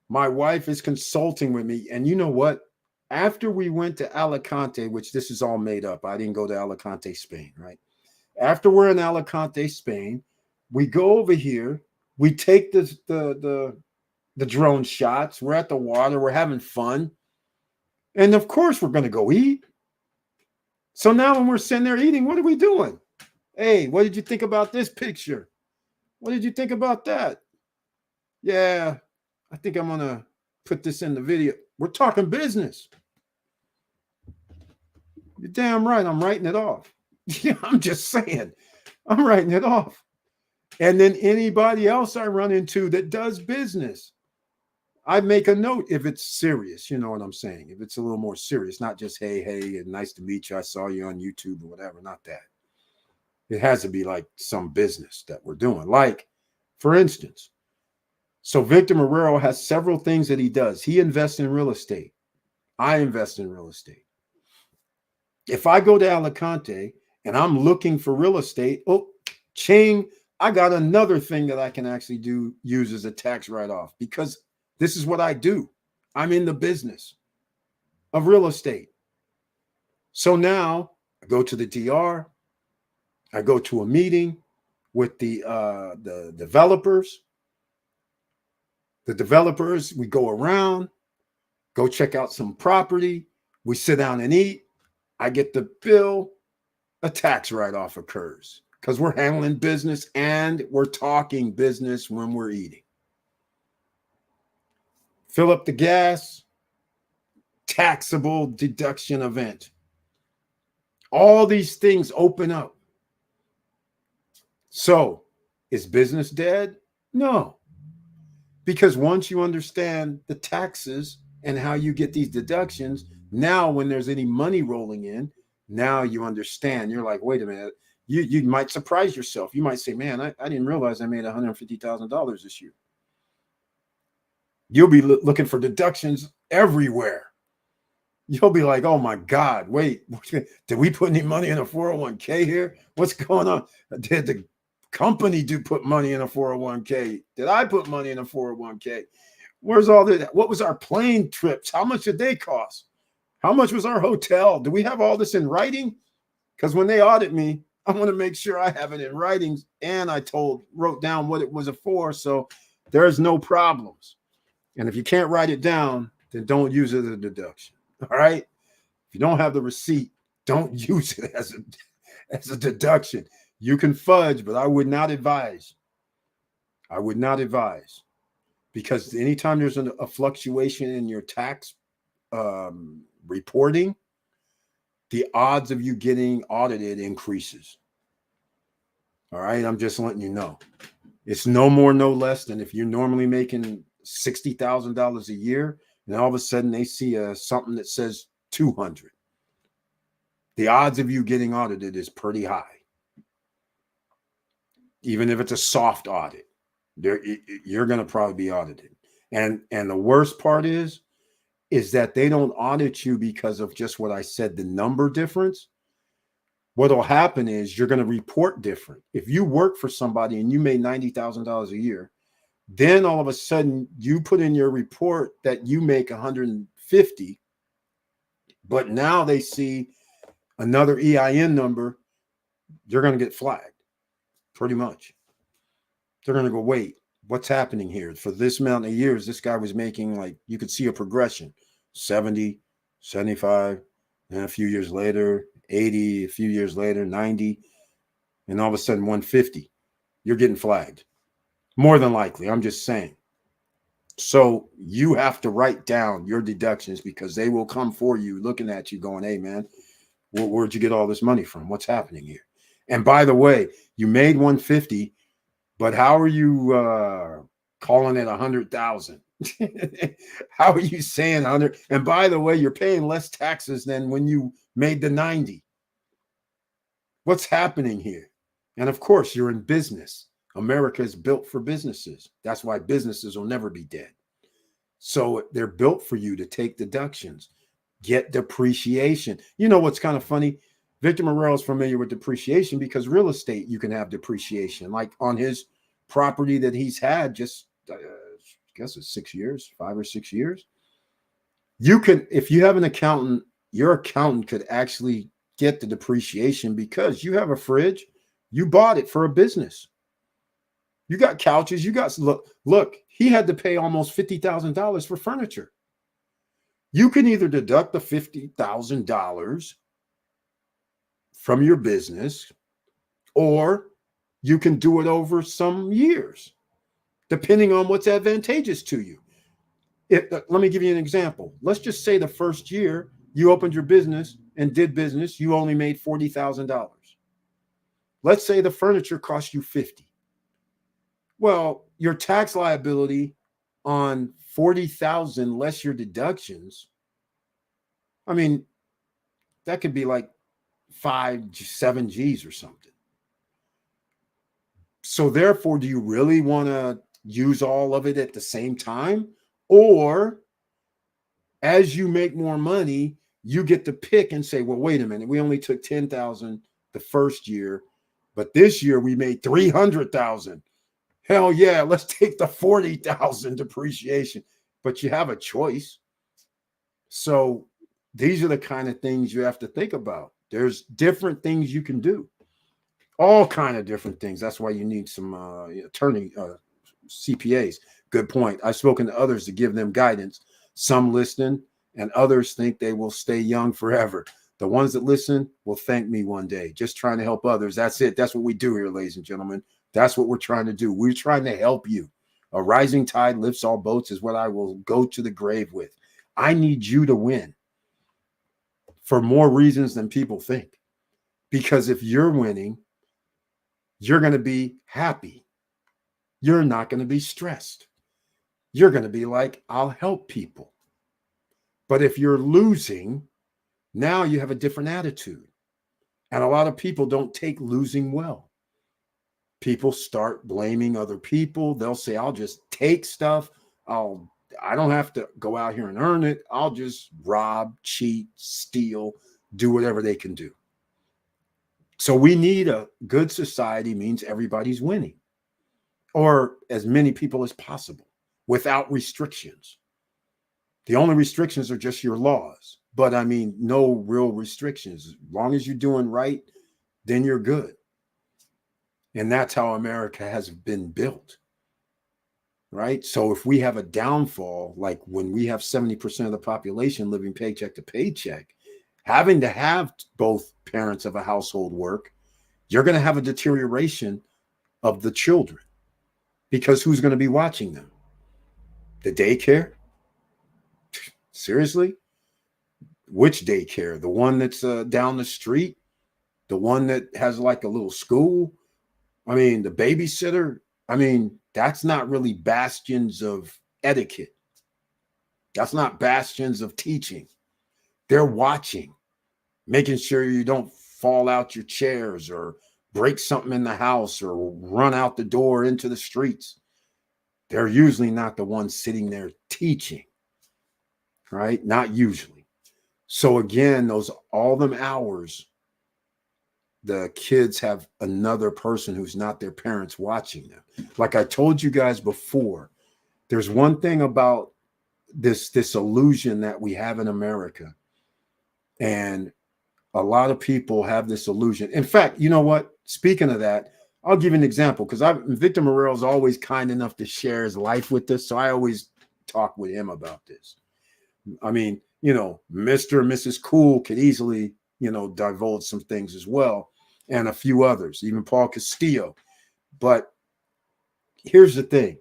My wife is consulting with me. And you know what? After we went to Alicante, which this is all made up. I didn't go to Alicante, Spain, right? After we're in Alicante, Spain, we go over here. We take the drone shots. We're at the water. We're having fun. And of course, we're going to go eat. So now when we're sitting there eating, what are we doing? Hey, what did you think about this picture? What did you think about that? Yeah, I think I'm going to put this in the video. We're talking business. You're damn right. I'm writing it off. Yeah, I'm just saying. I'm writing it off. And then anybody else I run into that does business, I make a note if it's serious. You know what I'm saying? If it's a little more serious, not just, hey, and nice to meet you. I saw you on YouTube or whatever. Not that. It has to be like some business that we're doing. Like, for instance, so Victor Marrero has several things that he does. He invests in real estate. I invest in real estate. If I go to Alicante and I'm looking for real estate, ching, I got another thing that I can actually use as a tax write-off because this is what I do. I'm in the business of real estate. So now I go to the DR. I go to a meeting with the developers. The developers, we go around, go check out some property. We sit down and eat. I get the bill. A tax write-off occurs because we're handling business and we're talking business when we're eating. Fill up the gas, taxable deduction event. All these things open up. So, is business dead? No. Because once you understand the taxes and how you get these deductions, now when there's any money rolling in, now you understand. You're like, wait a minute. You might surprise yourself. You might say, man, I didn't realize I made $150,000 this year. You'll be looking for deductions everywhere. You'll be like, oh my God, wait, did we put any money in a 401k here? What's going on? Did the company put money in a 401k? Did I put money in a 401k? Where's all that? What was our plane trips? How much did they cost? How much was our hotel? Do we have all this in writing? Because when they audit me, I want to make sure I have it in writing, and I wrote down what it was for, so there's no problems. And if you can't write it down, then don't use it as a deduction. All right. If you don't have the receipt, don't use it as a deduction. You can fudge, but I would not advise. I would not advise, because anytime there's a fluctuation in your tax reporting, the odds of you getting audited increases. All right. I'm just letting you know. It's no more, no less than if you're normally making $60,000 a year, and all of a sudden they see something that says 200. The odds of you getting audited is pretty high. Even if it's a soft audit, you're going to probably be audited. And the worst part is that they don't audit you because of just what I said, the number difference. What will happen is you're going to report different. If you work for somebody and you made $90,000 a year, then all of a sudden you put in your report that you make 150, but now they see another EIN number, you're going to get flagged. Pretty much. They're going to go, wait, what's happening here? For this amount of years, this guy was making, like, you could see a progression, 70, 75, and a few years later, 80, a few years later, 90, and all of a sudden 150. You're getting flagged. More than likely, I'm just saying. So you have to write down your deductions, because they will come for you looking at you going, hey, man, where'd you get all this money from? What's happening here? And by the way, you made 150, but how are you calling it 100,000? How are you saying 100? And by the way, you're paying less taxes than when you made the 90. What's happening here? And of course, you're in business. America is built for businesses. That's why businesses will never be dead. So they're built for you to take deductions, get depreciation. You know what's kind of funny? Victor Morrell is familiar with depreciation because real estate, you can have depreciation. Like on his property that he's had just, I guess it's 6 years, 5 or 6 years. You can, if you have an accountant, your accountant could actually get the depreciation because you have a fridge, you bought it for a business. You got couches. You got, look, he had to pay almost $50,000 for furniture. You can either deduct the $50,000 from your business, or you can do it over some years, depending on what's advantageous to you. Let me give you an example. Let's just say the first year you opened your business and did business, you only made $40,000. Let's say the furniture cost you $50,000. Well, your tax liability on $40,000 less your deductions, I mean, that could be like 5-7 G's or something. So therefore, do you really want to use all of it at the same time? Or as you make more money, you get to pick and say, well, wait a minute, we only took $10,000 the first year, but this year we made $300,000. Hell yeah, let's take the $40,000 depreciation. But you have a choice. So these are the kind of things you have to think about. There's different things you can do. All kind of different things. That's why you need some attorney CPAs. Good point. I've spoken to others to give them guidance. Some listen, and others think they will stay young forever. The ones that listen will thank me one day. Just trying to help others. That's it. That's what we do here, ladies and gentlemen. That's what we're trying to do. We're trying to help you. A rising tide lifts all boats is what I will go to the grave with. I need you to win for more reasons than people think. Because if you're winning, you're going to be happy. You're not going to be stressed. You're going to be like, I'll help people. But if you're losing, now you have a different attitude. And a lot of people don't take losing well. People start blaming other people. They'll say, I'll just take stuff. I don't have to go out here and earn it. I'll just rob, cheat, steal, do whatever they can do. So we need a good society means everybody's winning, or as many people as possible, without restrictions. The only restrictions are just your laws. But I mean, no real restrictions. As long as you're doing right, then you're good. And that's how America has been built. Right? So if we have a downfall, like when we have 70% of the population living paycheck to paycheck, having to have both parents of a household work, you're going to have a deterioration of the children, because who's going to be watching them? The daycare? Seriously? Which daycare? The one that's down the street? The one that has like a little school? I mean, the babysitter? I mean, that's not really bastions of etiquette. That's not bastions of teaching. They're watching, making sure you don't fall out your chairs or break something in the house or run out the door into the streets. They're usually not the ones sitting there teaching, right? Not usually. So again, all them hours, the kids have another person who's not their parents watching them. Like I told you guys before, there's one thing about this illusion that we have in America. And a lot of people have this illusion. In fact, you know what? Speaking of that, I'll give you an example, because Victor Morrell is always kind enough to share his life with us. So I always talk with him about this. I mean, Mr. and Mrs. Cool could easily, divulge some things as well, and a few others, even Paul Castillo. But here's the thing.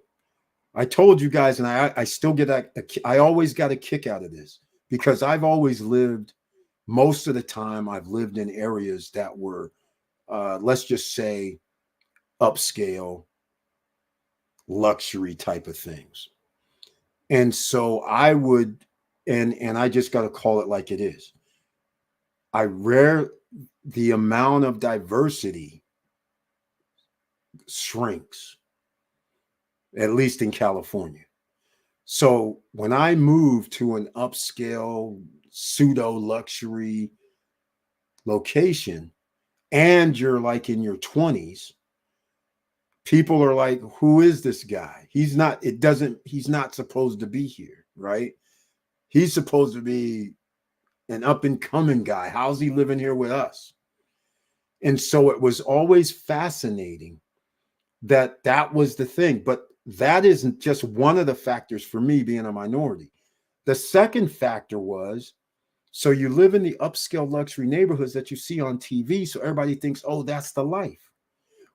I told you guys, and I still get I always got a kick out of this, because I've always lived, most of the time I've lived in areas that were, let's just say, upscale, luxury type of things. And so I would, and I just got to call it like it is. The amount of diversity shrinks, at least in California. So when I moved to an upscale, pseudo luxury location, and you're like in your 20s, people are like, who is this guy? He's not supposed to be here, right? He's supposed to be an up and coming guy. How's he living here with us? And so it was always fascinating that was the thing. But that isn't just one of the factors for me being a minority. The second factor was, so you live in the upscale luxury neighborhoods that you see on TV. So everybody thinks, oh, that's the life.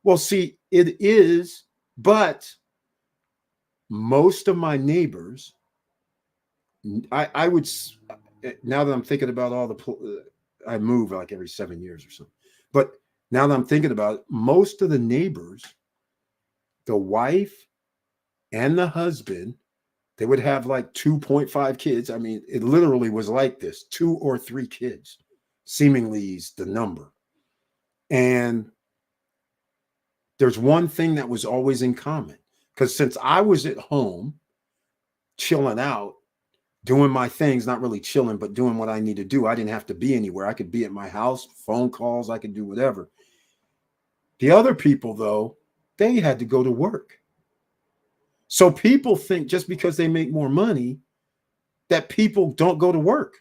Well, see, it is, but most of my neighbors, I would, now that I'm thinking about I move like every 7 years or something. But now that I'm thinking about it, most of the neighbors, the wife and the husband, they would have like 2.5 kids. I mean, it literally was like this, 2 or 3 kids, seemingly is the number. And there's one thing that was always in common, because since I was at home, chilling out, doing my things, not really chilling, but doing what I need to do, I didn't have to be anywhere. I could be at my house, phone calls, I could do whatever. The other people, though, they had to go to work. So people think just because they make more money that people don't go to work.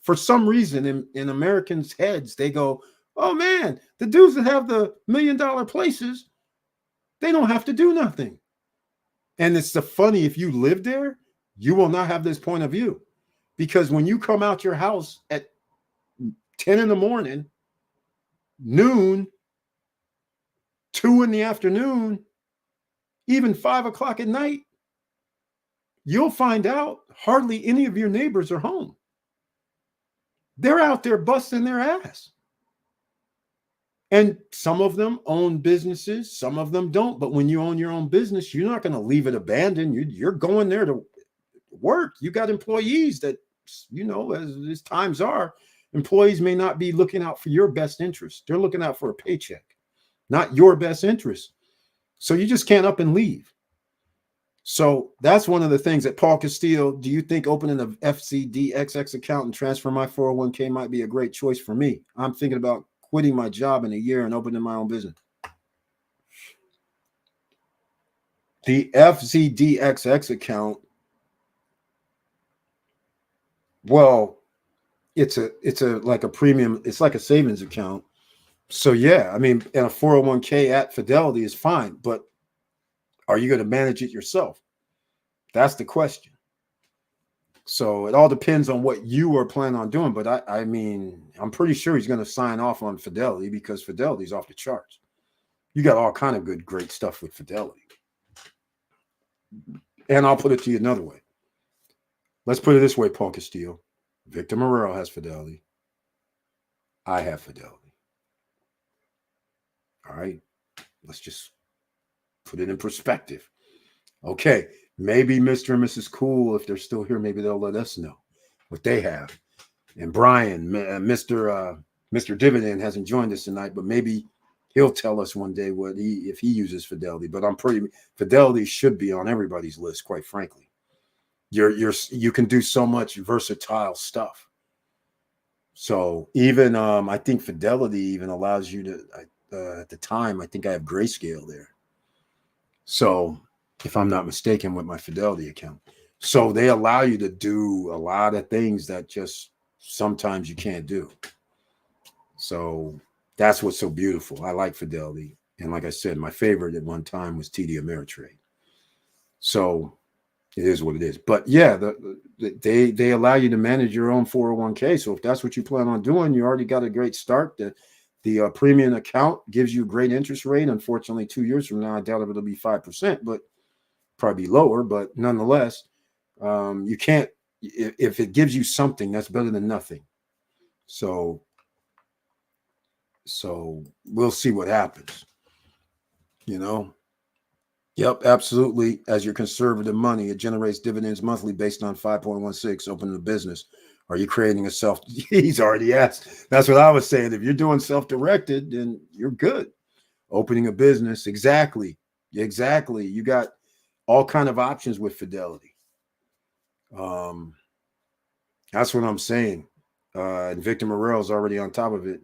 For some reason in Americans' heads, they go, oh man, the dudes that have the $1 million places, they don't have to do nothing. And it's funny, if you live there, you will not have this point of view, because when you come out your house at 10 in the morning, noon, 2 in the afternoon, even 5 o'clock at night, you'll find out hardly any of your neighbors are home. They're out there busting their ass. And some of them own businesses, some of them don't. But when you own your own business, you're not going to leave it abandoned. You're going there to work. You got employees that, as times are, employees may not be looking out for your best interest. They're looking out for a paycheck, not your best interest. So you just can't up and leave. So that's one of the things that Paul Castillo, do you think opening an FCDXX account and transfer my 401k might be a great choice for me? I'm thinking about quitting my job in a year and opening my own business. The FCDXX account, well, it's like a premium, it's like a savings account. So yeah, I mean, and a 401k at Fidelity is fine, but are you going to manage it yourself? That's the question. So it all depends on what you are planning on doing. But I mean, I'm pretty sure he's going to sign off on Fidelity because Fidelity's off the charts. You got all kind of good, great stuff with Fidelity. And I'll put it to you another way. Let's put it this way, Paul Castillo. Victor Marrero has Fidelity. I have Fidelity. All right. Let's just put it in perspective. Okay. Maybe Mr. and Mrs. Cool, if they're still here, maybe they'll let us know what they have. And Brian, Mr. Dividend hasn't joined us tonight, but maybe he'll tell us one day if he uses Fidelity. But Fidelity should be on everybody's list, quite frankly. You can do so much versatile stuff. So even I think Fidelity even allows you to at the time, I think I have grayscale there. So if I'm not mistaken, with my Fidelity account. So they allow you to do a lot of things that just sometimes you can't do. So that's what's so beautiful. I like Fidelity. And like I said, my favorite at one time was TD Ameritrade. So it is what it is. But yeah, they allow you to manage your own 401k. So if that's what you plan on doing, you already got a great start. The premium account gives you a great interest rate. Unfortunately, 2 years from now, I doubt if it'll be 5%, but probably lower. But nonetheless, you can't, if it gives you something, that's better than nothing. So we'll see what happens. Yep, absolutely. As your conservative money, it generates dividends monthly based on 5.16. Opening a business. Are you creating a he's already asked. That's what I was saying. If you're doing self-directed, then you're good. Opening a business. Exactly. You got all kind of options with Fidelity. That's what I'm saying. And Victor Marrero is already on top of it.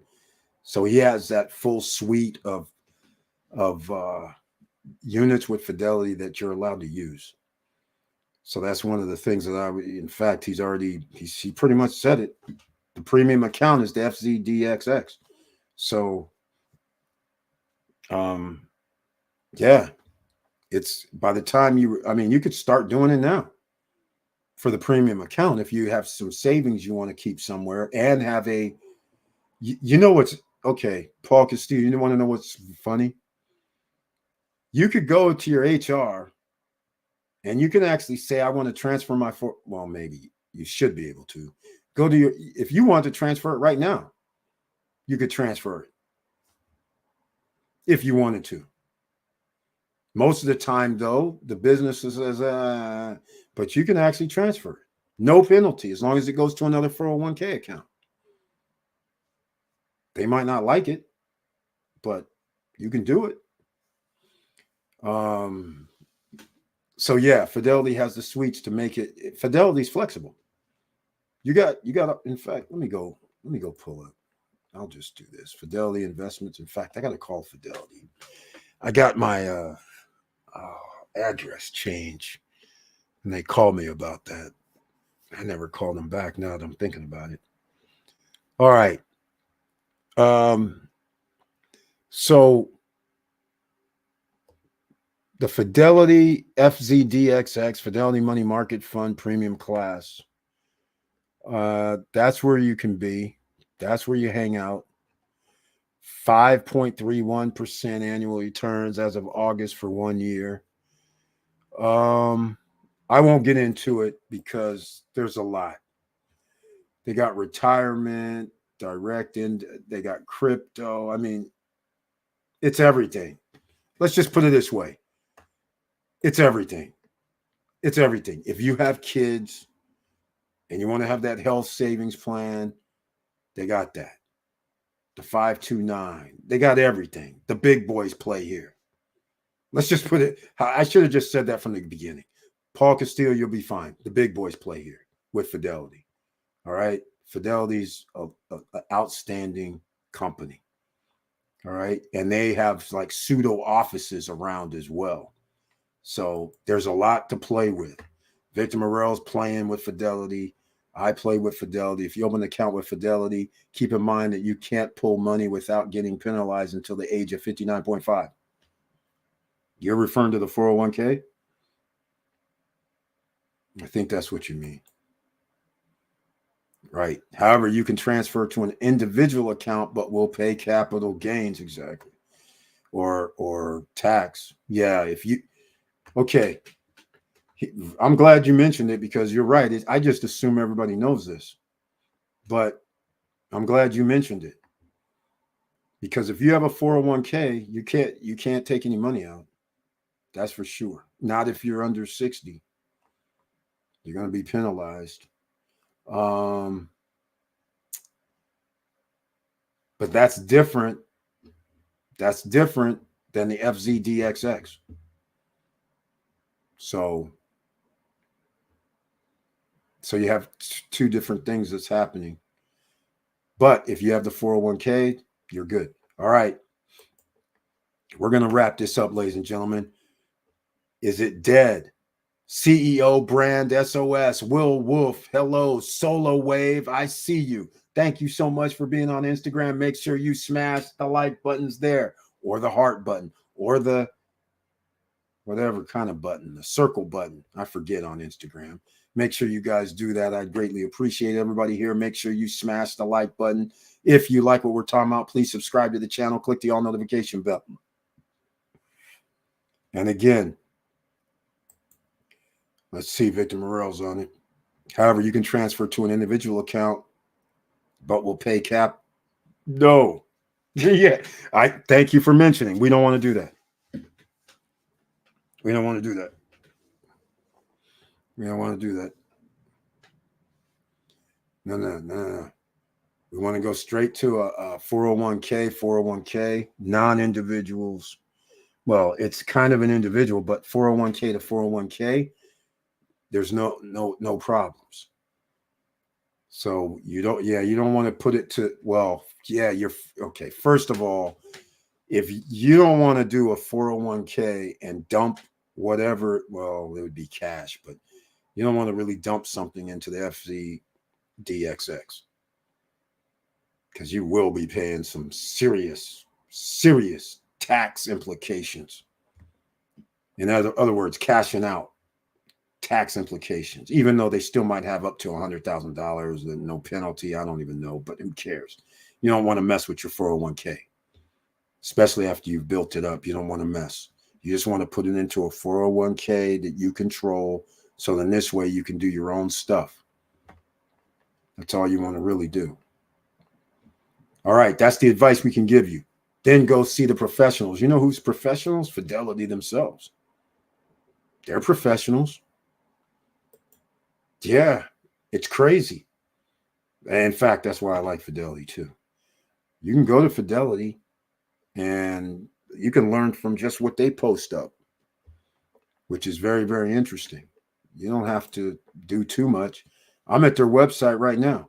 So he has that full suite of units with Fidelity that you're allowed to use. So that's one of the things that in fact, he pretty much said it. The premium account is the FZDXX. So, yeah, it's by the time you could start doing it now for the premium account. If you have some savings you want to keep somewhere and have what's okay, Paul Castillo, you want to know what's funny? You could go to your HR and you can actually say, I want to transfer maybe you should be able to go to if you want to transfer it right now, you could transfer it if you wanted to. Most of the time, though, the business says, but you can actually transfer it. No penalty, as long as it goes to another 401k account. They might not like it, but you can do it. So yeah, Fidelity has the suites to make it. Fidelity's flexible. You got. In fact, let me go pull up. I'll just do this. Fidelity Investments. In fact, I got to call Fidelity. I got my address change, and they called me about that. I never called them back. Now that I'm thinking about it. All right. So the Fidelity FZDXX, Fidelity Money Market Fund Premium Class. That's where you can be. That's where you hang out. 5.31% annual returns as of August for 1 year. I won't get into it because there's a lot. They got retirement, they got crypto. I mean, it's everything. Let's just put it this way. It's everything. It's everything. If you have kids and you want to have that health savings plan, they got that. The 529. They got everything. The big boys play here. Let's just put it. I should have just said that from the beginning. Paul Castillo, you'll be fine. The big boys play here with Fidelity. All right. Fidelity's an outstanding company. All right. And they have like pseudo offices around as well. So there's a lot to play with. Victor Morell's playing with Fidelity. I play with Fidelity. If you open an account with Fidelity, keep in mind that you can't pull money without getting penalized until the age of 59.5. You're referring to the 401k? I think that's what you mean. Right. However, you can transfer to an individual account, but will pay capital gains exactly. Or tax. Yeah, if you okay. I'm glad you mentioned it because you're right. I just assume everybody knows this. But I'm glad you mentioned it. Because if you have a 401k, you can't take any money out. That's for sure. Not if you're under 60. You're going to be penalized. But that's different. That's different than the FZDXX. So you have two different things that's happening. But if you have the 401k, you're good. All right. We're going to wrap this up, ladies and gentlemen. Is it dead? CEO Brand SOS, Will Wolf, hello, Solo Wave, I see you. Thank you so much for being on Instagram. Make sure you smash the like buttons there, or the heart button, or the whatever kind of button, the circle button. I forget on Instagram. Make sure you guys do that. I'd greatly appreciate everybody here. Make sure you smash the like button. If you like what we're talking about, please subscribe to the channel. Click the all notification button. And again, let's see, Victor Morell's on it. However, you can transfer to an individual account, but will pay cap. No. Yeah. I thank you for mentioning. We don't want to do that. We don't want to do that. We don't want to do that. No. We want to go straight to a 401k, non-individuals. Well, it's kind of an individual, but 401k to 401k, there's no problems. So you don't want to put it to, well, yeah, you're okay. First of all, if you don't want to do a 401k and dump whatever, well, it would be cash, but you don't want to really dump something into the FZDXX because you will be paying some serious tax implications. In other words, cashing out. Tax implications, even though they still might have up to $100,000 and no penalty. I don't even know, but who cares? You don't want to mess with your 401k, especially after you've built it up. You don't want to mess. You just want to put it into a 401k that you control. So then this way you can do your own stuff. That's all you want to really do. All right. That's the advice we can give you. Then go see the professionals. You know who's professionals? Fidelity themselves. They're professionals. Yeah, it's crazy. In fact, that's why I like Fidelity too. You can go to Fidelity and you can learn from just what they post up, which is very, very interesting. You don't have to do too much. I'm at their website right now.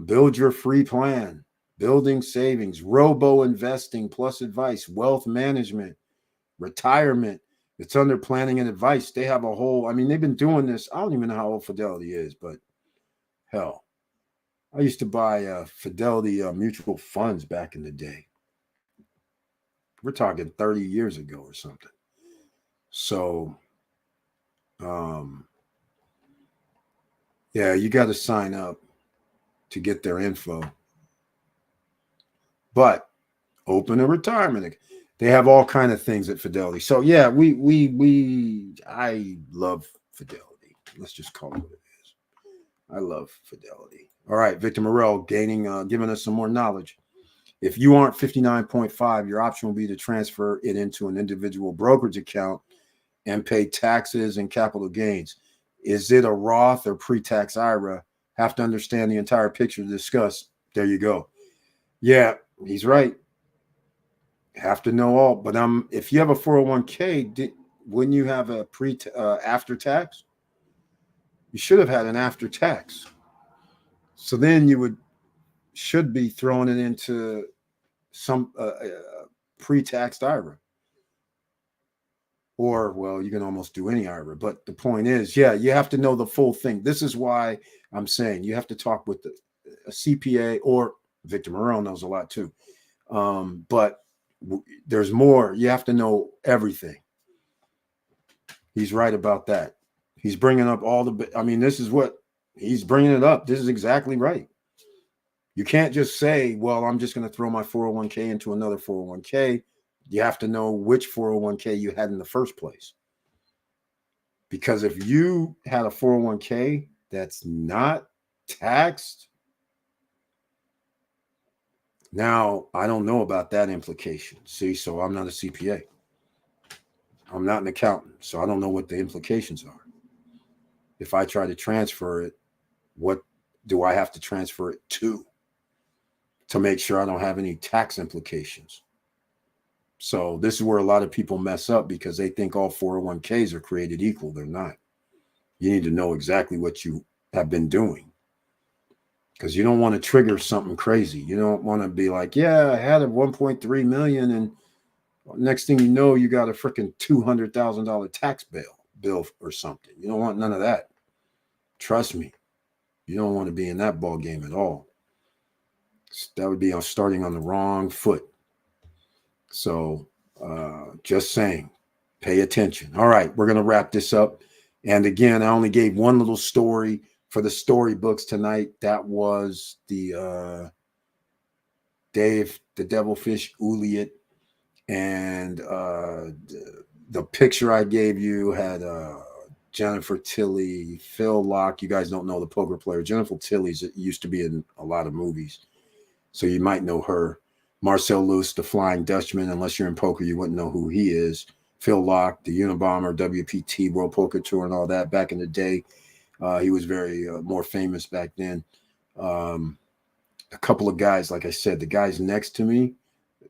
Build your free plan, building savings, robo investing plus advice, wealth management, retirement. It's under planning and advice. They have a whole, I mean, they've been doing this. I don't even know how old Fidelity is, but hell, I used to buy Fidelity mutual funds back in the day. We're talking 30 years ago or something. So, yeah, you got to sign up to get their info. But open a retirement account. They have all kind of things at Fidelity. So yeah, I love Fidelity. Let's just call it what it is. I love Fidelity. All right, Victor Morel giving us some more knowledge. If you aren't 59.5, your option will be to transfer it into an individual brokerage account and pay taxes and capital gains. Is it a Roth or pre-tax IRA? Have to understand the entire picture to discuss. There you go. Yeah, he's right. Have to know all. But if you have a 401k, wouldn't you have a after tax? You should have had an after tax. So then you should be throwing it into some pre-taxed IRA. Or, well, you can almost do any IRA. But the point is, yeah, you have to know the full thing. This is why I'm saying you have to talk with a CPA, or Victor Morel knows a lot too. But there's more. You have to know everything. He's right about that. He's bringing up this is what he's bringing it up. This is exactly right. You can't just say, well, I'm just going to throw my 401k into another 401k. You have to know which 401k you had in the first place. Because if you had a 401k that's not taxed, now I don't know about that implication. See, so I'm not a CPA. I'm not an accountant, so I don't know what the implications are. If I try to transfer it, what do I have to transfer it to make sure I don't have any tax implications? So this is where a lot of people mess up, because they think all 401ks are created equal. They're not. You need to know exactly what you have been doing, because you don't want to trigger something crazy. You don't want to be like, yeah, I had a 1.3 million, and next thing you know, you got a freaking $200,000 tax bill or something. You don't want none of that. Trust me, you don't want to be in that ball game at all. That would be starting on the wrong foot. So just saying, pay attention. All right, we're going to wrap this up. And again, I only gave one little story for the storybooks tonight. That was the Dave, the Devilfish Uliet. And the picture I gave you had Jennifer Tilly, Phil Locke. You guys don't know the poker player. Jennifer Tilly used to be in a lot of movies, so you might know her. Marcel Lewis, the Flying Dutchman. Unless you're in poker, you wouldn't know who he is. Phil Locke, the Unabomber, WPT, World Poker Tour, and all that back in the day. He was very more famous back then. A couple of guys, like I said, the guys next to me,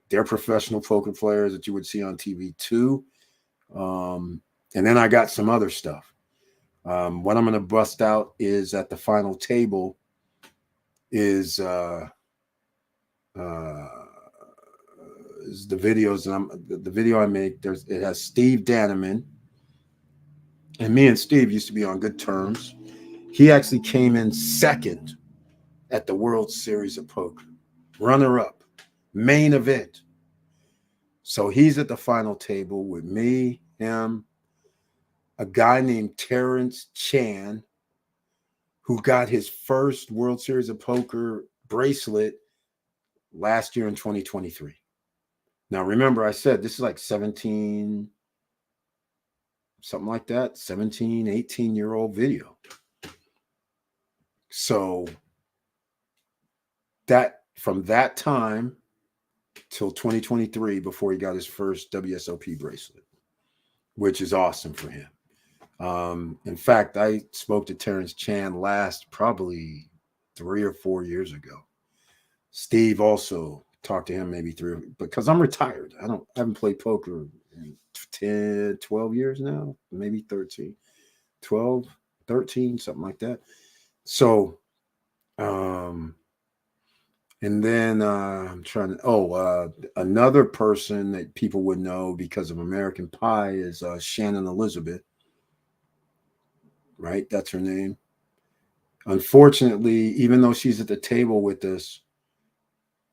they're professional poker players that you would see on TV too. And then I got some other stuff. What I'm going to bust out is at the final table is the videos, and the video I make. It has Steve Daneman, and me and Steve used to be on good terms. He actually came in second at the World Series of Poker, runner-up, main event. So he's at the final table with me, him, a guy named Terrence Chan, who got his first World Series of Poker bracelet last year in 2023. Now, remember, I said this is like 17, something like that, 17, 18-year-old video. So that from that time till 2023, before he got his first WSOP bracelet, which is awesome for him. In fact, I spoke to Terrence Chan last probably 3 or 4 years ago. Steve also talked to him maybe 3, because I'm retired. I haven't played poker in 10, 12 years now, maybe 13, 12, 13, something like that. So, and then I'm trying to, another person that people would know because of American Pie is Shannon Elizabeth. Right? That's her name. Unfortunately, even though she's at the table with us,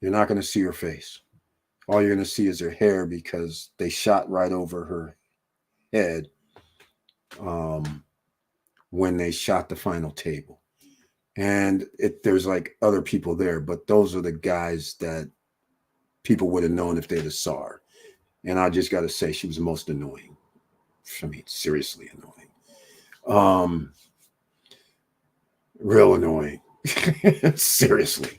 you're not going to see her face. All you're going to see is her hair, because they shot right over her head when they shot the final table. And there's like other people there, but those are the guys that people would have known if they'd have saw her. And I just got to say, she was most annoying. I mean, seriously annoying. Real annoying. Seriously.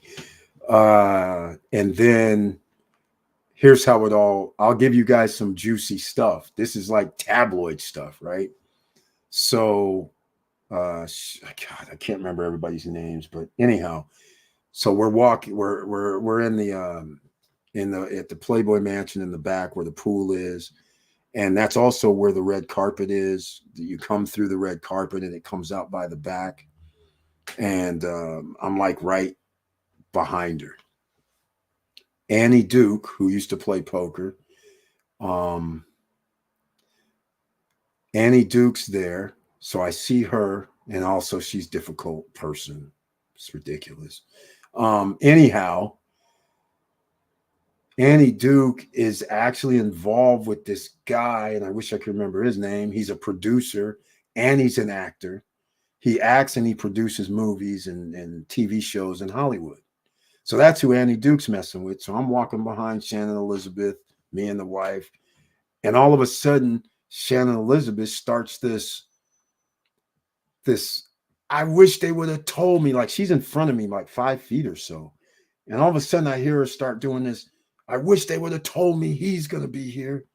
And then here's how it all, I'll give you guys some juicy stuff. This is like tabloid stuff, right? So, God, I can't remember everybody's names, but anyhow, so we're walking, we're in the at the Playboy Mansion in the back where the pool is, and that's also where the red carpet is. You come through the red carpet and it comes out by the back, and I'm like right behind her. Annie Duke, who used to play poker, Annie Duke's there, so I see her, and also she's a difficult person. It's ridiculous. Anyhow, Annie Duke is actually involved with this guy, and I wish I could remember his name. He's a producer and he's an actor. He acts and he produces movies and TV shows in Hollywood. So that's who Annie Duke's messing with. So I'm walking behind Shannon Elizabeth, me and the wife, and all of a sudden, Shannon Elizabeth starts this. I wish they would have told me, like she's in front of me, like 5 feet or so. And all of a sudden I hear her start doing this. I wish they would have told me he's going to be here.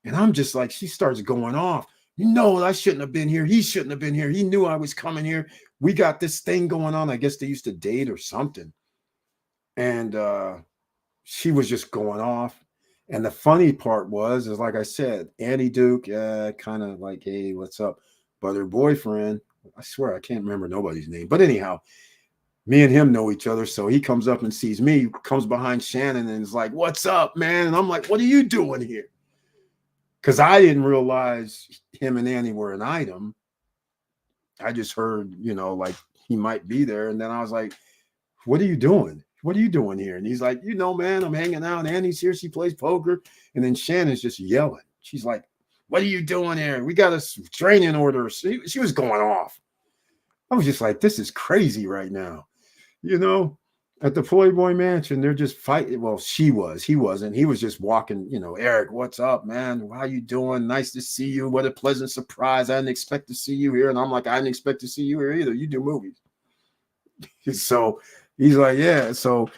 And I'm just like, she starts going off. You know, I shouldn't have been here. He shouldn't have been here. He knew I was coming here. We got this thing going on. I guess they used to date or something. And she was just going off. And the funny part was, is like I said, Annie Duke, kind of like, hey, what's up? But her boyfriend, I swear I can't remember nobody's name. But anyhow, me and him know each other. So he comes up and sees me, comes behind Shannon and is like, what's up, man? And I'm like, what are you doing here? Because I didn't realize him and Annie were an item. I just heard, you know, like he might be there. And then I was like, what are you doing? What are you doing here? And he's like, you know, man, I'm hanging out. Annie's here. She plays poker. And then Shannon's just yelling. She's like, what are you doing here? We got a training order. She was going off. I was just like, this is crazy right now. You know, at the Playboy Mansion, they're just fighting. Well, she was. He wasn't. He was just walking, you know, Eric, what's up, man? How you doing? Nice to see you. What a pleasant surprise. I didn't expect to see you here. And I'm like, I didn't expect to see you here either. You do movies. So he's like, yeah. So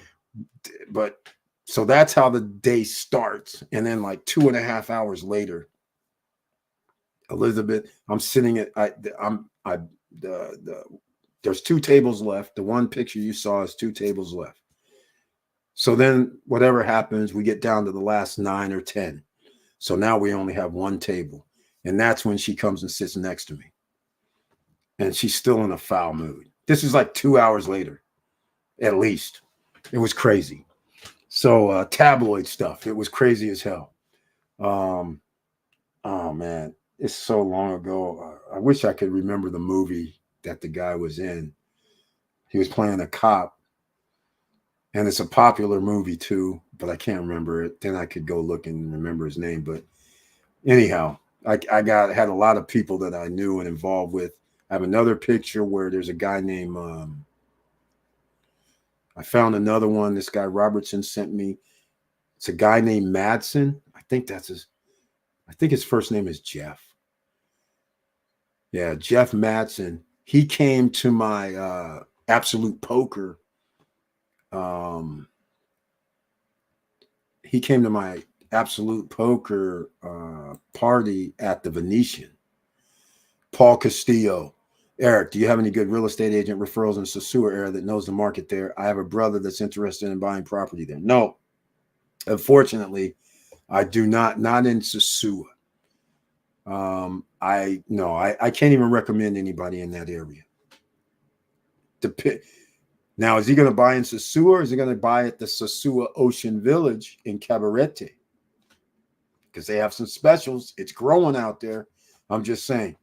that's how the day starts. And then like 2.5 hours later, Elizabeth, I'm sitting at, there's 2 tables left. The one picture you saw is 2 tables left. So then whatever happens, we get down to the last 9 or 10. So now we only have 1 table. And that's when she comes and sits next to me. And she's still in a foul mood. This is like 2 hours later, at least. It was crazy. So tabloid stuff. It was crazy as hell. Oh, man. It's so long ago. I wish I could remember the movie that the guy was in. He was playing a cop. And it's a popular movie too, but I can't remember it. Then I could go look and remember his name. But anyhow, I had a lot of people that I knew and involved with. I have another picture where there's a guy named, I found another one. This guy Robertson sent me. It's a guy named Madsen. I think his first name is Jeff. Yeah, Jeff Madsen. He came to my Absolute Poker. He came to my Absolute Poker party at the Venetian. Paul Castillo. Eric, do you have any good real estate agent referrals in the Sosua area that knows the market there? I have a brother that's interested in buying property there. No, unfortunately, I do not in Sosua. I can't even recommend anybody in that area. Now, is he going to buy in Sosua or is he going to buy at the Sosua Ocean Village in Cabarete? Because they have some specials. It's growing out there. I'm just saying.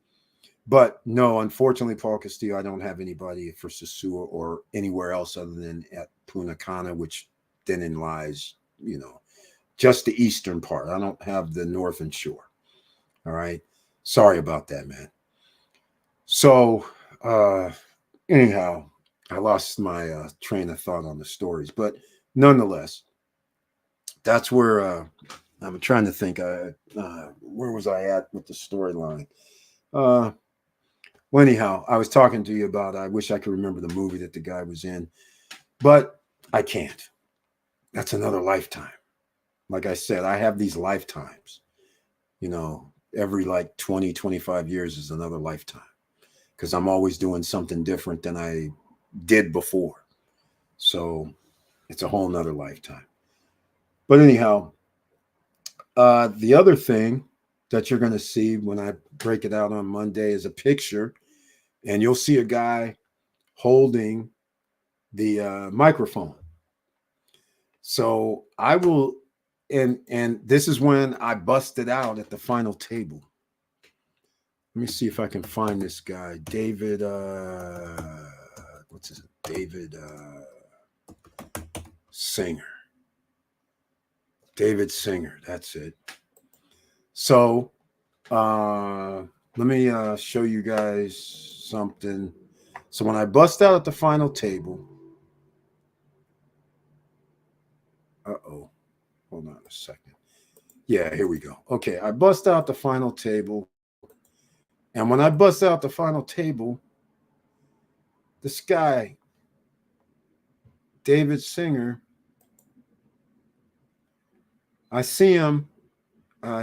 But no, unfortunately, Paul Castillo, I don't have anybody for Sosua or anywhere else other than at Punta Cana, which then lies, you know, just the eastern part. I don't have the northern shore. All right. Sorry about that, man. So anyhow, I lost my train of thought on the stories, but nonetheless, that's where I'm trying to think. Where was I at with the storyline? Well, anyhow, I was talking to you about. I wish I could remember the movie that the guy was in, but I can't. That's another lifetime. Like I said, I have these lifetimes. You know, every like 20, 25 years is another lifetime because I'm always doing something different than I did before. So it's a whole nother lifetime. But anyhow, the other thing that you're going to see when I break it out on Monday is a picture, and you'll see a guy holding the microphone. So I will, and this is when I busted out at the final table. Let me see if I can find this guy, David. What's his name? David Singer. David Singer. That's it. So let me show you guys something. So when I bust out at the final table, hold on a second. Yeah, here we go. Okay, I bust out the final table, and when I bust out the final table, this guy, David Singer, I see him.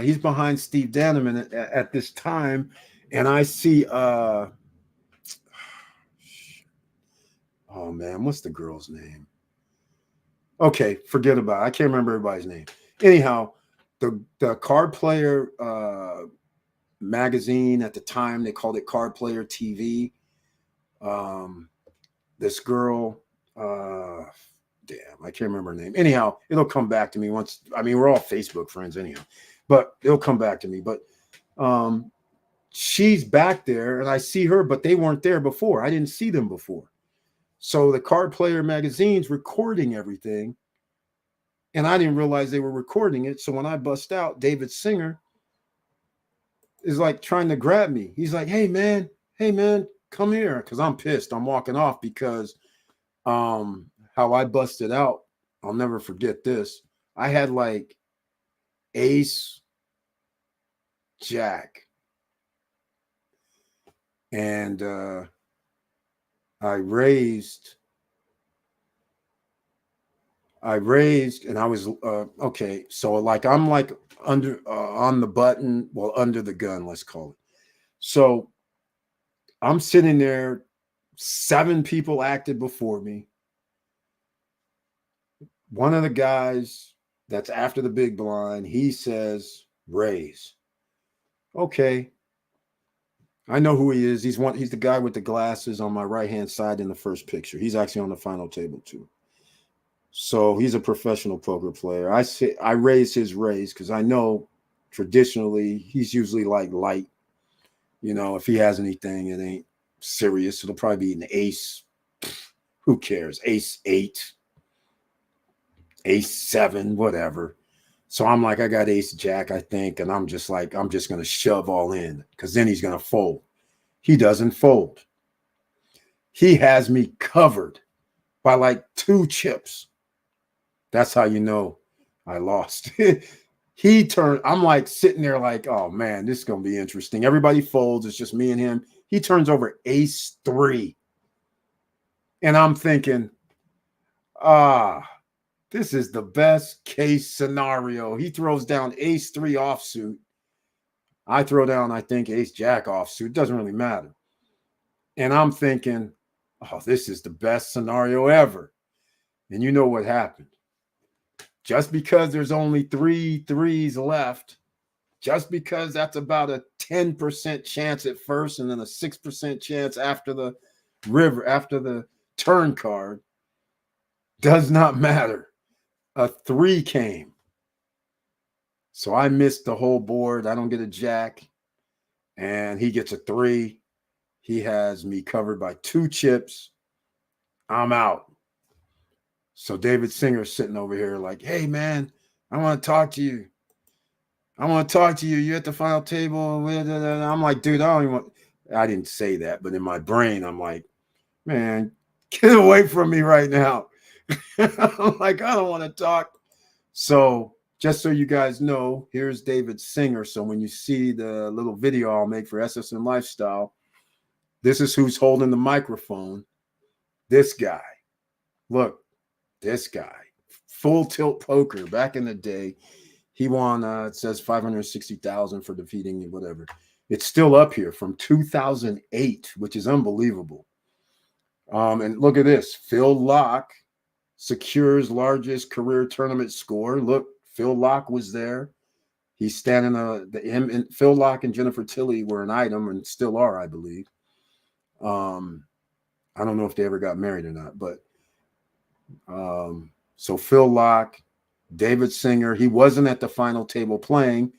He's behind Steve Danneman at this time, and I see. Oh man, what's the girl's name? Okay, forget about it. I can't remember everybody's name. Anyhow, the Card Player magazine at the time, they called it Card Player TV. This girl, damn, I can't remember her name. Anyhow, it'll come back to me once. I mean, we're all Facebook friends anyhow, but it'll come back to me. But she's back there, and I see her, but they weren't there before. I didn't see them before. So the Card Player magazine's recording everything, and I didn't realize they were recording it. So when I bust out, David Singer is like trying to grab me. He's like, hey man, come here. Because I'm pissed. I'm walking off because how I busted out, I'll never forget this. I had like ace, jack, and I raised, and I was okay. So like I'm like under on the button, well, under the gun, let's call it. So I'm sitting there, 7 people acted before me. One of the guys that's after the big blind, he says raise. Okay. I know who he is. He's the guy with the glasses on my right-hand side in the first picture. He's actually on the final table too. So he's a professional poker player. I raise his raise because I know traditionally he's usually like light. You know, if he has anything, it ain't serious. It'll probably be an ace. Who cares? Ace 8, ace 7, whatever. So I'm like, I got ace jack, I think. And I'm just like, I'm just going to shove all in because then he's going to fold. He doesn't fold. He has me covered by like 2 chips. That's how you know I lost. He turned, I'm like sitting there like, oh man, this is going to be interesting. Everybody folds. It's just me and him. He turns over ace 3. And I'm thinking, this is the best case scenario. He throws down ace 3 offsuit. I throw down, I think, ace jack offsuit. It doesn't really matter. And I'm thinking, oh, this is the best scenario ever. And you know what happened? Just because there's only 3 threes left, just because that's about a 10% chance at first and then a 6% chance after the river, after the turn card, does not matter. A 3 came. So I missed the whole board. I don't get a jack. And he gets a 3. He has me covered by 2 chips. I'm out. So David Singer's sitting over here like, hey, man, I want to talk to you. You're at the final table. I'm like, dude, I didn't say that. But in my brain, I'm like, man, get away from me right now. I'm like, I don't want to talk. So just so you guys know, here's David Singer. So when you see the little video I'll make for SSN Lifestyle, this is who's holding the microphone. This guy. Look, this guy. Full tilt poker back in the day. He won, it says 560,000 for defeating whatever. It's still up here from 2008, which is unbelievable. And look at this. Phil Locke secures largest career tournament score. Look, Phil Locke was there. He's standing. Him and Phil Locke and Jennifer Tilly were an item and still are, I believe. I don't know if they ever got married or not, but so Phil Locke, David Singer, he wasn't at the final table playing.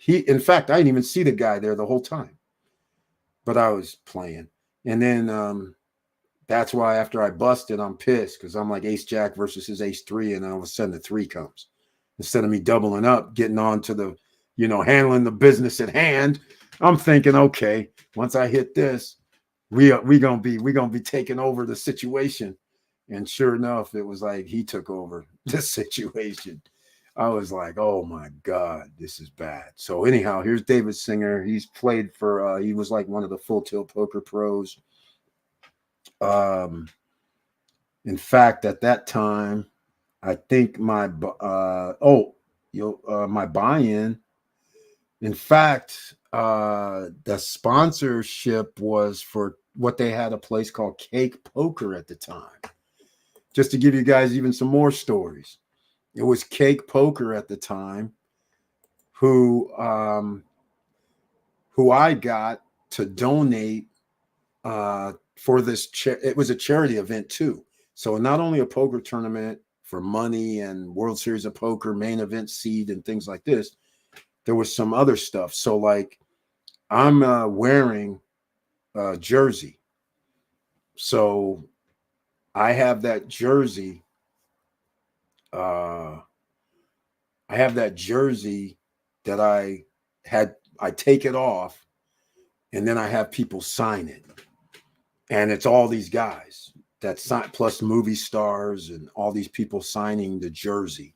In fact, I didn't even see the guy there the whole time, but I was playing. And then that's why after I busted, I'm pissed because I'm like ace jack versus his ace three, and all of a sudden the three comes. Instead of me doubling up, getting on to the, handling the business at hand, I'm thinking, okay, once I hit this, we gonna be taking over the situation. And sure enough, it was like he took over the situation. I was like, oh my God, this is bad. So anyhow, here's David Singer. He's played for, he was like one of the Full Tilt Poker pros. In fact, at that time, I think my buy-in. In fact, the sponsorship was for what they had, a place called Cake Poker at the time. Just to give you guys even some more stories, it was Cake Poker at the time who I got to donate for this. It was a charity event too. So not only a poker tournament for money and World Series of Poker, main event seed and things like this, there was some other stuff. So like I'm wearing a jersey. So I have that jersey. I that I take it off and then I have people sign it. And it's all these guys that sign, plus movie stars and all these people signing the jersey.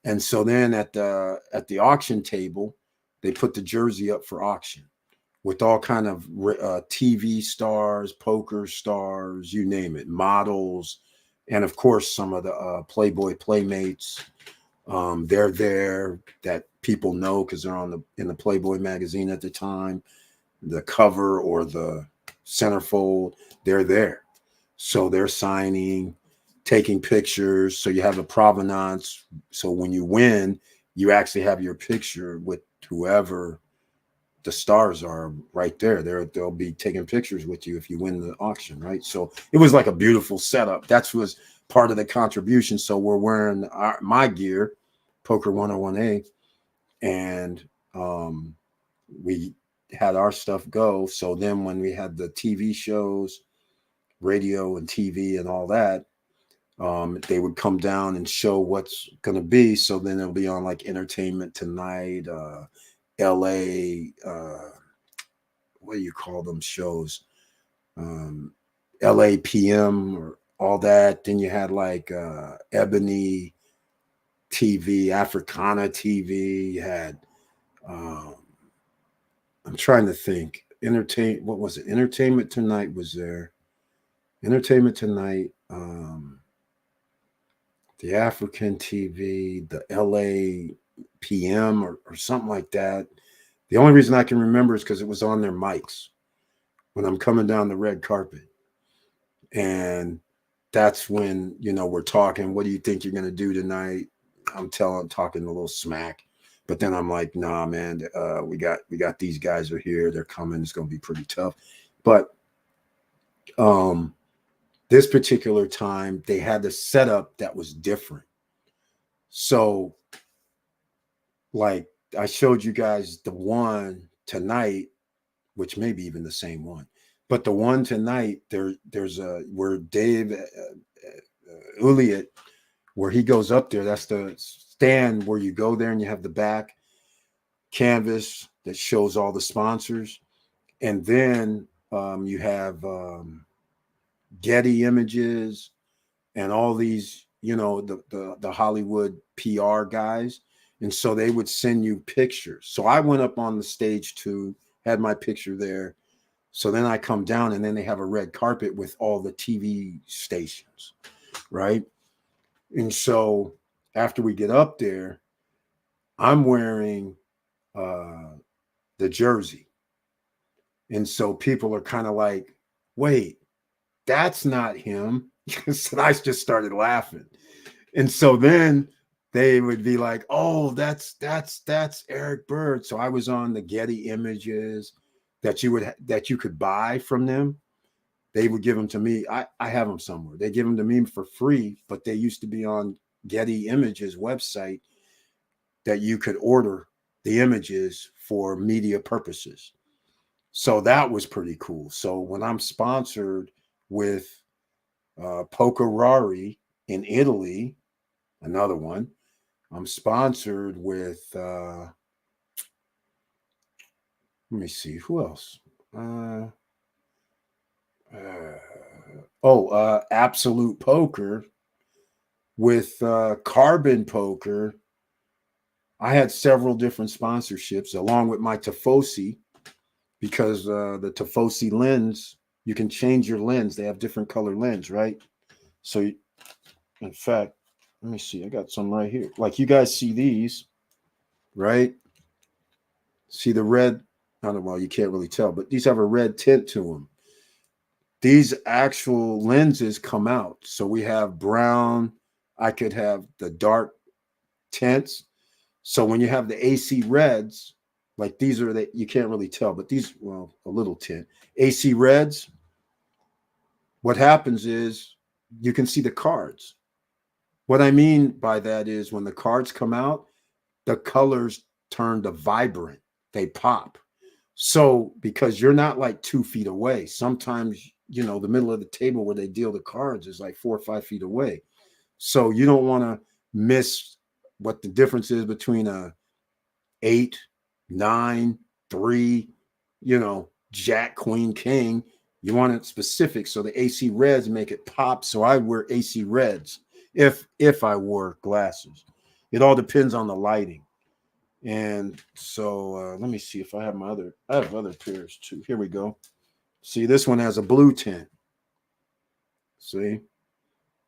And so then at the auction table, they put the jersey up for auction with all kind of TV stars, poker stars, you name it, models, and of course some of the Playboy Playmates. They're there that people know because they're in the Playboy magazine at the time, the cover or the centerfold. They're there, so they're signing, taking pictures. So you have a provenance. So when you win, you actually have your picture with whoever the stars are right there. They'll be taking pictures with you if you win the auction, right? So it was like a beautiful setup. That was part of the contribution. So we're wearing my gear, Poker 101A, and we had our stuff go. So then when we had the TV shows, radio and TV and all that, they would come down and show what's going to be. So then it'll be on like Entertainment Tonight, LA, what do you call them shows? LA PM or all that. Then you had like Ebony TV, Africana TV. You had, I'm trying to think. What was it? Entertainment Tonight was there. Entertainment Tonight, the African TV, the LA PM or something like that. The only reason I can remember is because it was on their mics when I'm coming down the red carpet. And that's when, we're talking, what do you think you're going to do tonight? I'm talking a little smack. But then I'm like, nah, man, we got these guys are here. They're coming. It's going to be pretty tough. But this particular time, they had the setup that was different. So, like, I showed you guys the one tonight, which may be even the same one. But the one tonight, there's where Dave Uliet, where he goes up there, that's the stand where you go there and you have the back canvas that shows all the sponsors. And then you have Getty Images and all these, the Hollywood PR guys. And so they would send you pictures. So I went up on the stage too, had my picture there. So then I come down and then they have a red carpet with all the TV stations, right? And so after we get up there, I'm wearing the jersey. And so people are kind of like, wait, that's not him. So I just started laughing. And so then they would be like, oh, that's Eric Bird. So I was on the Getty images that you could buy from them. They would give them to me. I have them somewhere. They give them to me for free, but they used to be on Getty Images website that you could order the images for media purposes. So that was pretty cool. So when I'm sponsored with Pokerari in Italy, another one, I'm sponsored with, let me see, who else? Absolute Poker with Carbon Poker. I had several different sponsorships along with my Tifosi, because the Tifosi lens, you can change your lens. They have different color lens, right? So, in fact, let me see. I got some right here. Like you guys see these, right? See the red? I don't know. Well, you can't really tell, but these have a red tint to them. These actual lenses come out. So we have brown. I could have the dark tints. So when you have the AC reds, like these are that you can't really tell, but these, well, a little tint. AC reds, what happens is you can see the cards. What I mean by that is when the cards come out, the colors turn to vibrant. They pop. So because you're not like 2 feet away, sometimes, the middle of the table where they deal the cards is like 4 or 5 feet away. So you don't want to miss what the difference is between a 8, 9, 3, Jack, Queen, King. You want it specific. So the AC reds make it pop. So I wear AC reds if I wore glasses. It all depends on the lighting. And so let me see if I have I have other pairs too. Here we go. See, this one has a blue tint. See,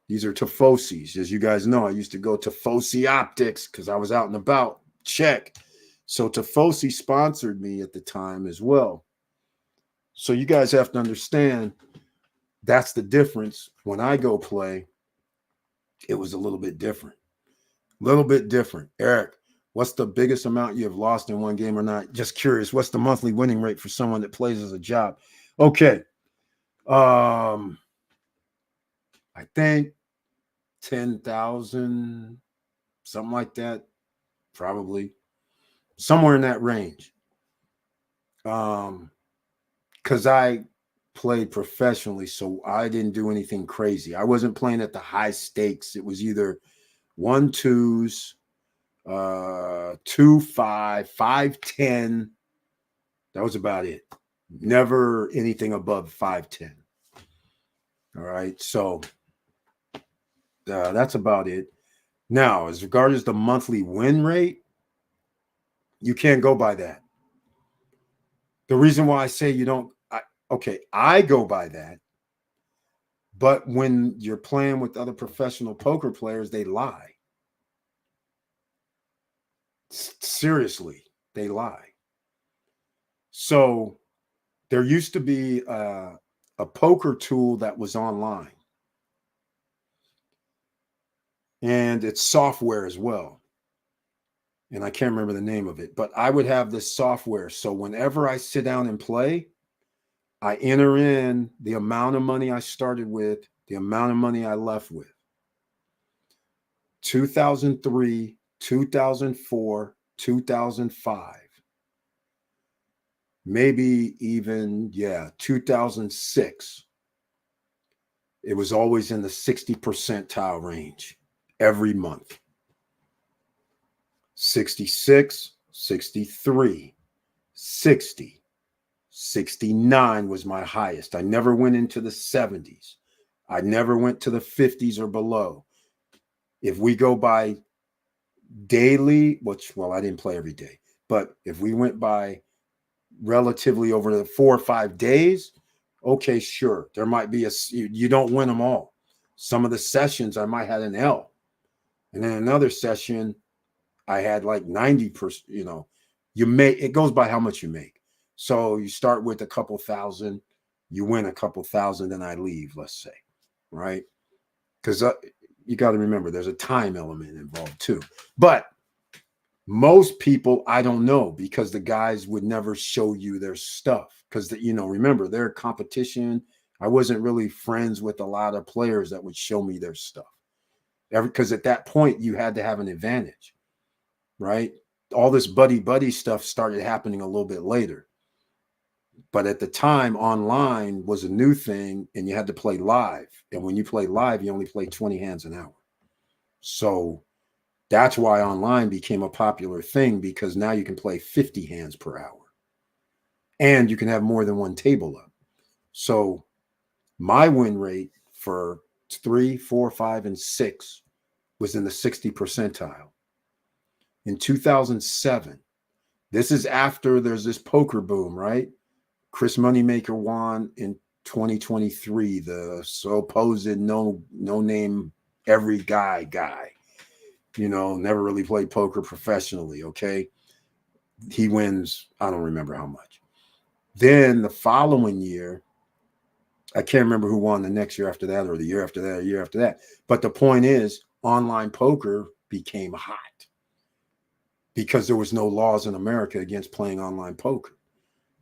these are Tifosis. As you guys know, I used to go Tifosi Optics because I was out and about. Check. So Tifosi sponsored me at the time as well. So you guys have to understand that's the difference. When I go play, it was a little bit different. Eric, what's the biggest amount you have lost in one game or not? Just curious. What's the monthly winning rate for someone that plays as a job? Okay. I think 10,000, something like that. Probably somewhere in that range. Because I played professionally, so I didn't do anything crazy. I wasn't playing at the high stakes. It was either 1-2s, 2-5, 5-10. That was about it. Never anything above 5-10. All right, so that's about it. Now, as regards the monthly win rate, you can't go by that. The reason why I say you don't, I go by that. But when you're playing with other professional poker players, they lie. Seriously, they lie. So there used to be a poker tool that was online. And it's software as well. And I can't remember the name of it, but I would have this software. So whenever I sit down and play, I enter in the amount of money I started with, the amount of money I left with. 2003, 2004, 2005. Maybe even, 2006. It was always in the 60 percentile range every month. 66, 63, 60, 69 was my highest. I never went into the 70s. I never went to the 50s or below. If we go by daily, which, well, I didn't play every day, but if we went by relatively over the 4 or 5 days, okay, sure, there might be you don't win them all. Some of the sessions I might have an L, and then another session I had like 90%. It goes by how much you make. So you start with a couple thousand, you win a couple thousand, then I leave, let's say, right? Because you got to remember there's a time element involved too. But most people, I don't know, because the guys would never show you their stuff. Because, remember, their competition, I wasn't really friends with a lot of players that would show me their stuff. Because at that point, you had to have an advantage, right? All this buddy stuff started happening a little bit later. But at the time, online was a new thing, and you had to play live. And when you play live, you only play 20 hands an hour. So that's why online became a popular thing, because now you can play 50 hands per hour. And you can have more than one table up. So my win rate for 3, 4, 5, and 6 was in the 60 percentile. In 2007, this is after there's this poker boom, right? Chris Moneymaker won in 2023, the supposed no name every guy, never really played poker professionally, okay? He wins, I don't remember how much. Then the following year, I can't remember who won the next year after that, or the year after that, or year after that. But the point is, online poker became hot because there was no laws in America against playing online poker.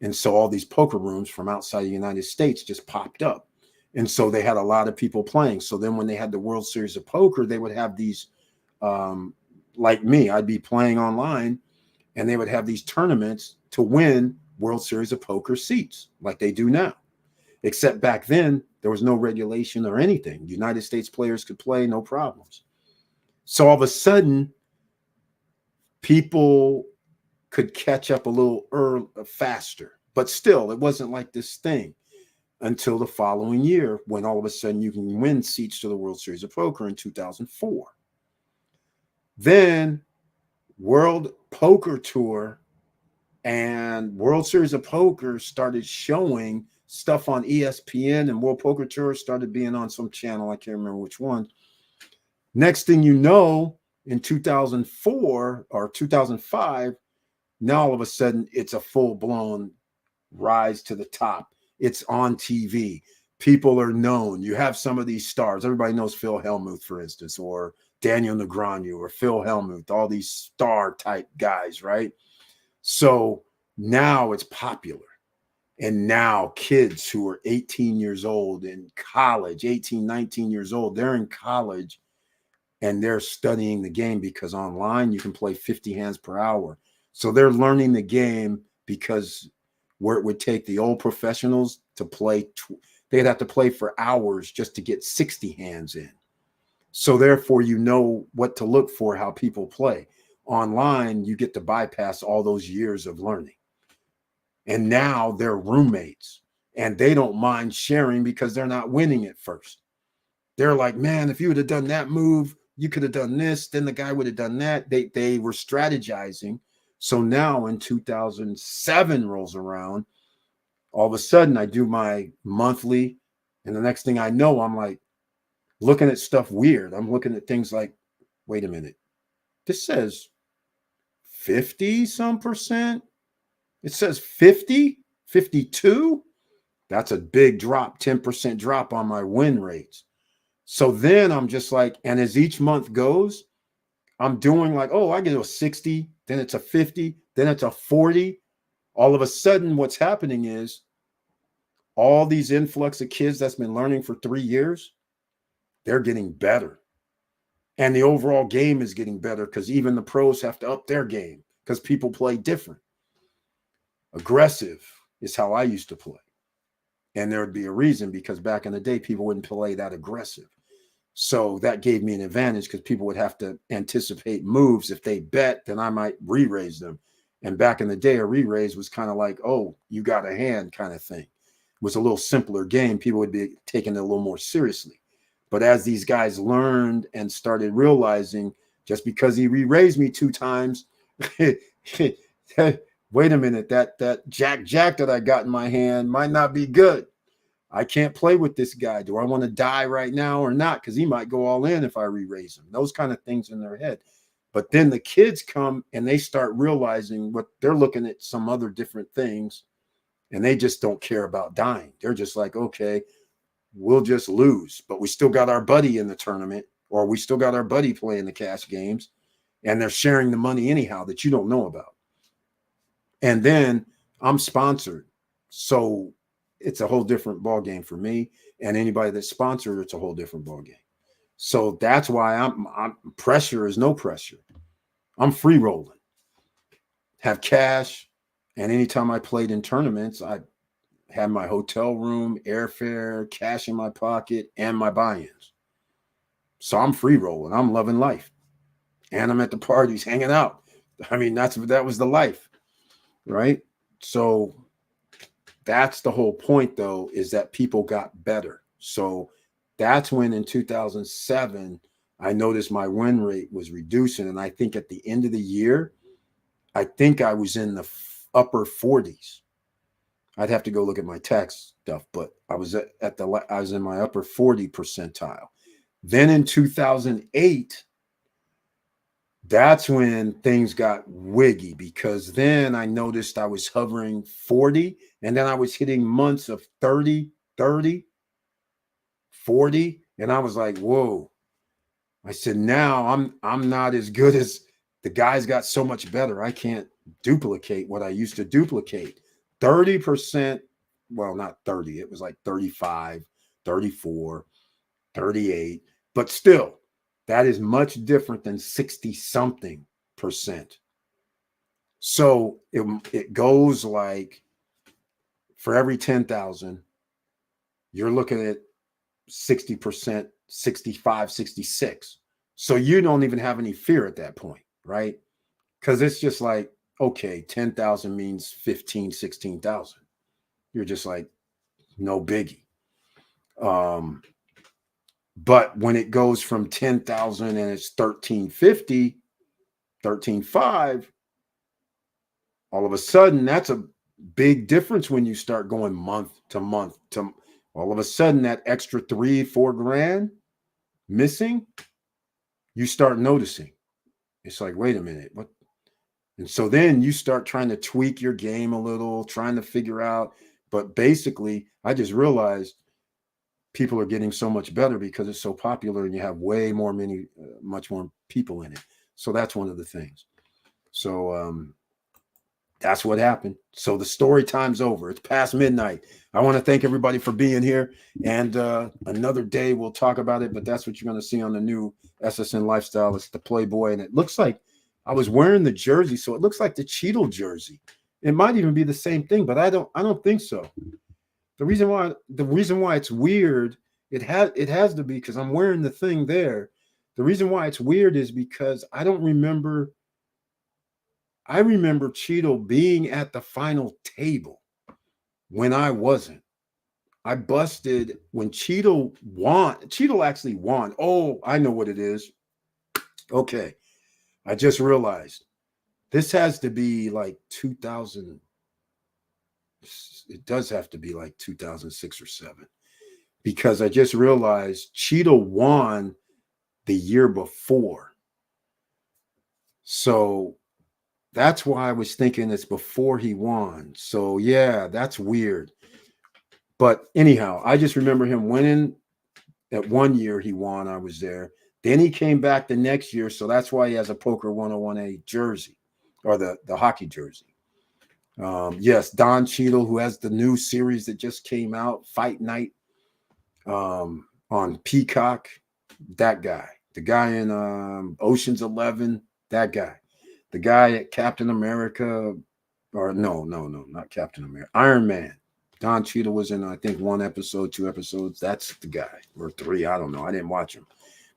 And so all these poker rooms from outside the United States just popped up. And so they had a lot of people playing. So then when they had the World Series of Poker, they would have these, like me, I'd be playing online, and they would have these tournaments to win World Series of Poker seats like they do now. Except back then, there was no regulation or anything. United States players could play, no problems. So all of a sudden, people could catch up a little faster. But still, it wasn't like this thing until the following year, when all of a sudden you can win seats to the World Series of Poker in 2004. Then World Poker Tour and World Series of Poker started showing stuff on ESPN, and World Poker Tour started being on some channel. I can't remember which one. Next thing you know, in 2004 or 2005, now all of a sudden it's a full-blown rise to the top. It's on TV. People are known. You have some of these stars. Everybody knows Phil Hellmuth, for instance, or Daniel Negreanu, or Phil Hellmuth, all these star type guys, right? So now it's popular. And now kids who are 18 years old in college, 18, 19 years old, they're in college and they're studying the game, because online you can play 50 hands per hour. So they're learning the game, because where it would take the old professionals to play, they'd have to play for hours just to get 60 hands in. So therefore, you know what to look for, how people play. Online, you get to bypass all those years of learning. And now they're roommates, and they don't mind sharing because they're not winning at first. They're like, man, if you would have done that move, you could have done this, then the guy would have done that. They were strategizing. So now in 2007 rolls around, all of a sudden I do my monthly, and the next thing I know, I'm like looking at stuff weird. I'm looking at things like, wait a minute, this says 50 some percent. It says 50, 52. That's a big drop, 10% drop on my win rates. So then I'm just like, and as each month goes, I'm doing like, oh, I get to a 60, then it's a 50, then it's a 40. All of a sudden, what's happening is all these influx of kids that's been learning for 3 years, they're getting better. And the overall game is getting better, because even the pros have to up their game, because people play different. Aggressive is how I used to play. And there would be a reason, because back in the day, people wouldn't play that aggressive. So that gave me an advantage, because people would have to anticipate moves. If they bet, then I might re-raise them. And back in the day, a re-raise was kind of like, oh, you got a hand kind of thing. It was a little simpler game. People would be taking it a little more seriously. But as these guys learned and started realizing Just because he re-raised me 2 times, wait a minute, that jack that I got in my hand might not be good. I can't play with this guy. Do I want to die right now or not? Because he might go all in if I re-raise him. Those kind of things in their head. But then the kids come and they start realizing what they're looking at, some other different things, and they just don't care about dying. They're just like, okay, we'll just lose, but we still got our buddy in the tournament, or we still got our buddy playing the cash games, and they're sharing the money anyhow that you don't know about. And then I'm sponsored, so it's a whole different ball game for me, and anybody that's sponsored, it's a whole different ball game. So that's why I'm pressure is no pressure. I'm free rolling, have cash, and anytime I played in tournaments, I had my hotel room, airfare, cash in my pocket, and my buy-ins. So I'm free rolling. I'm loving life, and I'm at the parties, hanging out. I mean, that was the life, right? So that's the whole point, though, is that people got better. So that's when in 2007, I noticed my win rate was reducing. And I think at the end of the year, I think I was in the upper 40s. I'd have to go look at my tax stuff, but I was I was in my upper 40 percentile. Then in 2008, that's when things got wiggy, because then I noticed I was hovering 40, and then I was hitting months of 30, 30, 40, and I was like, whoa. I said, now I'm not as good as the guys. Got so much better. I can't duplicate what I used to duplicate. 30%, well, not 30, it was like 35, 34, 38, but still, that is much different than 60 something percent. So it goes like, for every 10,000, you're looking at 60%, 65, 66. So you don't even have any fear at that point, right? Because it's just like, okay, 10,000 means 15, 16,000. You're just like, no biggie. But when it goes from 10,000 and it's 1350, 13.5, all of a sudden, that's a big difference when you start going month to month. To all of a sudden, that extra 3-4 grand missing, you start noticing. It's like, wait a minute, what? And so then you start trying to tweak your game a little, trying to figure out. But basically, I just realized people are getting so much better because it's so popular, and you have much more people in it. So that's one of the things. So that's what happened. So the story time's over. It's past midnight. I want to thank everybody for being here. And another day we'll talk about it, but that's what you're going to see on the new SSN Lifestyle. It's the Playboy, and it looks like I was wearing the jersey, so it looks like the Cheetle jersey. It might even be the same thing, but I don't think so. The reason why it's weird, it has to be because I'm wearing the thing there. The reason why it's weird is because I remember Cheetle being at the final table when I wasn't. I busted when Cheetle won. Cheetle actually won. Oh, I know what it is. Okay. I just realized this has to be like 2000. It does have to be like 2006 or 7, because I just realized Cheetle won the year before. So that's why I was thinking it's before he won. So yeah, that's weird. But anyhow, I just remember him winning that one year he won. I was there. Then he came back the next year. So that's why he has a Poker 101A jersey, or the hockey jersey. Yes, Don Cheadle, who has the new series that just came out, Fight Night, on Peacock. That guy. The guy in Ocean's 11. That guy. The guy at Captain America, or no, not Captain America. Iron Man. Don Cheadle was in, I think, 1 episode, 2 episodes. That's the guy. Or 3. I don't know. I didn't watch him.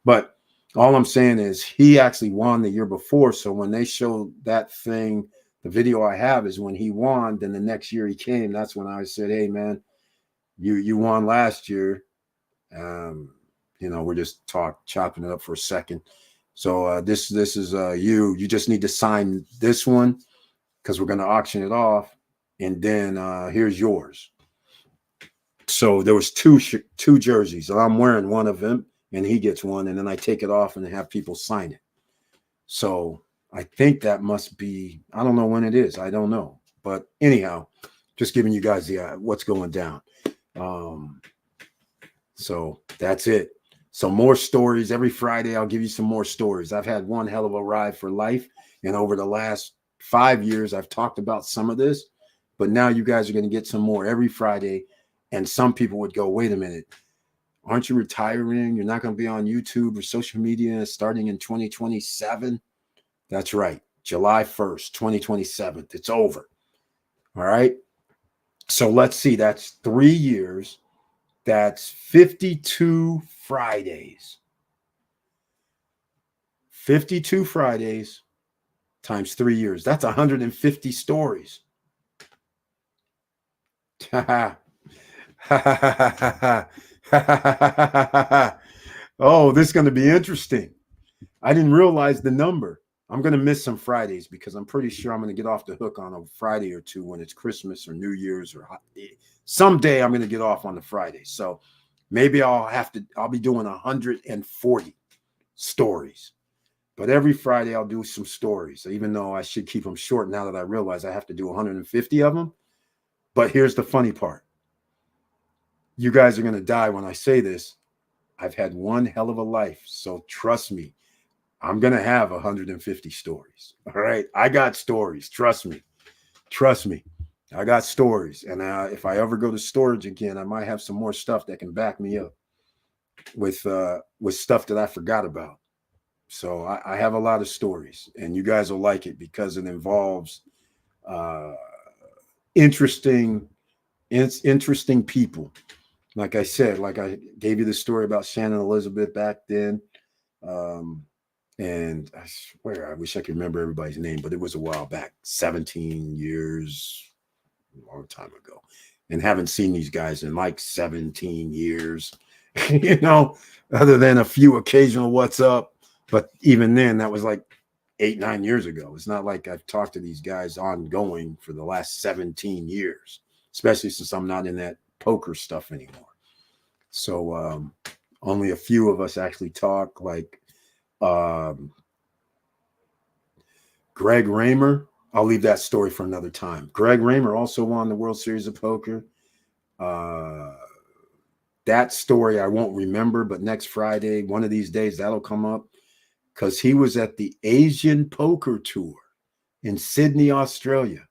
But all I'm saying is he actually won the year before. So when they showed that thing, the video I have is when he won. Then the next year he came. That's when I said, hey, man, you won last year. We're just chopping it up for a second. So this is you. You just need to sign this one because we're going to auction it off, and then here's yours. So there was two jerseys, and I'm wearing one of them, and he gets one, and then I take it off and have people sign it. So I think that must be, I don't know when it is. I don't know. But anyhow, just giving you guys the what's going down. So that's it. So more stories. Every Friday, I'll give you some more stories. I've had one hell of a ride for life. And over the last 5 years, I've talked about some of this. But now you guys are going to get some more every Friday. And some people would go, wait a minute. Aren't you retiring? You're not going to be on YouTube or social media starting in 2027? That's right. July 1st, 2027. It's over. All right. So let's see. That's 3 years. That's 52 Fridays. 52 Fridays times 3 years. That's 150 stories. Oh, this is going to be interesting. I didn't realize the number. I'm going to miss some Fridays because I'm pretty sure I'm going to get off the hook on a Friday or two when it's Christmas or New Year's or someday I'm going to get off on the Friday. So maybe I'll be doing 140 stories. But every Friday I'll do some stories, even though I should keep them short now that I realize I have to do 150 of them. But here's the funny part. You guys are going to die when I say this. I've had one hell of a life. So trust me, I'm going to have 150 stories. All right. I got stories. Trust me. Trust me. I got stories. And if I ever go to storage again, I might have some more stuff that can back me up with stuff that I forgot about. So I have a lot of stories, and you guys will like it because it involves interesting people. Like I said, like I gave you the story about Shannon Elizabeth back then. And I swear, I wish I could remember everybody's name, but it was a while back, 17 years, a long time ago. And haven't seen these guys in like 17 years, other than a few occasional what's up. But even then, that was like 8-9 years ago. It's not like I've talked to these guys ongoing for the last 17 years, especially since I'm not in that poker stuff anymore. So only a few of us actually talk, like Greg Raymer. I'll leave that story for another time. Greg Raymer also won the World Series of Poker. That story I won't remember, but next Friday, one of these days, that'll come up because he was at the Asian Poker Tour in Sydney, Australia.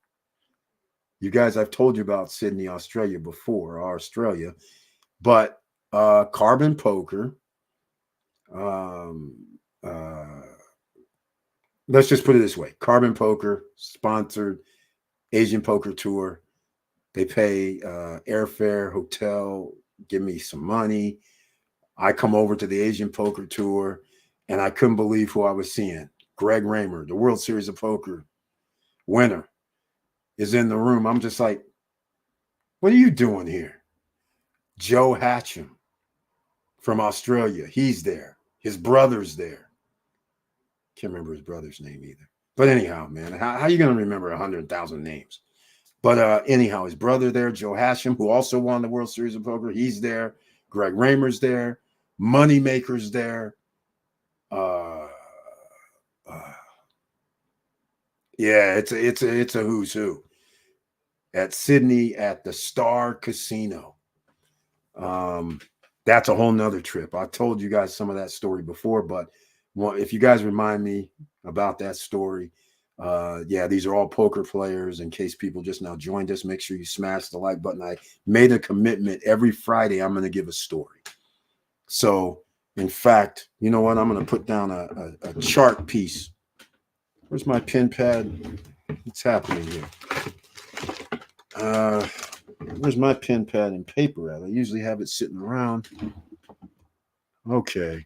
You guys, I've told you about Sydney, Australia before, or Australia, but Carbon Poker, let's just put it this way. Carbon Poker sponsored Asian Poker Tour. They pay airfare, hotel, give me some money. I come over to the Asian Poker Tour, and I couldn't believe who I was seeing. Greg Raymer, the World Series of Poker winner, is in the room. I'm just like, what are you doing here? Joe Hatcham from Australia, he's there. His brother's there. Can't remember his brother's name either. But anyhow, man, how are you going to remember 100,000 names? But anyhow, his brother there, Joe Hatcham, who also won the World Series of Poker, he's there. Greg Raymer's there. Moneymaker's there. Yeah, it's a who's who at Sydney at the Star Casino. That's a whole nother trip. I told you guys some of that story before, but if you guys remind me about that story, yeah, these are all poker players. In case people just now joined us, make sure you smash the like button. I made a commitment every Friday. I'm going to give a story. So, in fact, you know what? I'm going to put down a chart piece. Where's my pen pad? What's happening here? Where's my pen pad and paper at? I usually have it sitting around. Okay.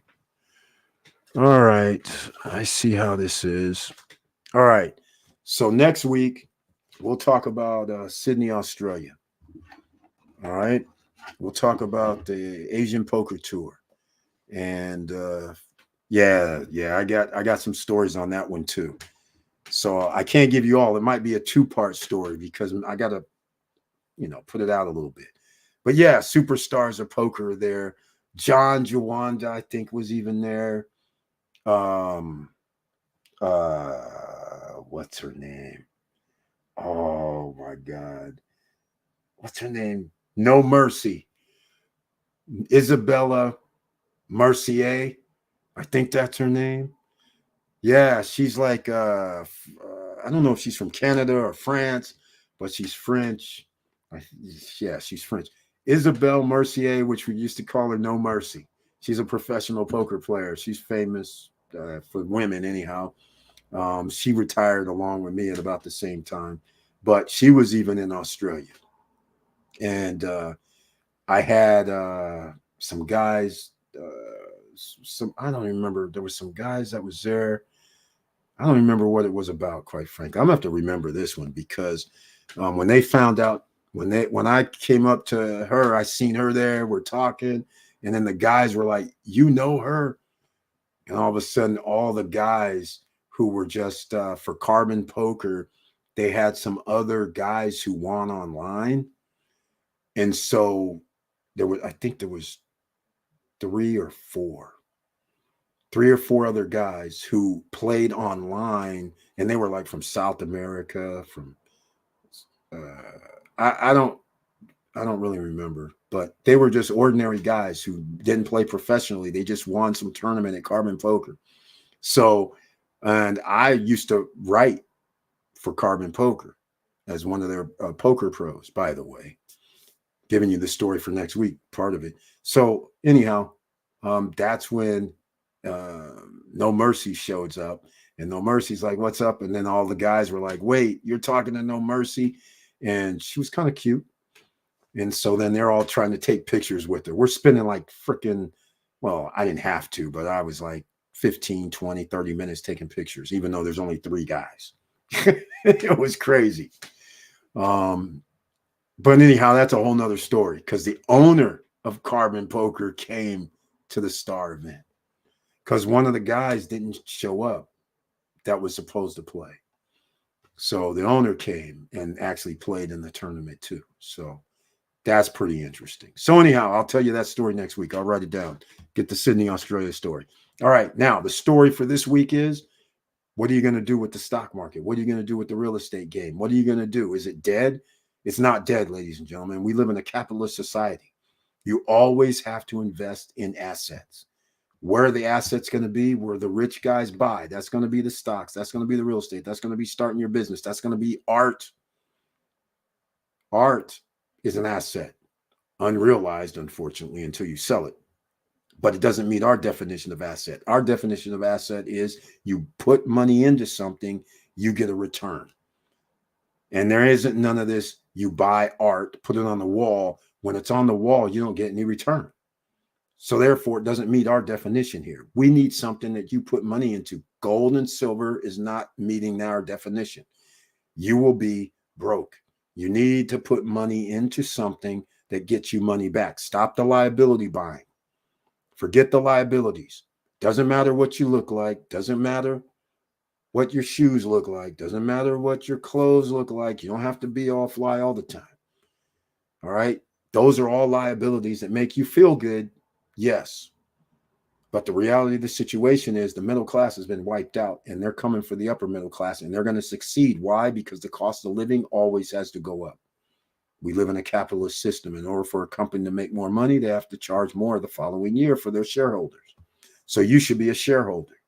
All right. I see how this is. All right. So next week, we'll talk about Sydney, Australia. All right. We'll talk about the Asian Poker Tour. And Yeah, yeah, I got some stories on that one too. So I can't give you all. It might be a two-part story because I got to, put it out a little bit. But yeah, superstars of poker are there. John Jawanda, I think, was even there. Um, what's her name? Oh my God, what's her name? No Mercy, Isabella Mercier. I think that's her name. Yeah, she's like I don't know if she's from Canada or France, but she's French. I, yeah, she's French. Isabelle Mercier, which we used to call her No Mercy. She's a professional poker player. She's famous for women, anyhow. She retired along with me at about the same time, but she was even in Australia. And I had some guys. Some I don't even remember. There was some guys that was there. I don't remember what it was about, quite frankly. I'm gonna have to remember this one because when they found out when I came up to her, I seen her there. We're talking, and then the guys were like, "You know her?" And all of a sudden, all the guys who were just for Carbon Poker, they had some other guys who won online, and so I think there was three or four three or four other guys who played online, and they were like from South America, from uh, I don't really remember, but they were just ordinary guys who didn't play professionally. They just won some tournament at Carbon Poker. So, and I used to write for Carbon Poker as one of their poker pros, by the way, giving you the story for next week, part of it. So anyhow, that's when No Mercy shows up, and No Mercy's like, "What's up?" And then all the guys were like, "Wait, you're talking to No Mercy?" And she was kind of cute. And so then they're all trying to take pictures with her. We're spending like freaking, well, I didn't have to, but I was like 15, 20, 30 minutes taking pictures, even though there's only three guys. It was crazy. Um, but anyhow, that's a whole nother story because the owner of Carbon Poker came to the Star event because one of the guys didn't show up that was supposed to play. So the owner came and actually played in the tournament too. So that's pretty interesting. So anyhow, I'll tell you that story next week. I'll write it down. Get the Sydney, Australia story. All right. Now, the story for this week is, what are you going to do with the stock market? What are you going to do with the real estate game? What are you going to do? Is it dead? It's not dead, ladies and gentlemen. We live in a capitalist society. You always have to invest in assets. Where are the assets going to be? Where the rich guys buy. That's going to be the stocks. That's going to be the real estate. That's going to be starting your business. That's going to be art. Art is an asset, unrealized, unfortunately, until you sell it. But it doesn't meet our definition of asset. Our definition of asset is you put money into something, you get a return. And there isn't none of this, you buy art, put it on the wall. When it's on the wall, you don't get any return. So therefore, it doesn't meet our definition here. We need something that you put money into. Gold and silver is not meeting our definition. You will be broke. You need to put money into something that gets you money back. Stop the liability buying. Forget the liabilities. Doesn't matter what you look like. Doesn't matter what your shoes look like. Doesn't matter what your clothes look like. You don't have to be all fly all the time. All right. Those are all liabilities that make you feel good. Yes. But the reality of the situation is the middle class has been wiped out, and they're coming for the upper middle class, and they're going to succeed. Why? Because the cost of living always has to go up. We live in a capitalist system. In order for a company to make more money, they have to charge more the following year for their shareholders. So you should be a shareholder.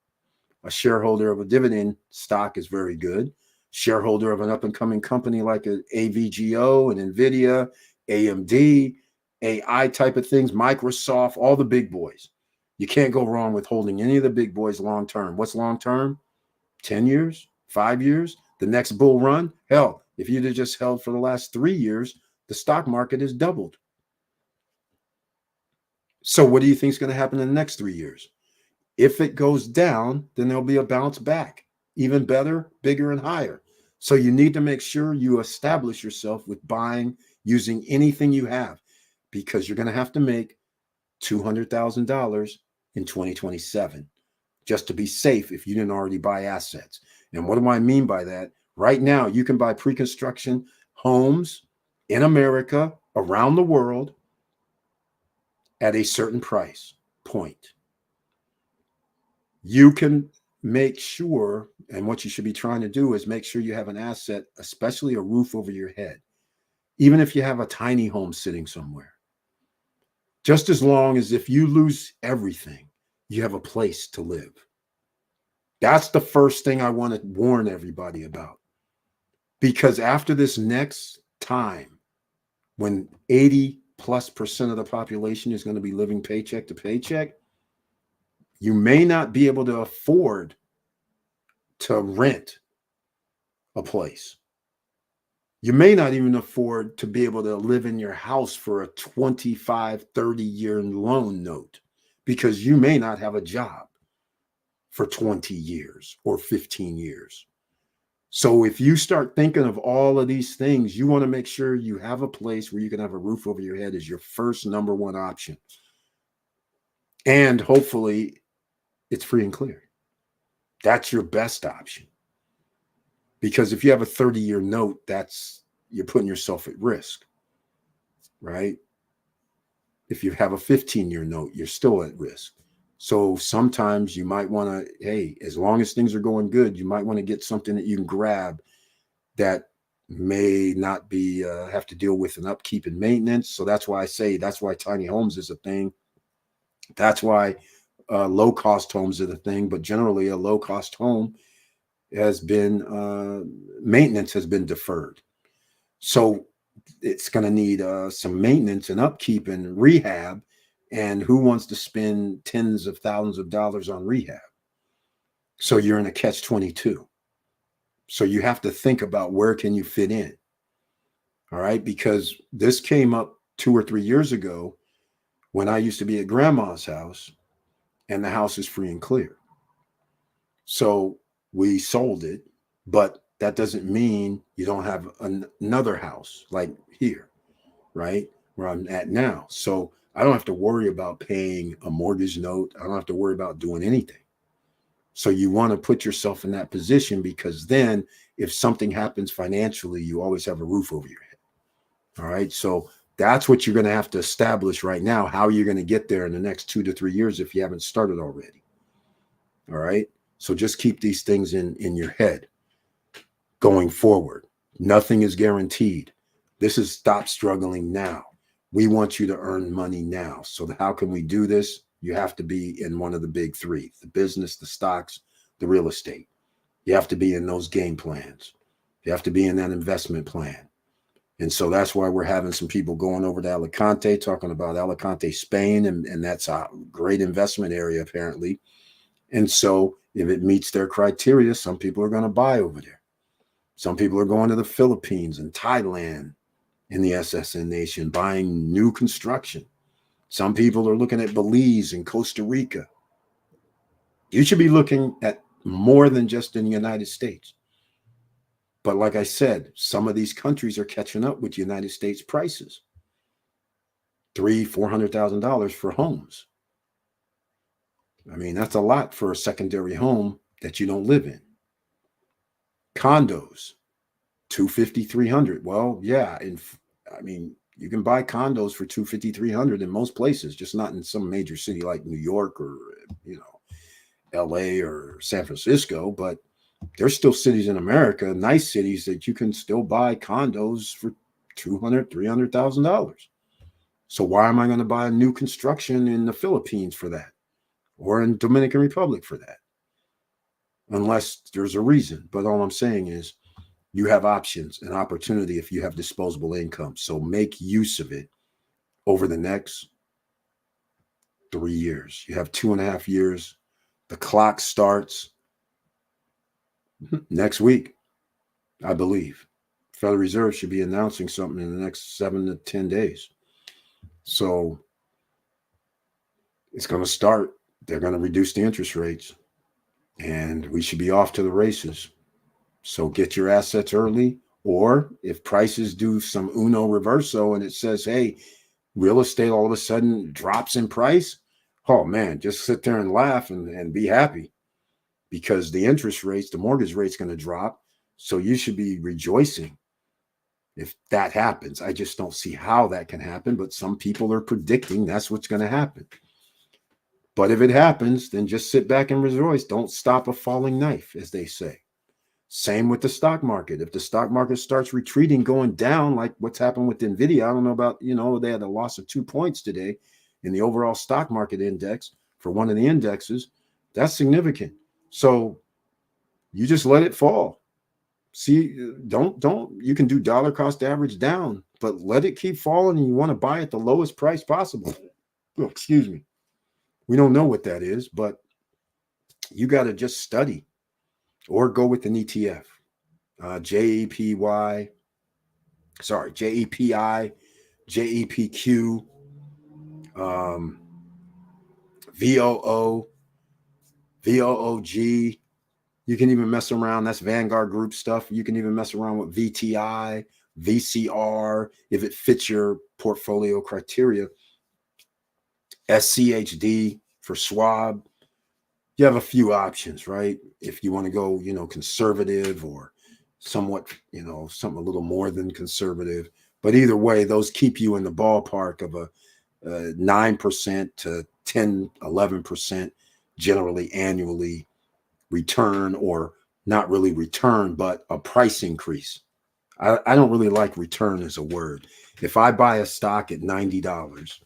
A shareholder of a dividend stock is very good. Shareholder of an up-and-coming company like an AVGO, an NVIDIA, AMD, AI type of things, Microsoft, all the big boys. You can't go wrong with holding any of the big boys long-term. What's long-term? 10 years? 5 years? The next bull run? Hell, if you'd have just held for the last 3 years, the stock market has doubled. So what do you think is going to happen in the next 3 years? If it goes down, then there'll be a bounce back, even better, bigger, and higher. So you need to make sure you establish yourself with buying using anything you have, because you're going to have to make $200,000 in 2027. just to be safe if you didn't already buy assets. And what do I mean by that? Right now, you can buy pre-construction homes in America, around the world, at a certain price point. You can make sure, and what you should be trying to do is make sure you have an asset, especially a roof over your head, even if you have a tiny home sitting somewhere. Just as long as if you lose everything, you have a place to live. That's the first thing I want to warn everybody about. Because after this next time, when 80+% of the population is going to be living paycheck to paycheck, you may not be able to afford to rent a place. You may not even afford to be able to live in your house for a 25, 30-year loan note, because you may not have a job for 20 years or 15 years. So if you start thinking of all of these things, you want to make sure you have a place where you can have a roof over your head is your first number one option. And hopefully it's free and clear. That's your best option. Because if you have a 30-year note, you're putting yourself at risk, right? If you have a 15-year note, you're still at risk. So sometimes you might want to, hey, as long as things are going good, you might want to get something that you can grab that may not be have to deal with an upkeep and maintenance. So that's why tiny homes is a thing. That's why low-cost homes are the thing. But generally, a low-cost home has been maintenance has been deferred. So it's going to need some maintenance and upkeep and rehab. And who wants to spend tens of thousands of dollars on rehab? So you're in a catch-22. So you have to think about where can you fit in. All right. Because this came up 2 or 3 years ago when I used to be at grandma's house, and the house is free and clear. So we sold it, but that doesn't mean you don't have another house like here, right? Where I'm at now. So I don't have to worry about paying a mortgage note. I don't have to worry about doing anything. So you want to put yourself in that position, because then if something happens financially, you always have a roof over your head. All right. So that's what you're going to have to establish right now, how you're going to get there in the next 2 to 3 years if you haven't started already. All right. So just keep these things in your head going forward. Nothing is guaranteed. This is stop struggling now. We want you to earn money now. So how can we do this? You have to be in one of the big three: the business, the stocks, the real estate. You have to be in those game plans. You have to be in that investment plan. And so that's why we're having some people going over to Alicante, talking about Alicante, Spain, and that's a great investment area apparently. And so if it meets their criteria, some people are going to buy over there. Some people are going to the Philippines and Thailand in the SSN nation, buying new construction. Some people are looking at Belize and Costa Rica. You should be looking at more than just in the United States. But like I said, some of these countries are catching up with United States prices. $300,000-$400,000 for homes. I mean, that's a lot for a secondary home that you don't live in. Condos, $250,000-$300,000. Well, yeah, I mean, you can buy condos for $250,000-$300,000 in most places, just not in some major city like New York or, LA or San Francisco. But there's still cities in America, nice cities, that you can still buy condos for $200,000-$300,000. So why am I going to buy a new construction in the Philippines for that, or in Dominican Republic for that? Unless there's a reason. But all I'm saying is, you have options and opportunity if you have disposable income. So make use of it over the next 3 years. You have 2.5 years. The clock starts next week, I believe. Federal Reserve should be announcing something in the next 7 to 10 days. So it's going to start. They're going to reduce the interest rates, and we should be off to the races. So get your assets early, or if prices do some uno reverso and it says, hey, real estate all of a sudden drops in price, oh man, just sit there and laugh and be happy, because the interest rates, the mortgage rate's going to drop. So you should be rejoicing if that happens. I just don't see how that can happen, but some people are predicting that's what's going to happen. But if it happens, then just sit back and rejoice. Don't stop a falling knife, as they say. Same with the stock market. If the stock market starts retreating, going down, like what's happened with NVIDIA, I don't know about, they had a loss of 2 points today in the overall stock market index for one of the indexes. That's significant. So you just let it fall. See, don't, you can do dollar cost average down, but let it keep falling, and you want to buy at the lowest price possible. Oh, excuse me. We don't know what that is, but you got to just study or go with an ETF. JEPI, JEPQ, VOO, VOOG. You can even mess around. That's Vanguard Group stuff. You can even mess around with VTI, VCR, if it fits your portfolio criteria. SCHD for Schwab. You have a few options, right? If you want to go, conservative or somewhat, something a little more than conservative. But either way, those keep you in the ballpark of a 9% to 10, 11% generally annually return, or not really return, but a price increase. I don't really like return as a word. If I buy a stock at $90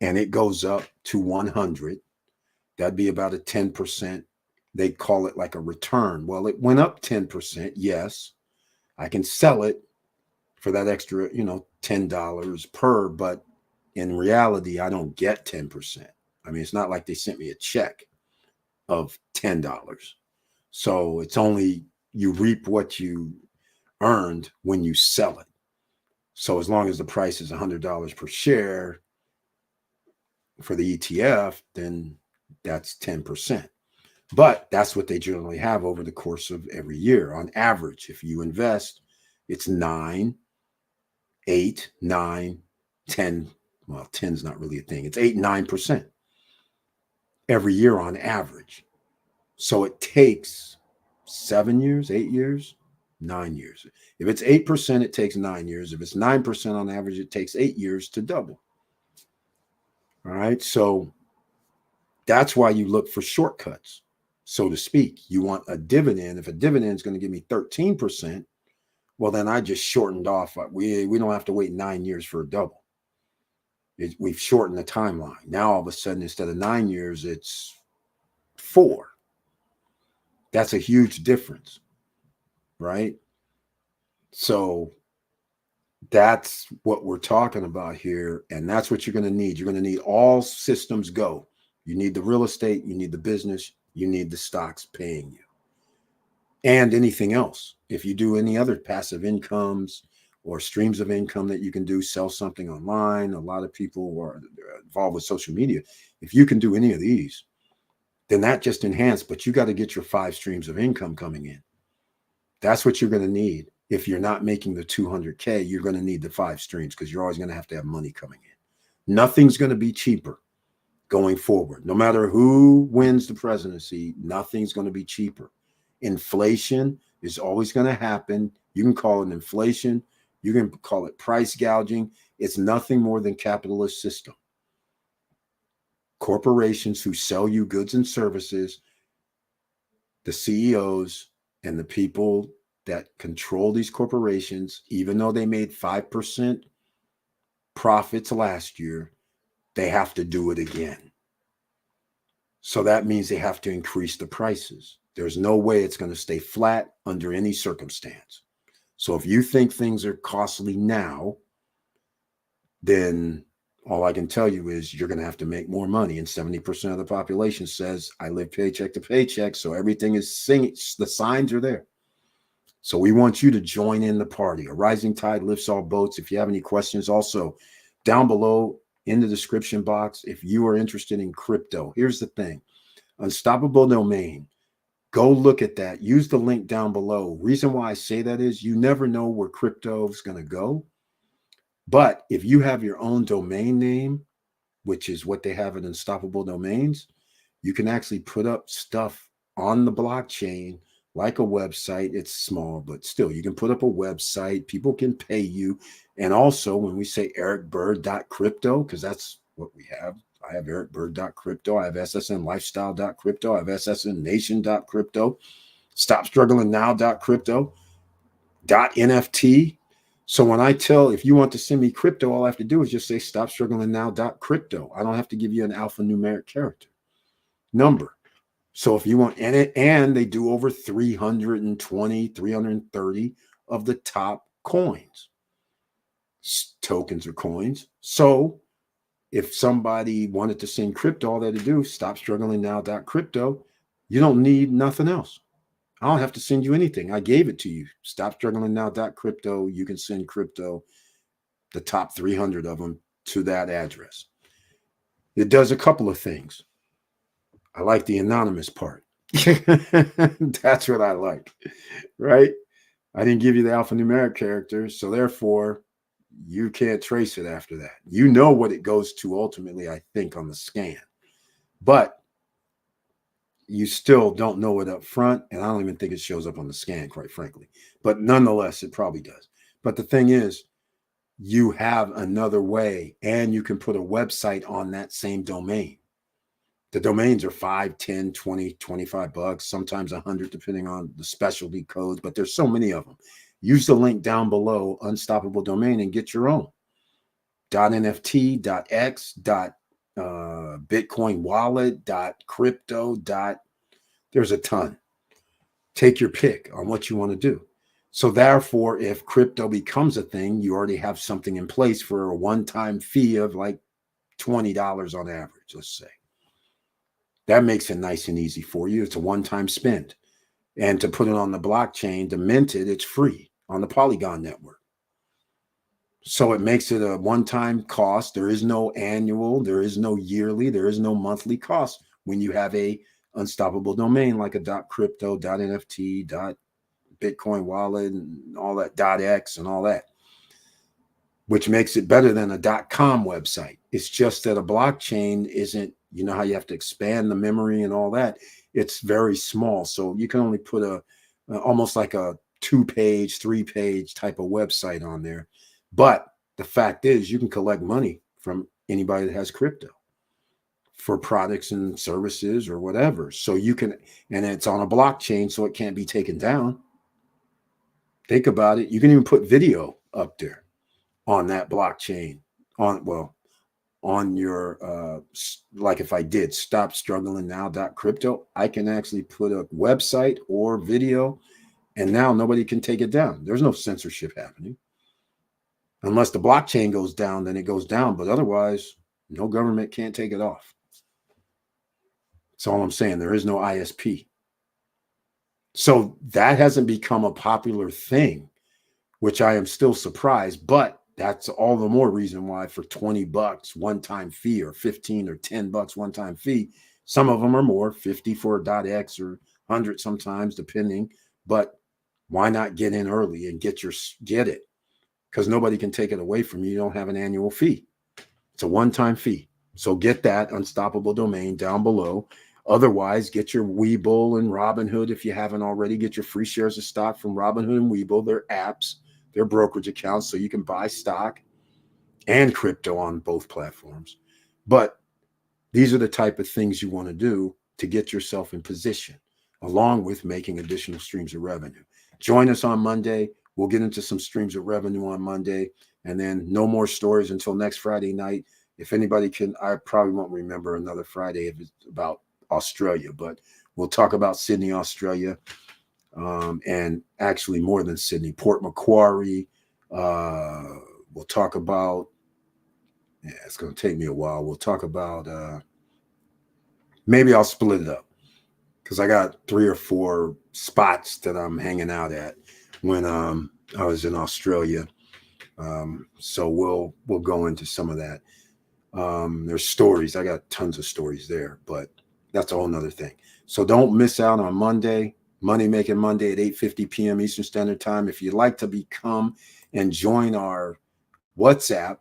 and it goes up to 100, that'd be about a 10%. They call it like a return. Well, it went up 10%. Yes, I can sell it for that extra, $10 per, but in reality, I don't get 10%. I mean, it's not like they sent me a check of $10. So it's only, you reap what you earned when you sell it. So as long as the price is $100 per share for the ETF, then that's 10%. But that's what they generally have over the course of every year. On average, if you invest, it's 9, 8, 9, 10. Well, 10 is not really a thing. It's 8, 9% every year on average. So it takes 7 years, 8 years, 9 years. If it's 8%, it takes 9 years. If it's 9% on average, it takes 8 years to double. All right. So that's why you look for shortcuts, so to speak. You want a dividend. If a dividend is going to give me 13%, well, then I just shortened off. We don't have to wait 9 years for a double. We've shortened the timeline. Now, all of a sudden, instead of 9 years, it's 4. That's a huge difference, right? So that's what we're talking about here. And that's what you're going to need. You're going to need all systems go. You need the real estate, you need the business, you need the stocks paying you, and anything else. If you do any other passive incomes or streams of income that you can do, sell something online. A lot of people are involved with social media. If you can do any of these, then that just enhanced, but you got to get your 5 streams of income coming in. That's what you're going to need. If you're not making the 200K, you're going to need the 5 streams, because you're always going to have money coming in. Nothing's going to be cheaper going forward. No matter who wins the presidency, nothing's going to be cheaper. Inflation is always going to happen. You can call it inflation. You can call it price gouging. It's nothing more than capitalist system. Corporations who sell you goods and services, the CEOs and the people that control these corporations, even though they made 5% profits last year, they have to do it again. So that means they have to increase the prices. There's no way it's going to stay flat under any circumstance. So if you think things are costly now, then all I can tell you is you're going to have to make more money. And 70% of the population says, I live paycheck to paycheck. So everything is singing. The signs are there. So we want you to join in the party. A rising tide lifts all boats. If you have any questions, also down below in the description box, if you are interested in crypto, here's the thing. Unstoppable Domain. Go look at that. Use the link down below. Reason why I say that is you never know where crypto is going to go. But if you have your own domain name, which is what they have at Unstoppable Domains, you can actually put up stuff on the blockchain, like a website. It's small, but still, you can put up a website. People can pay you. And also, when we say ericbird.crypto, because that's what we have. I have ericbird.crypto. I have ssnlifestyle.crypto. I have ssnnation.crypto. Stopstrugglingnow.crypto. .nft. So when I tell, if you want to send me crypto, all I have to do is just say stopstrugglingnow.crypto. I don't have to give you an alphanumeric character number. So if you want, and they do over 320, 330 of the top coins, tokens or coins. So if somebody wanted to send crypto, all they had to do, stopstrugglingnow.crypto. You don't need nothing else. I don't have to send you anything. I gave it to you. Stopstrugglingnow.crypto. You can send crypto, the top 300 of them, to that address. It does a couple of things. I like the anonymous part. That's what I like, right? I didn't give you the alphanumeric characters, so therefore you can't trace it after that. You know what it goes to ultimately, I think, on the scan. But you still don't know it up front, and I don't even think it shows up on the scan, quite frankly. But nonetheless, it probably does. But the thing is, you have another way, and you can put a website on that same domain. The domains are $5, $10, $20, $25, sometimes $100, depending on the specialty codes, but there's so many of them. Use the link down below, Unstoppable Domain, and get your own. .nft, .x, Bitcoin wallet, .crypto, there's a ton. Take your pick on what you want to do. So therefore, if crypto becomes a thing, you already have something in place for a one-time fee of like $20 on average, let's say. That makes it nice and easy for you. It's a one-time spend. And to put it on the blockchain, to mint it, it's free on the Polygon network. So it makes it a one-time cost. There is no annual, there is no yearly, there is no monthly cost when you have a unstoppable domain like a .crypto, .nft, .bitcoin wallet, and all that, .x and all that, which makes it better than a .com website. It's just that a blockchain isn't, you know how you have to expand the memory and all that. It's very small. So you can only put almost like a 2-page, 3-page type of website on there. But the fact is, you can collect money from anybody that has crypto for products and services or whatever. So you can, and it's on a blockchain, so it can't be taken down. Think about it. You can even put video up there on that blockchain on your, like if I did stopstrugglingnow.crypto, I can actually put a website or video, and now nobody can take it down. There's no censorship happening. Unless the blockchain goes down, then it goes down. But otherwise, no government can't take it off. That's all I'm saying. There is no ISP. So that hasn't become a popular thing, which I am still surprised. But that's all the more reason why for $20 one-time fee, or 15 or $10 one-time fee, some of them are more, 50 for a .x or 100 sometimes, depending. But why not get in early and get it? Because nobody can take it away from you. You don't have an annual fee. It's a one-time fee. So get that Unstoppable Domain down below. Otherwise, get your Webull and Robinhood if you haven't already. Get your free shares of stock from Robinhood and Webull. They're apps. They're brokerage accounts, so you can buy stock and crypto on both platforms. But these are the type of things you want to do to get yourself in position, along with making additional streams of revenue. Join us on Monday. We'll get into some streams of revenue on Monday, and then no more stories until next Friday night. If anybody can, I probably won't remember another Friday if it's about Australia, but we'll talk about Sydney, Australia, and actually more than Sydney, Port Macquarie. We'll talk about, it's going to take me a while. We'll talk about, maybe I'll split it up because I got 3 or 4 spots that I'm hanging out at when I was in Australia. So we'll go into some of that. There's stories. I got tons of stories there, but that's a whole nother thing. So don't miss out on Monday, Money Making Monday at 8:50 p.m. Eastern Standard Time. If you'd like to become and join our WhatsApp,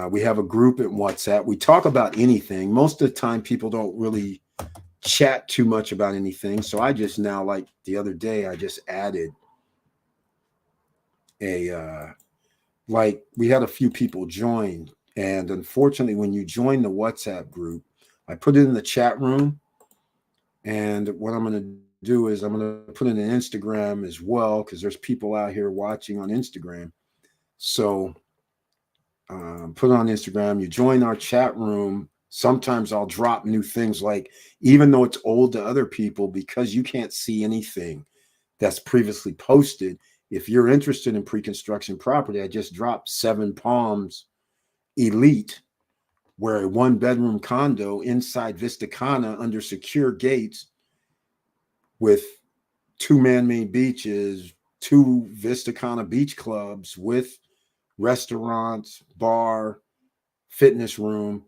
we have a group in WhatsApp. We talk about anything. Most of the time, people don't really chat too much about anything. So I just now, like the other day, I just added like we had a few people join. And unfortunately, when you join the WhatsApp group, I put it in the chat room. And what I'm going to do is I'm going to put it in Instagram as well, because there's people out here watching on Instagram. So put it on Instagram. You join our chat room. Sometimes I'll drop new things, like even though it's old to other people, because you can't see anything that's previously posted. If you're interested in pre-construction property, I just dropped 7 Palms Elite, where a 1-bedroom condo inside Vista Cana under secure gates with 2 man-made beaches, 2 Vista Cana beach clubs with restaurants, bar, fitness room,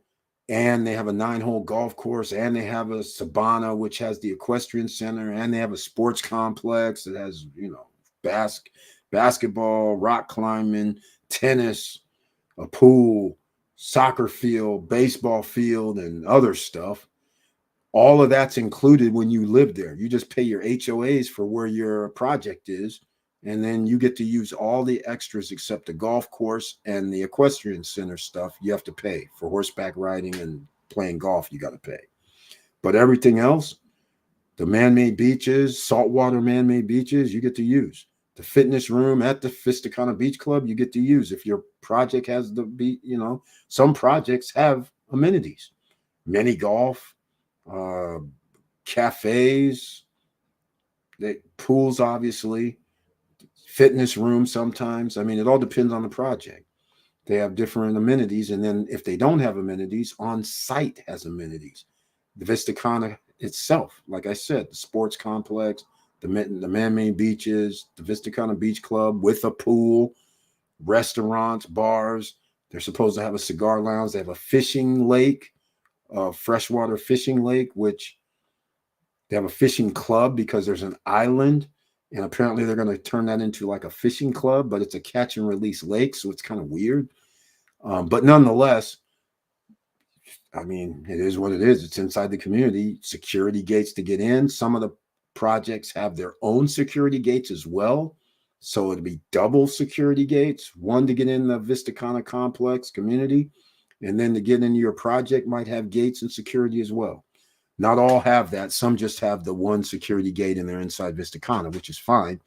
and they have a 9-hole golf course, and they have a Sabana, which has the equestrian center, and they have a sports complex that has, basketball, rock climbing, tennis, a pool, soccer field, baseball field, and other stuff. All of that's included when you live there. You just pay your HOAs for where your project is, and then you get to use all the extras except the golf course and the equestrian center stuff. You have to pay for horseback riding and playing golf. You got to pay. But everything else, the man-made beaches, saltwater man-made beaches, you get to use. The fitness room at the Vista Cana Beach Club, you get to use. If your project has the beach, some projects have amenities, mini golf, cafes, pools, obviously, fitness rooms sometimes. I mean, it all depends on the project. They have different amenities. And then if they don't have amenities, on site has amenities. The Vista Cana itself, like I said, the sports complex, the man-made beaches, the Vista Cana Beach Club with a pool, restaurants, bars. They're supposed to have a cigar lounge. They have a fishing lake, a freshwater fishing lake, which they have a fishing club because there's an island. And apparently they're going to turn that into like a fishing club, but it's a catch and release lake. So it's kind of weird. But nonetheless, I mean, it is what it is. It's inside the community. Security gates to get in. Some of the projects have their own security gates as well. So it'd be double security gates, one to get in the Vista Cana complex community, and then to get into your project might have gates and security as well. Not all have that. Some just have the one security gate and they're inside Vista Cana, which is fine.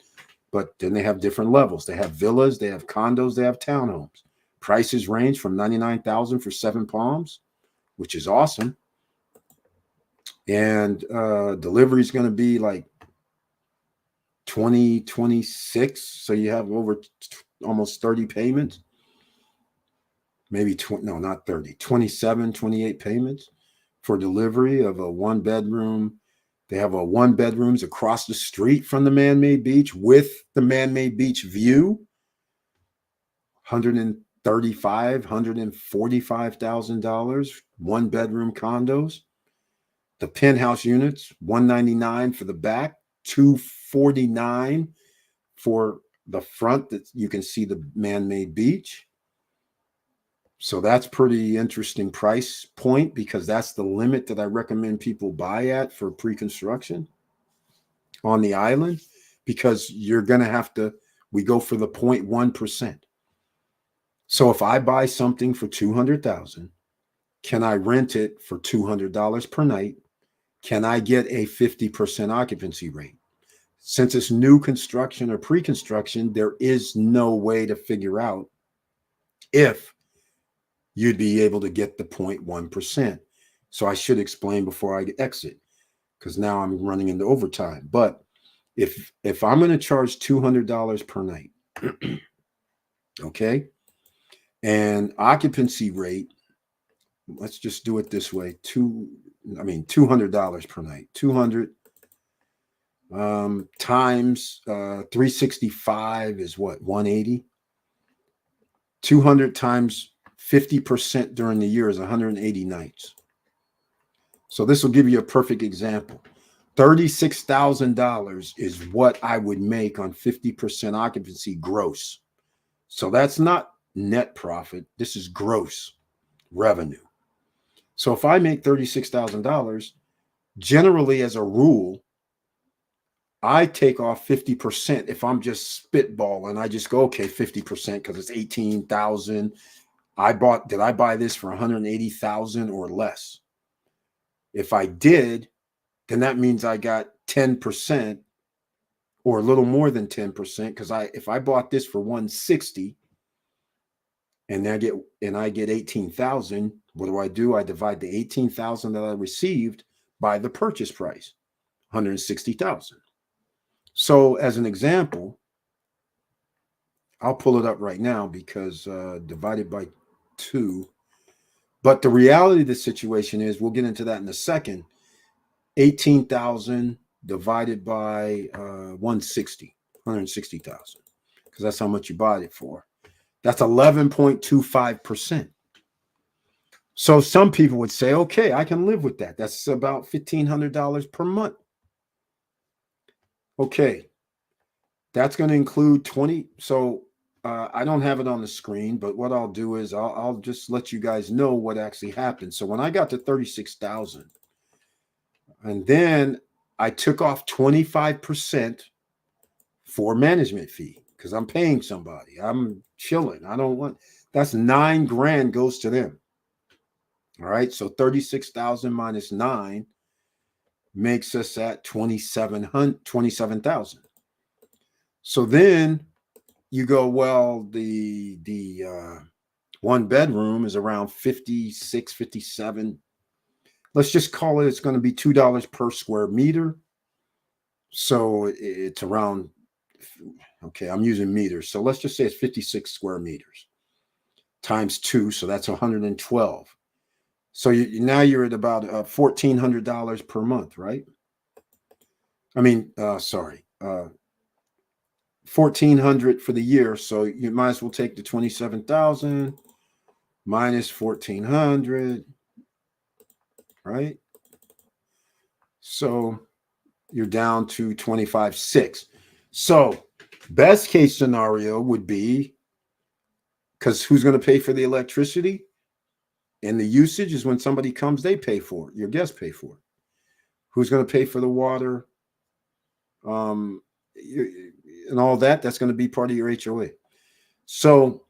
But then they have different levels. They have villas, they have condos, they have townhomes. Prices range from $99,000 for 7 Palms, which is awesome. And delivery is going to be like 2026. So you have over almost 30 payments. Maybe 20, no, not 30, 27, 28 payments for delivery of a 1-bedroom. They have a 1-bedrooms across the street from the man-made beach with the man-made beach view. $135,000, $145,000, 1-bedroom condos. The penthouse units, $199 for the back, $249 for the front that you can see the man-made beach. So that's pretty interesting price point because that's the limit that I recommend people buy at for pre-construction on the island, because you're going to have to, we go for the 0.1%. So if I buy something for $200,000, can I rent it for $200 per night? Can I get a 50% occupancy rate? Since it's new construction or pre-construction, there is no way to figure out if you'd be able to get the 0.1%. So I should explain before I exit, because now I'm running into overtime. But if I'm going to charge $200 per night, okay, and occupancy rate, let's just do it this way, $200 per night. 200 times 365 is what, 180? 200 times 50% during the year is 180 nights. So this will give you a perfect example. $36,000 is what I would make on 50% occupancy gross. So that's not net profit. This is gross revenue. So if I make $36,000, Generally, as a rule, I take off 50% if I'm just spitballing. I just go, okay, 50% because it's 18,000. Did I buy this for 180,000 or less? If I did, then that means I got 10% or a little more than 10% because if I bought this for 160 and I get 18,000, what do? I divide the 18,000 that I received by the purchase price, 160,000. So as an example, I'll pull it up right now because divided by 2. But the reality of the situation is, we'll get into that in a second. 18,000 divided by 160,000, because that's how much you bought it for. That's 11.25%. So some people would say, okay, I can live with that. That's about $1,500 per month. Okay, that's going to include 20. So I don't have it on the screen, but what I'll do is I'll just let you guys know what actually happened. So when I got to 36,000, and then I took off 25% for management fee because I'm paying somebody. I'm chilling. I don't want, that's $9,000 goes to them. All right. So 36,000 minus 9 makes us at 27,000. So then you go, well, the one bedroom is around 56, 57. Let's just call it's going to be $2 per square meter. So it's around, okay, I'm using meters. So let's just say it's 56 square meters times 2. So that's 112. So now you're at about $1,400 per month, right? I mean, sorry, 1,400 for the year. So you might as well take the 27,000 minus 1,400, right? So you're down to 25,600. So best case scenario would be, because who's going to pay for the electricity? And the usage is when somebody comes, they pay for it. Your guests pay for it. Who's going to pay for the water? And all that, that's going to be part of your HOA. So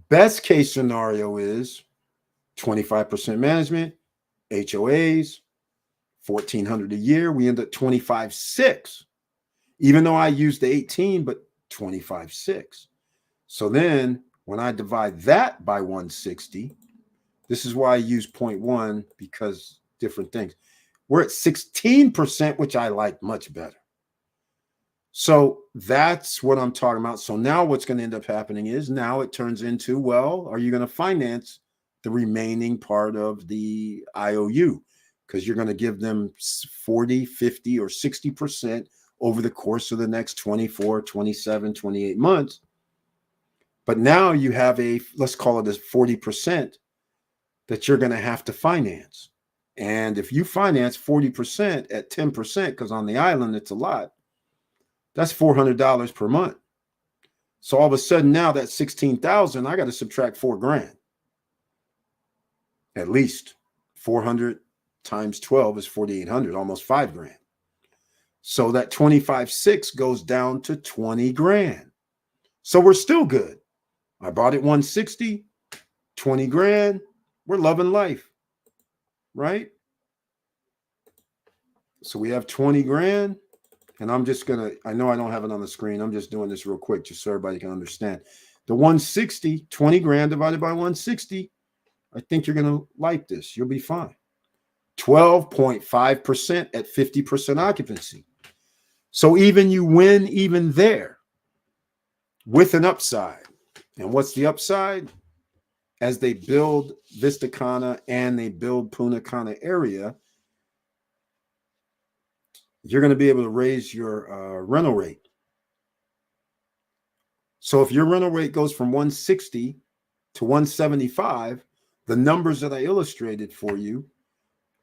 best case scenario is 25% management, HOAs, 1,400 a year. We end up 25,600, even though I used the 18, but 25,600. So then when I divide that by 160, this is why I use 0.1, because different things. We're at 16%, which I like much better. So that's what I'm talking about. So now what's going to end up happening is, now it turns into, well, are you going to finance the remaining part of the IOU? Because you're going to give them 40, 50, or 60% over the course of the next 24, 27, 28 months. But now you have let's call it a 40% that you're going to have to finance. And if you finance 40% at 10%, because on the island it's a lot, that's $400 per month. So all of a sudden now that 16,000, I got to subtract $4,000. At least 400 times 12 is 4,800, almost $5,000. So that 25,600 goes down to $20,000. So we're still good. I bought it 160, $20,000. We're loving life, right? So we have $20,000. And I'm just going to, I know I don't have it on the screen. I'm just doing this real quick just so everybody can understand. The 160, $20,000 divided by 160, I think you're going to like this. You'll be fine. 12.5% at 50% occupancy. So even you win even there with an upside. And what's the upside? As they build Vista Cana and they build Punta Cana area, you're going to be able to raise your rental rate. So if your rental rate goes from 160 to 175, the numbers that I illustrated for you,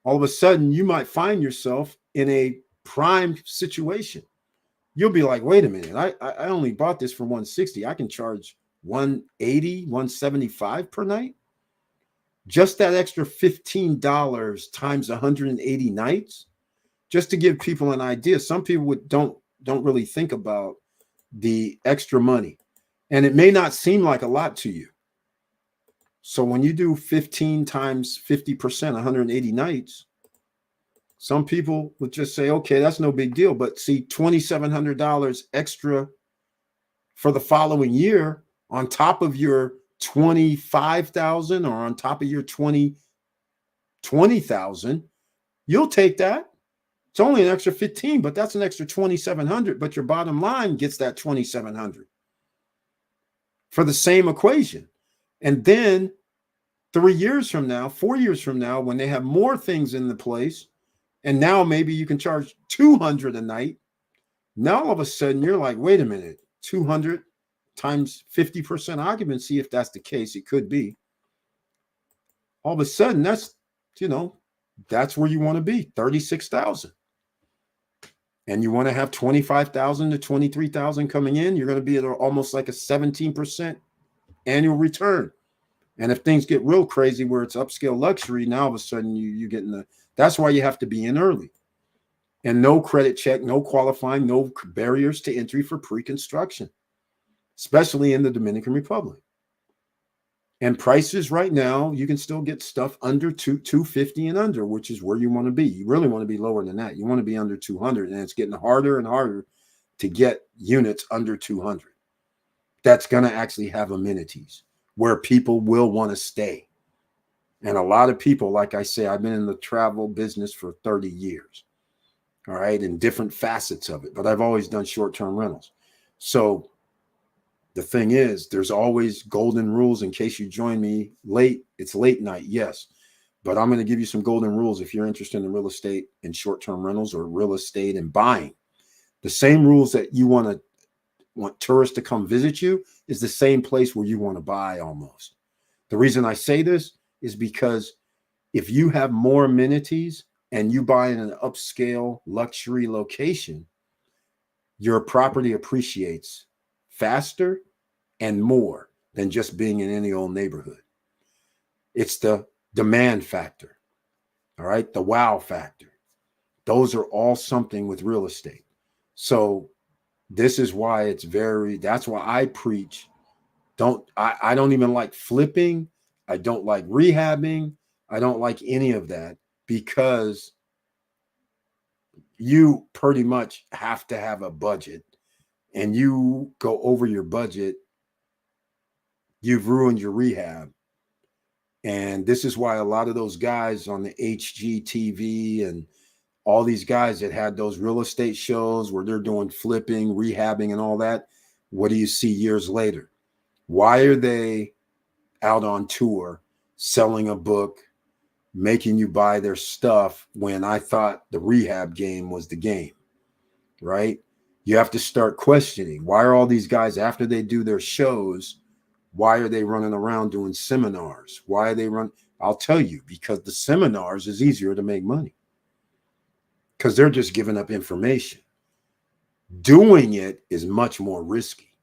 all of a sudden you might find yourself in a prime situation. You'll be like, wait a minute, I only bought this for 160. I can charge 180, 175 per night. Just that extra $15 times 180 nights, just to give people an idea. Some people don't really think about the extra money, and it may not seem like a lot to you. So when you do 15 times 50%, 180 nights, some people would just say, okay, that's no big deal. But see, $2,700 extra for the following year on top of your 25,000 or on top of your 20,000, you'll take that. It's only an extra 15, but that's an extra 2,700. But your bottom line gets that 2,700 for the same equation. And then 3 years from now, 4 years from now, when they have more things in the place, and now maybe you can charge 200 a night. Now all of a sudden you're like, wait a minute, 200 times 50% occupancy. If that's the case, it could be. All of a sudden, that's where you want to be, 36,000. And you want to have 25,000 to 23,000 coming in, you're going to be at almost like a 17% annual return. And if things get real crazy where it's upscale luxury, now all of a sudden you get in the, that's why you have to be in early. And no credit check, no qualifying, no barriers to entry for pre-construction, especially in the Dominican Republic. And prices right now, you can still get stuff under 250 and under, which is where you want to be. You really want to be lower than that. You want to be under 200, and it's getting harder and harder to get units under 200. That's going to actually have amenities where people will want to stay. And a lot of people, like I say, I've been in the travel business for 30 years, all right, in different facets of it, but I've always done short-term rentals. So the thing is, there's always golden rules in case you join me late. It's late night, yes, but I'm going to give you some golden rules if you're interested in real estate and short-term rentals or real estate and buying. The same rules that you want tourists to come visit you is the same place where you want to buy almost. The reason I say this is because if you have more amenities and you buy in an upscale luxury location, your property appreciates faster and more than just being in any old neighborhood. It's the demand factor, all right? The wow factor. Those are all something with real estate. So this is why that's why I preach. I don't even like flipping. I don't like rehabbing. I don't like any of that because you pretty much have to have a budget, and you go over your budget, you've ruined your rehab. And this is why a lot of those guys on the HGTV and all these guys that had those real estate shows where they're doing flipping, rehabbing, and all that, what do you see years later? Why are they out on tour selling a book, making you buy their stuff when I thought the rehab game was the game, right? You have to start questioning, why are all these guys, after they do their shows, why are they running around doing seminars? Why are they I'll tell you, because the seminars is easier to make money because they're just giving up information. Doing it is much more risky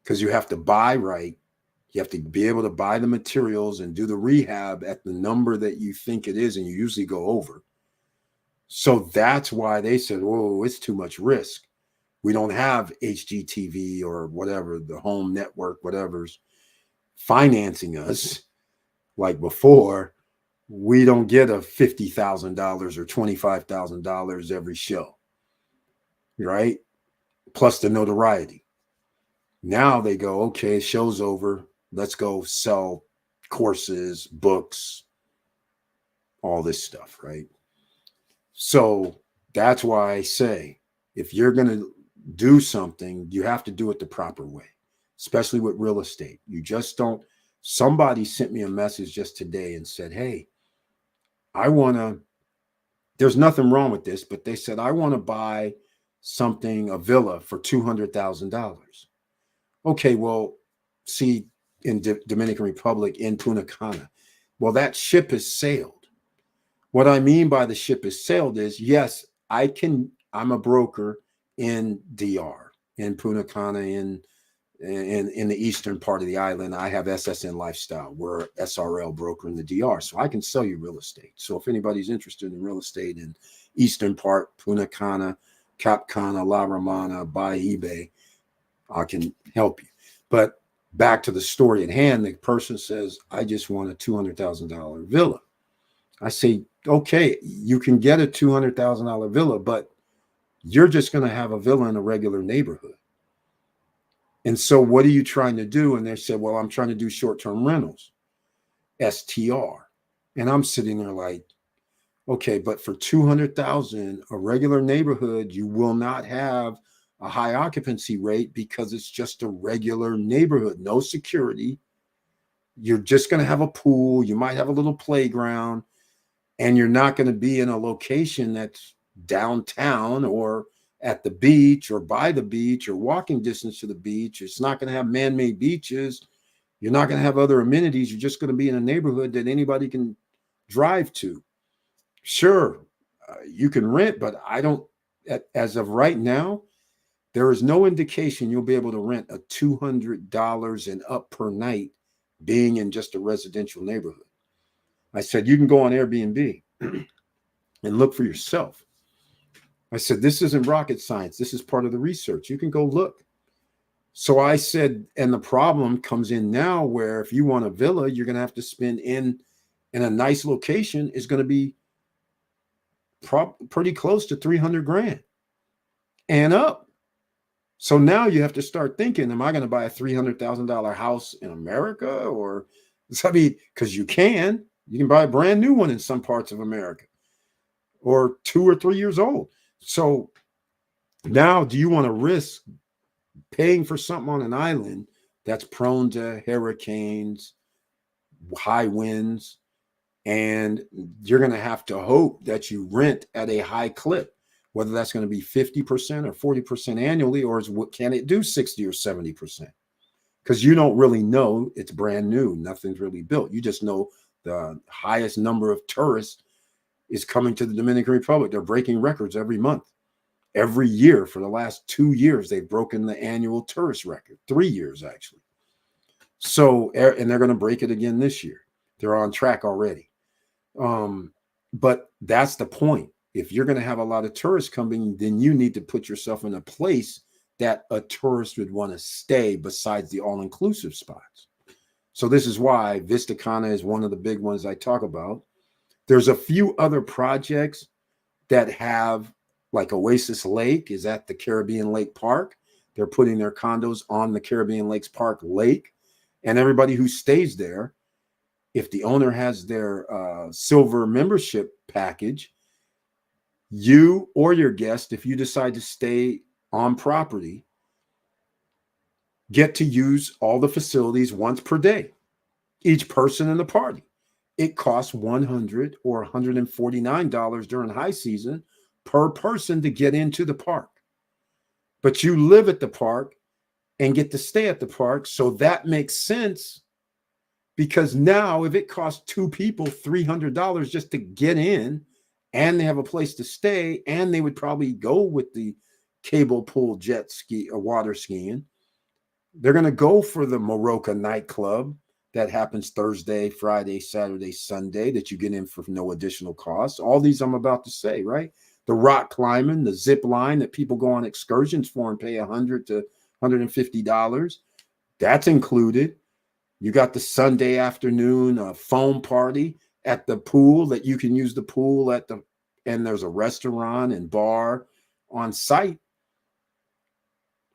because you have to buy right. You have to be able to buy the materials and do the rehab at the number that you think it is, and you usually go over. So that's why they said, whoa, it's too much risk. We don't have HGTV or whatever, the home network, whatever's financing us like before. We don't get a $50,000 or $25,000 every show, right? Plus the notoriety. Now they go, okay, show's over. Let's go sell courses, books, all this stuff, right? So that's why I say, if you're going to do something, you have to do it the proper way, especially with real estate. You just don't. Somebody sent me a message just today and said, hey, there's nothing wrong with this, but they said, I want to buy a villa for $200,000. Okay, well, see, in Dominican Republic, in Punta Cana, well, that ship has sailed. What I mean by the ship has sailed is, yes, I'm a broker in DR, in Punta Cana, in in the eastern part of the island. I have SSN Lifestyle. We're SRL broker in the DR, so I can sell you real estate. So if anybody's interested in real estate in eastern part, Punta Cana, Cap Cana, La Romana, by eBay, I can help you. But back to the story at hand, the person says, I just want a $200,000 villa. I say, okay, you can get a $200,000 villa, but you're just going to have a villa in a regular neighborhood. And so what are you trying to do? And they said, well, I'm trying to do short-term rentals, STR. And I'm sitting there like, okay, but for 200,000, a regular neighborhood, you will not have a high occupancy rate because it's just a regular neighborhood, no security. You're just going to have a pool. You might have a little playground, and you're not going to be in a location that's downtown or at the beach or by the beach or walking distance to the beach. It's not going to have man-made beaches. You're not going to have other amenities. You're just going to be in a neighborhood that anybody can drive to. Sure, you can rent, but I don't, as of right now, there is no indication you'll be able to rent a $200 and up per night being in just a residential neighborhood. I said, you can go on Airbnb and look for yourself. I said, this isn't rocket science. This is part of the research. You can go look. So I said, and the problem comes in now where if you want a villa, you're going to have to spend in a nice location is going to be pretty close to 300 grand and up. So now you have to start thinking, am I going to buy a $300,000 house in America? Or, I mean, because you can buy a brand new one in some parts of America or 2 or 3 years old. So now do you want to risk paying for something on an island that's prone to hurricanes, high winds, and you're going to have to hope that you rent at a high clip, whether that's going to be 50% or 40% annually, or can it do 60 or 70%? Because you don't really know. It's brand new. Nothing's really built. You just know the highest number of tourists is coming to the Dominican Republic. They're breaking records every month. Every year for the last 2 years, they've broken the annual tourist record. 3 years, actually. So, and they're going to break it again this year. They're on track already. But that's the point. If you're going to have a lot of tourists coming, then you need to put yourself in a place that a tourist would want to stay besides the all-inclusive spots. So this is why Vista Cana is one of the big ones I talk about. There's a few other projects that have, like Oasis Lake is at the Caribbean Lake Park. They're putting their condos on the Caribbean Lakes Park Lake. And everybody who stays there, if the owner has their silver membership package, you or your guest, if you decide to stay on property, get to use all the facilities once per day, each person in the party. It costs $100 or $149 during high season per person to get into the park. But you live at the park and get to stay at the park. So that makes sense, because now if it costs 2 people $300 just to get in, and they have a place to stay, and they would probably go with the cable pool jet ski or water skiing, they're going to go for the Moroka nightclub that happens Thursday, Friday, Saturday, Sunday, that you get in for no additional cost. All these I'm about to say, right? The rock climbing, the zip line that people go on excursions for and pay $100 to $150. That's included. You got the Sunday afternoon foam party at the pool that you can use the pool and there's a restaurant and bar on site.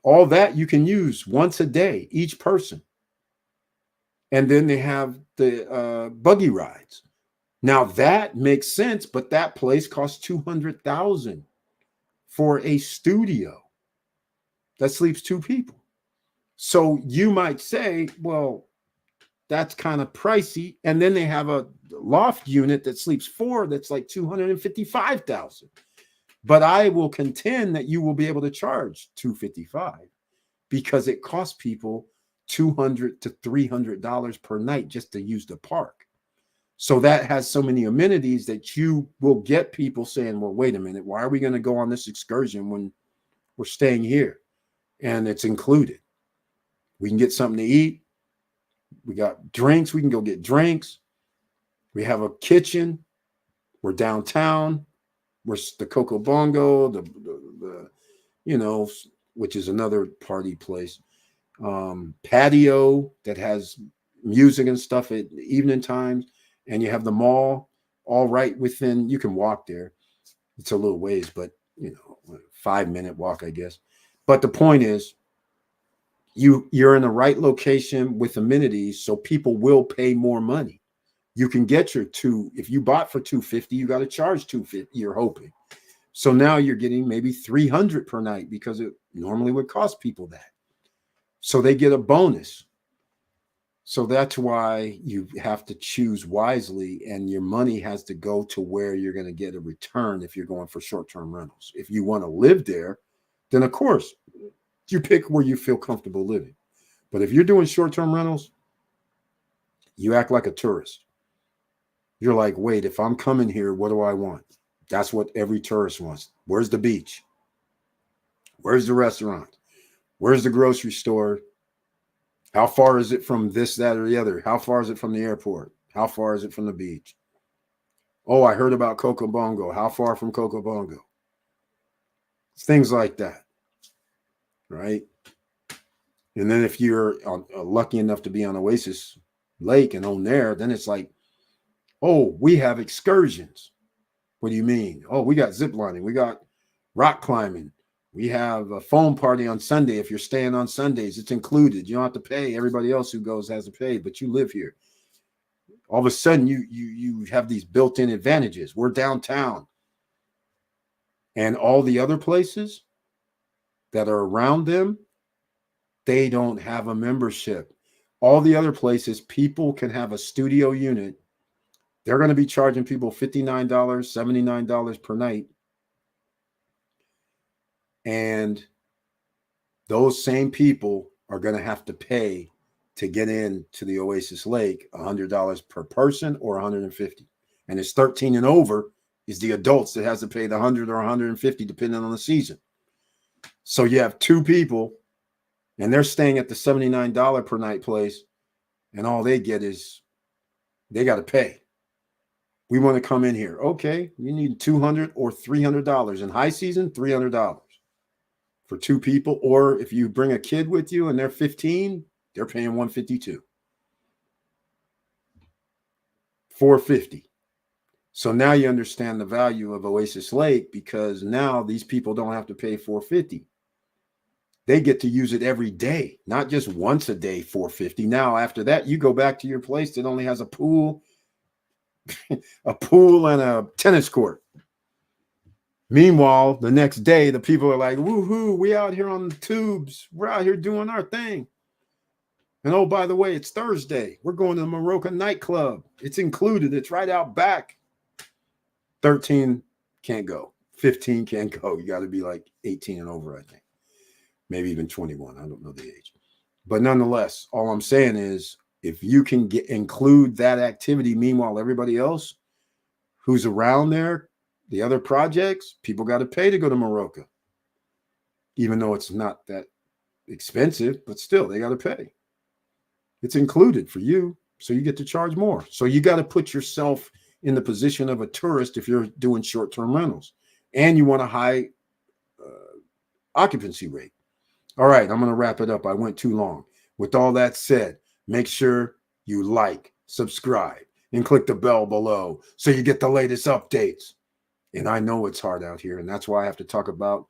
All that you can use once a day, each person. And then they have the buggy rides. Now that makes sense, but that place costs $200,000 for a studio that sleeps 2 people. So you might say, well, that's kind of pricey. And then they have a loft unit that sleeps 4 that's like $255,000. But I will contend that you will be able to charge $255 because it costs people $200 to $300 per night just to use the park. So that has so many amenities that you will get people saying, well, wait a minute, why are we going to go on this excursion when we're staying here? And it's included. We can get something to eat. We got drinks. We can go get drinks. We have a kitchen. We're downtown. We're the Coco Bongo, the you know, which is another party place. Patio that has music and stuff at evening times, and you have the mall all right within. You can walk there. It's a little ways, but 5-minute walk, I guess. But the point is, you're in the right location with amenities, so people will pay more money. You can get your if you bought for $250, you got to charge $250. You're hoping. So now you're getting maybe $300 per night because it normally would cost people that. So they get a bonus. So that's why you have to choose wisely, and your money has to go to where you're going to get a return if you're going for short-term rentals. If you want to live there, then of course you pick where you feel comfortable living. But if you're doing short-term rentals, you act like a tourist. You're like, wait, if I'm coming here, what do I want? That's what every tourist wants. Where's the beach? Where's the restaurant? Where's the grocery store? How far is it from this, that, or the other? How far is it from the airport? How far is it from the beach? Oh, I heard about Coco Bongo. How far from Coco Bongo? Things like that, right? And then if you're lucky enough to be on Oasis Lake and own there, then it's like, oh, we have excursions. What do you mean? Oh, we got zip lining. We got rock climbing. We have a foam party on Sunday. If you're staying on Sundays, it's included. You don't have to pay. Everybody else who goes has to pay, but you live here. All of a sudden, you have these built-in advantages. We're downtown. And all the other places that are around them, they don't have a membership. All the other places, people can have a studio unit. They're going to be charging people $59, $79 per night. And those same people are going to have to pay to get into the Oasis Lake $100 per person or $150. And it's 13 and over is the adults that has to pay the $100 or $150 depending on the season. So you have two people and they're staying at the $79 per night place, and all they get is they got to pay. We want to come in here. Okay, you need $200 or $300. In high season, $300 for two people. Or if you bring a kid with you and they're 15, they're paying $152. $450. So now you understand the value of Oasis Lake, because now these people don't have to pay $450. They get to use it every day, not just once a day, $450. Now, after that, you go back to your place that only has a pool, and a tennis court. Meanwhile, the next day, the people are like, woohoo, we out here on the tubes. We're out here doing our thing. And oh, by the way, it's Thursday. We're going to the Moroccan nightclub. It's included. It's right out back. 13 can't go. 15 can't go. You got to be like 18 and over, I think. Maybe even 21. I don't know the age. But nonetheless, all I'm saying is, if you can include that activity, meanwhile, everybody else who's around there, the other projects, people got to pay to go to Morocco. Even though it's not that expensive, but still, they got to pay. It's included for you, so you get to charge more. So you got to put yourself in the position of a tourist if you're doing short-term rentals. And you want a high occupancy rate. All right, I'm going to wrap it up. I went too long. With all that said, make sure you like, subscribe, and click the bell below so you get the latest updates. And I know it's hard out here, and that's why I have to talk about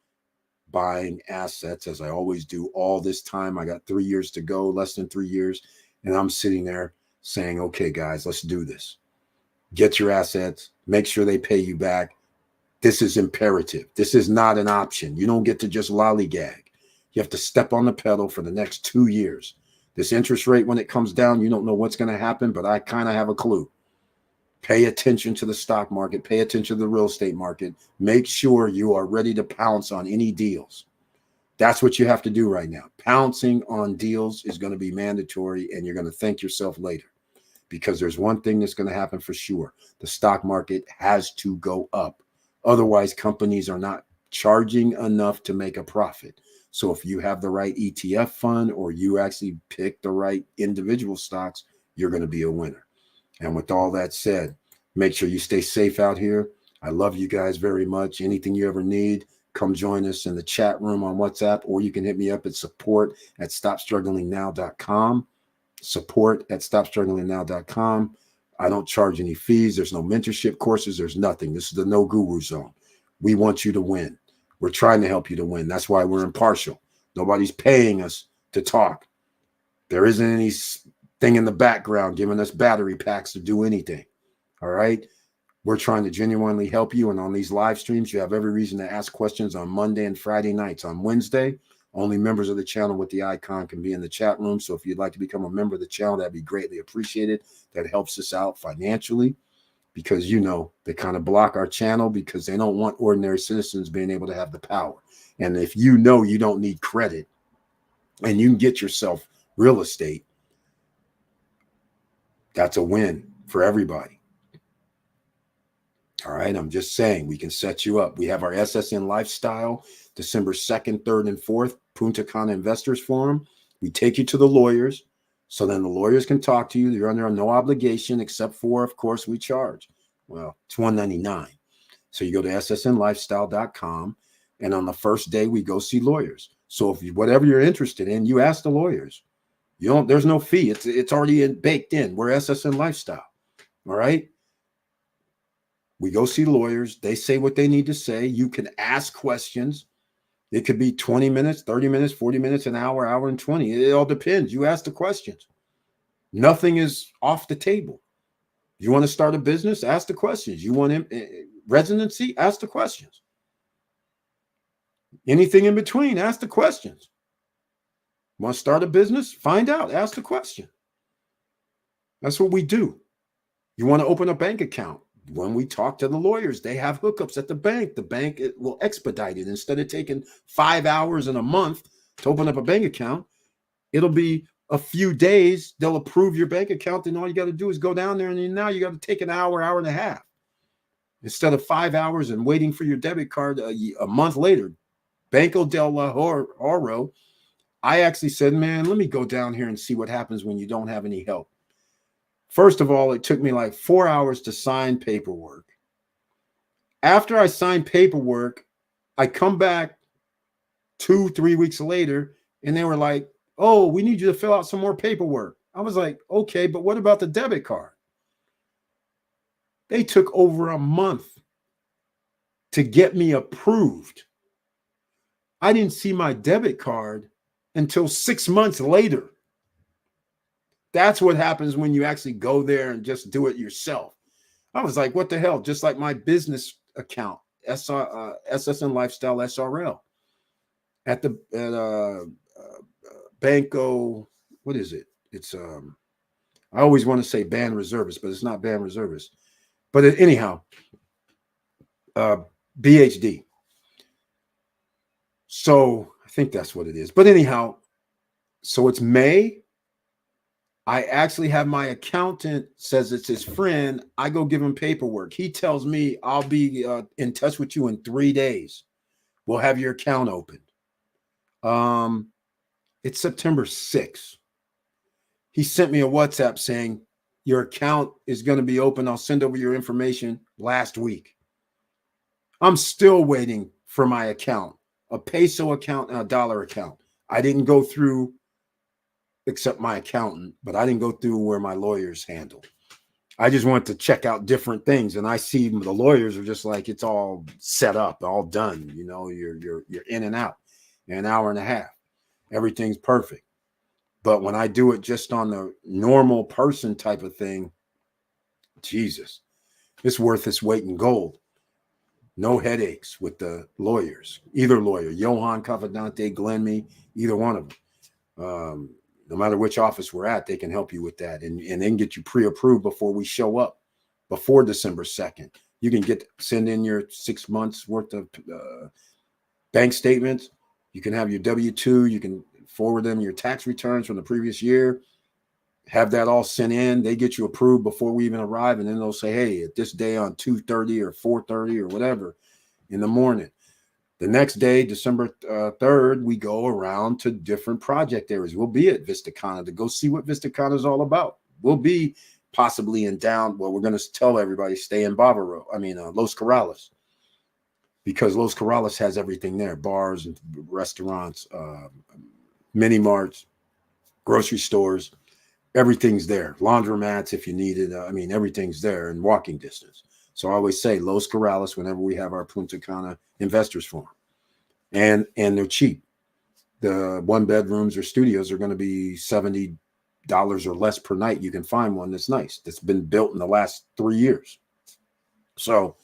buying assets, as I always do all this time. I got 3 years to go, less than 3 years, and I'm sitting there saying, okay, guys, let's do this. Get your assets. Make sure they pay you back. This is imperative. This is not an option. You don't get to just lollygag. You have to step on the pedal for the next 2 years. This interest rate, when it comes down, you don't know what's going to happen, but I kind of have a clue. Pay attention to the stock market. Pay attention to the real estate market. Make sure you are ready to pounce on any deals. That's what you have to do right now. Pouncing on deals is going to be mandatory, and you're going to thank yourself later, because there's one thing that's going to happen for sure. The stock market has to go up. Otherwise, companies are not charging enough to make a profit. So if you have the right ETF fund or you actually pick the right individual stocks, you're going to be a winner. And with all that said, make sure you stay safe out here. I love you guys very much. Anything you ever need, come join us in the chat room on WhatsApp, or you can hit me up at support@stopstrugglingnow.com. Support@stopstrugglingnow.com. I don't charge any fees. There's no mentorship courses. There's nothing. This is the no guru zone. We want you to win. We're trying to help you to win. That's why we're impartial. Nobody's paying us to talk. There isn't anything in the background giving us battery packs to do anything. All right. We're trying to genuinely help you. And on these live streams, you have every reason to ask questions on Monday and Friday nights. On Wednesday, only members of the channel with the icon can be in the chat room. So if you'd like to become a member of the channel, that'd be greatly appreciated. That helps us out financially, because, you know, they kind of block our channel because they don't want ordinary citizens being able to have the power. And if you know you don't need credit and you can get yourself real estate, that's a win for everybody. All right, I'm just saying, we can set you up. We have our SSN Lifestyle, December 2nd, 3rd, and 4th, Punta Cana Investors Forum. We take you to the lawyers, so then the lawyers can talk to you. You're under no obligation, except for, of course, we charge. Well, it's $199. So you go to ssnlifestyle.com, and on the first day, we go see lawyers. So if whatever you're interested in, you ask the lawyers. You don't. There's no fee. It's already baked in. We're SSN Lifestyle. All right. We go see lawyers. They say what they need to say. You can ask questions. It could be 20 minutes, 30 minutes, 40 minutes, an hour, hour and 20. It all depends. You ask the questions. Nothing is off the table. You want to start a business? Ask the questions. You want residency? Ask the questions. Anything in between? Ask the questions. Want to start a business? Find out. Ask the question. That's what we do. You want to open a bank account? When we talk to the lawyers, they have hookups at the bank. The bank will expedite it. Instead of taking 5 hours in a month to open up a bank account, it'll be a few days. They'll approve your bank account, and all you got to do is go down there, and now you got to take an hour, hour and a half. Instead of 5 hours and waiting for your debit card a month later. Banco del Oro, I actually said, man, let me go down here and see what happens when you don't have any help. First of all, it took me like 4 hours to sign paperwork. After I signed paperwork, I come back 2-3 weeks later, and they were like, oh, we need you to fill out some more paperwork. I was like, okay, but what about the debit card? They took over a month to get me approved. I didn't see my debit card until 6 months later. That's what happens when you actually go there and just do it yourself. I was like, what the hell? Just like my business account, SSN Lifestyle SRL at Banco. What is it? It's I always want to say Band Reservist, but it's not Band Reservist. But anyhow, BHD. So I think that's what it is. But anyhow, so it's May. I actually have my accountant says it's his friend. I go give him paperwork. He tells me I'll be in touch with you in 3 days. We'll have your account opened. It's September 6th. He sent me a WhatsApp saying your account is going to be open. I'll send over your information last week. I'm still waiting for my account, a peso account and a dollar account. I didn't go through except my accountant, but I didn't go through where my lawyers handle. I just went to check out different things, and I see the lawyers are just like, it's all set up, all done. You know, you're in and out in an hour and a half. Everything's perfect. But when I do it just on the normal person type of thing, Jesus, it's worth its weight in gold. No headaches with the lawyers, either lawyer, Johan Confidante, Glenn Me, either one of them. No matter which office we're at, they can help you with that. And they can get you pre-approved before we show up, before December 2nd. You can send in your 6 months worth of bank statements. You can have your W-2. You can forward them your tax returns from the previous year. Have that all sent in. They get you approved before we even arrive. And then they'll say, hey, at this day on 2:30 or 4:30 or whatever in the morning, The next day, December 3rd, we go around to different project areas. We'll be at Vistacana to go see what Vistacana is all about. We'll be possibly in well, we're going to tell everybody stay in Los Corrales, because Los Corrales has everything there: bars and restaurants, mini marts, grocery stores, everything's there. Laundromats if you need it. Everything's there in walking distance. So I always say Los Corrales whenever we have our Punta Cana investors forum, and they're cheap. The 1-bedrooms or studios are going to be $70 or less per night. You can find one that's nice, that's been built in the last 3 years. So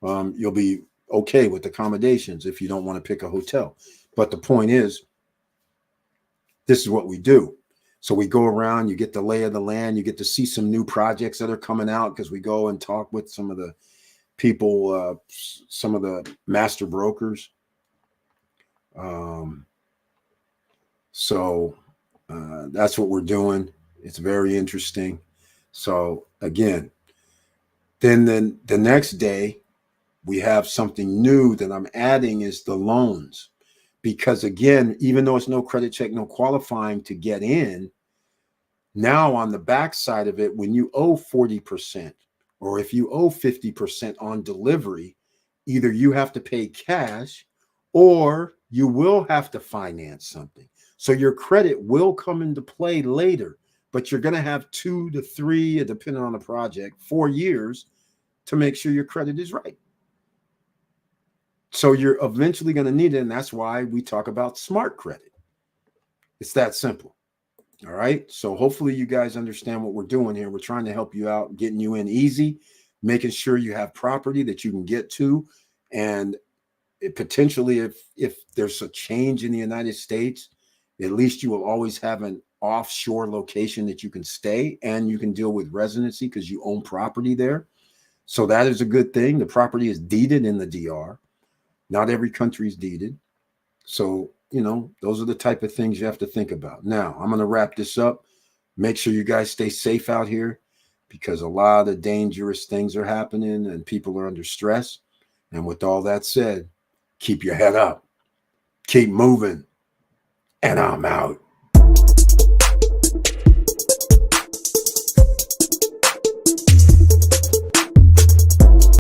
you'll be okay with accommodations if you don't want to pick a hotel. But the point is, this is what we do. So we go around, you get the lay of the land, you get to see some new projects that are coming out, because we go and talk with some of the people, some of the master brokers. So that's what we're doing. It's very interesting. So again, then the next day, we have something new that I'm adding, is the loans. Because again, even though it's no credit check, no qualifying to get in, now on the back side of it, when you owe 40%, or if you owe 50% on delivery, either you have to pay cash or you will have to finance something. So your credit will come into play later, but you're going to have 2 to 3, depending on the project, 4 years to make sure your credit is right. So you're eventually going to need it. And that's why we talk about smart credit. It's that simple. All right. So hopefully you guys understand what we're doing here. We're trying to help you out, getting you in easy, making sure you have property that you can get to. And potentially, if there's a change in the United States, at least you will always have an offshore location that you can stay, and you can deal with residency because you own property there. So that is a good thing. The property is deeded in the DR. Not every country is deeded. So, those are the type of things you have to think about. Now, I'm going to wrap this up. Make sure you guys stay safe out here, because a lot of dangerous things are happening and people are under stress. And with all that said, keep your head up, keep moving, and I'm out.